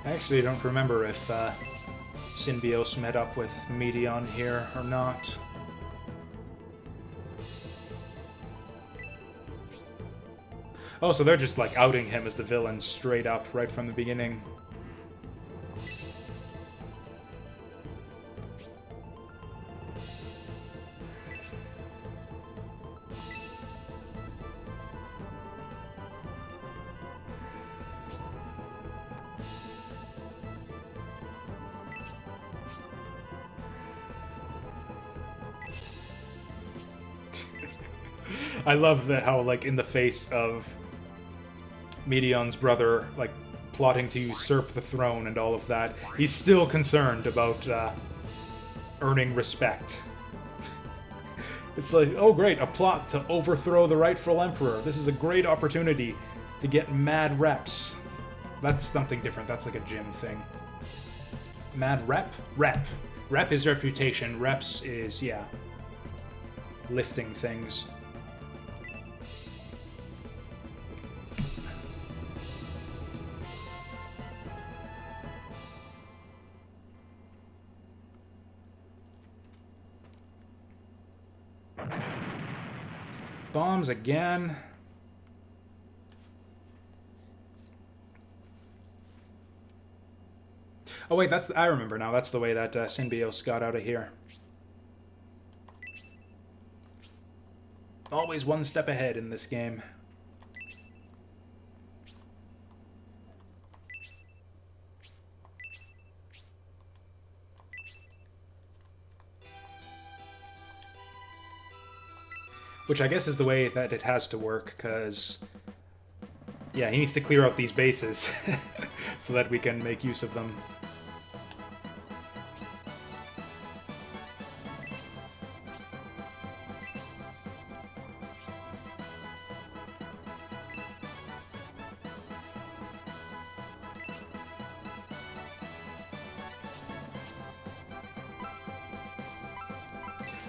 I actually don't remember if Synbios met up with Medion here or not. Oh, so they're just like outing him as the villain straight up right from the beginning. I love that how, like, in the face of Medion's brother, like, plotting to usurp the throne and all of that, he's still concerned about earning respect. It's like, oh great, a plot to overthrow the rightful emperor. This is a great opportunity to get mad reps. That's something different. That's like a gym thing. Mad rep? Rep. Rep is reputation. Reps is, yeah, lifting things. Bombs again. Oh wait, I remember now. That's the way that Synbios got out of here. Always one step ahead in this game. Which I guess is the way that it has to work, because yeah, he needs to clear out these bases so that we can make use of them.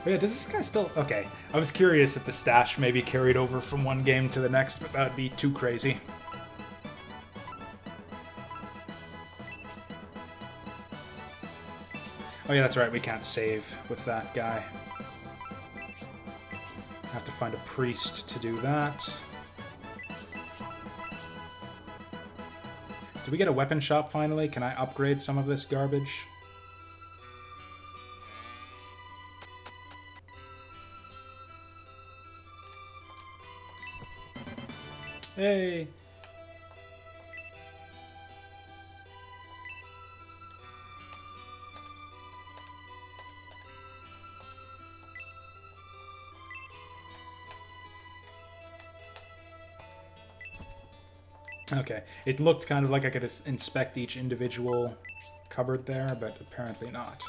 Oh yeah, does this guy still... Okay, I was curious if the stash maybe carried over from one game to the next, but that would be too crazy. Oh yeah, that's right, we can't save with that guy. I have to find a priest to do that. Did we get a weapon shop finally? Can I upgrade some of this garbage? Hey! Okay, it looked kind of like I could inspect each individual cupboard there, but apparently not.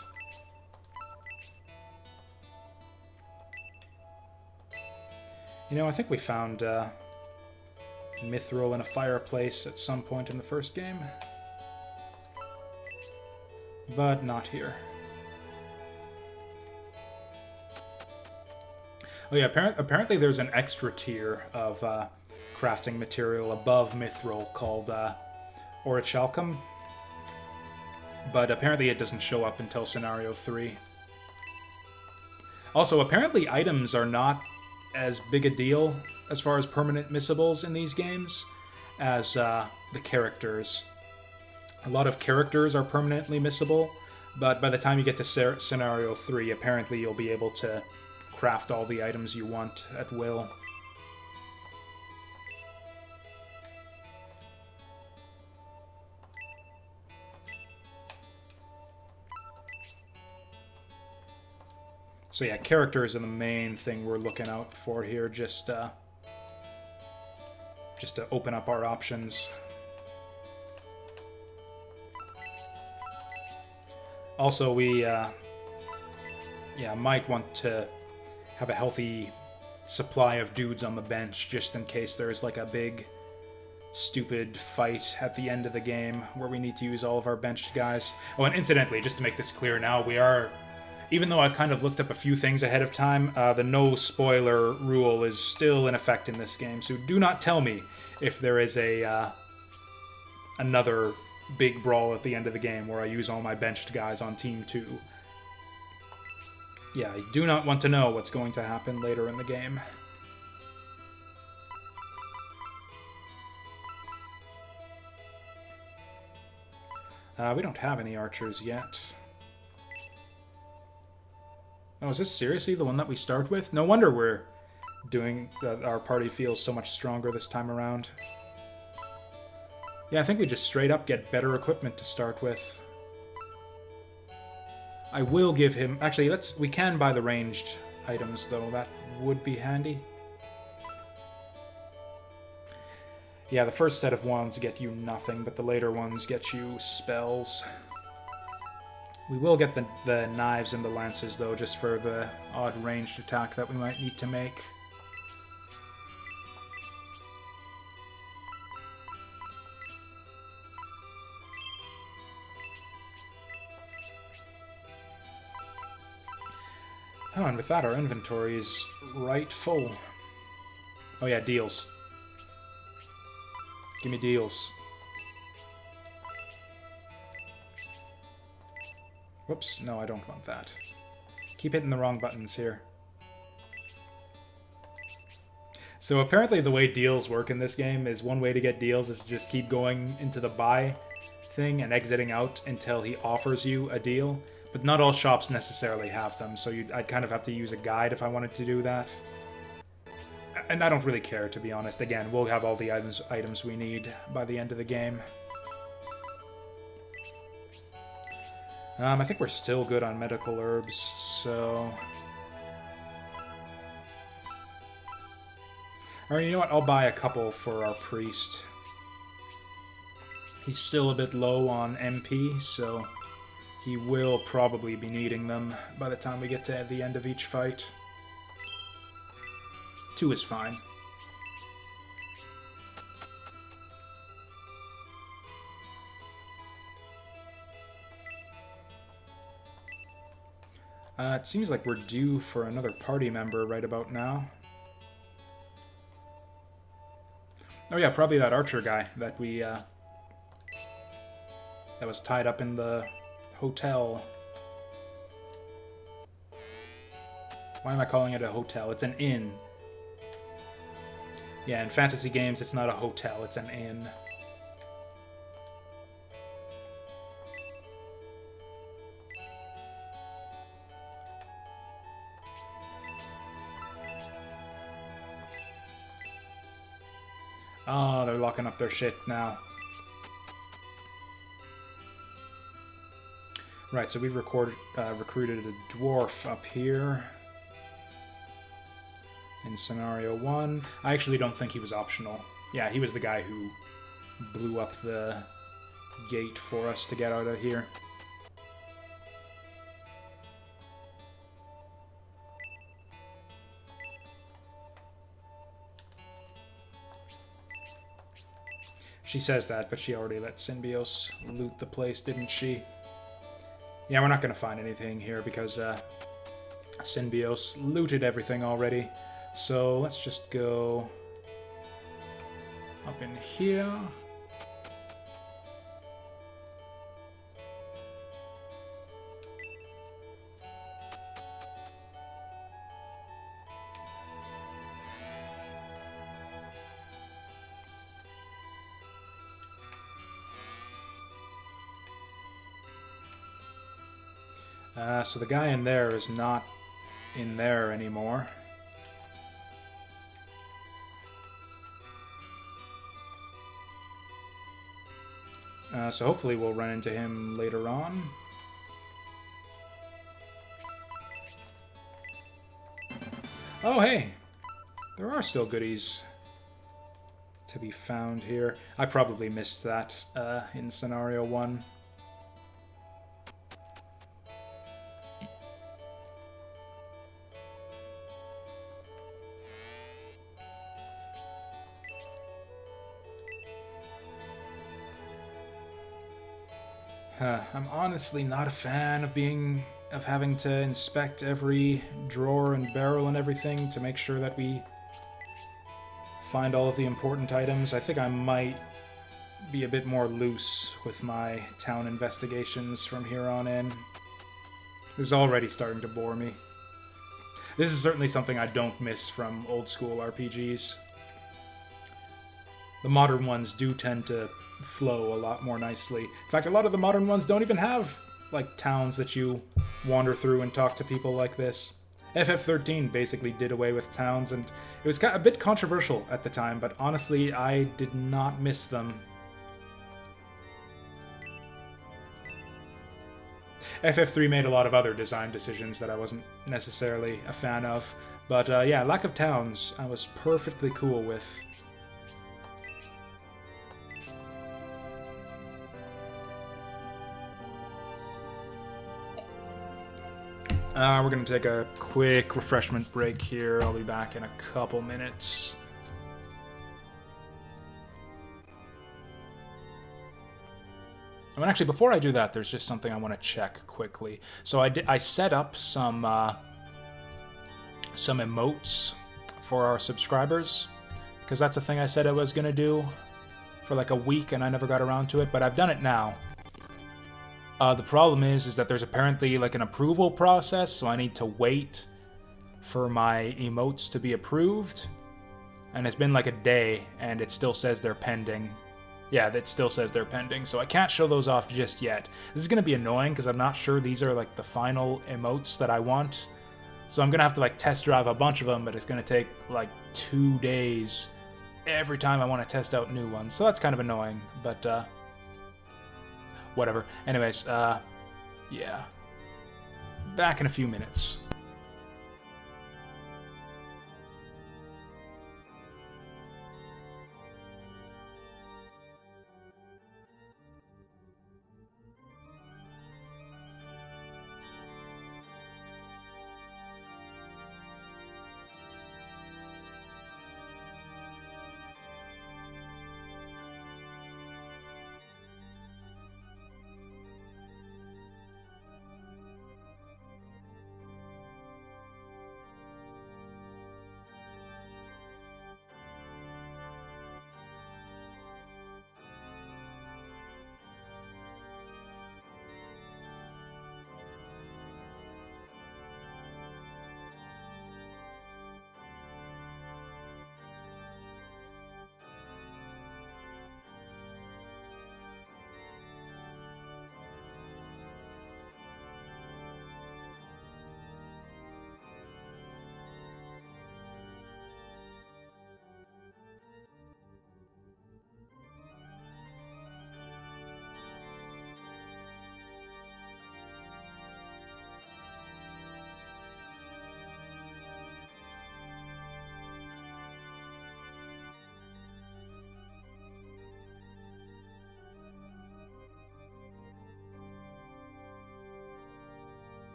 You know, I think we found Mithril in a fireplace at some point in the first game. But not here. Oh yeah, apparently there's an extra tier of crafting material above Mithril called Orichalcum. But apparently it doesn't show up until Scenario 3. Also, apparently items are not as big a deal as far as permanent missables in these games as the characters. A lot of characters are permanently missable, But by the time you get to Scenario 3, apparently you'll be able to craft all the items you want at will. So yeah, characters are the main thing we're looking out for here, just to open up our options. Also, we might want to have a healthy supply of dudes on the bench, just in case there's like a big, stupid fight at the end of the game where we need to use all of our benched guys. Oh, and incidentally, just to make this clear now, we are... Even though I kind of looked up a few things ahead of time, the no spoiler rule is still in effect in this game, so do not tell me if there is a another big brawl at the end of the game where I use all my benched guys on Team 2. Yeah, I do not want to know what's going to happen later in the game. We don't have any archers yet. Oh, is this seriously the one that we start with? No wonder we're doing... our party feels so much stronger this time around. Yeah, I think we just straight up get better equipment to start with. I will give him... Actually, we can buy the ranged items, though. That would be handy. Yeah, the first set of wands get you nothing, but the later ones get you spells. We will get the knives and the lances, though, just for the odd ranged attack that we might need to make. Oh, and with that, our inventory is right full. Oh yeah, deals. Give me deals. Whoops, no, I don't want that. Keep hitting the wrong buttons here. So apparently the way deals work in this game is one way to get deals is to just keep going into the buy thing and exiting out until he offers you a deal. But not all shops necessarily have them, so I'd kind of have to use a guide if I wanted to do that. And I don't really care, to be honest. Again, we'll have all the items we need by the end of the game. I think we're still good on medical herbs, so... Alright, you know what? I'll buy a couple for our priest. He's still a bit low on MP, so he will probably be needing them by the time we get to the end of each fight. 2 is fine. It seems like we're due for another party member right about now. Oh yeah, probably that archer guy that we, that was tied up in the hotel. Why am I calling it a hotel? It's an inn. Yeah, in fantasy games, it's not a hotel, it's an inn. Oh, they're locking up their shit now. Right, so we've recruited a dwarf up here in Scenario 1. I actually don't think he was optional. Yeah, he was the guy who blew up the gate for us to get out of here. She says that, but she already let Symbios loot the place, didn't she? Yeah, we're not going to find anything here because Symbios looted everything already. So let's just go up in here. So the guy in there is not in there anymore. So hopefully we'll run into him later on. Oh, hey! There are still goodies to be found here. I probably missed that in Scenario 1. I'm honestly not a fan of having to inspect every drawer and barrel and everything to make sure that we find all of the important items. I think I might be a bit more loose with my town investigations from here on in. This is already starting to bore me. This is certainly something I don't miss from old school RPGs. The modern ones do tend to flow a lot more nicely. In fact, a lot of the modern ones don't even have like towns that you wander through and talk to people like this. FF13 basically did away with towns, and it was a bit controversial at the time, but honestly, I did not miss them. FF3 made a lot of other design decisions that I wasn't necessarily a fan of, but yeah, lack of towns I was perfectly cool with. We're going to take a quick refreshment break here. I'll be back in a couple minutes. I mean, actually, before I do that, there's just something I want to check quickly. So I set up some emotes for our subscribers, because that's a thing I said I was going to do for like a week, and I never got around to it, but I've done it now. The problem is that there's apparently like an approval process, so I need to wait for my emotes to be approved. And it's been like a day, and it still says they're pending. Yeah, it still says they're pending, so I can't show those off just yet. This is going to be annoying, because I'm not sure these are like the final emotes that I want. So I'm going to have to like test drive a bunch of them, but it's going to take like 2 days every time I want to test out new ones. So that's kind of annoying, but whatever. Anyways, yeah. Back in a few minutes.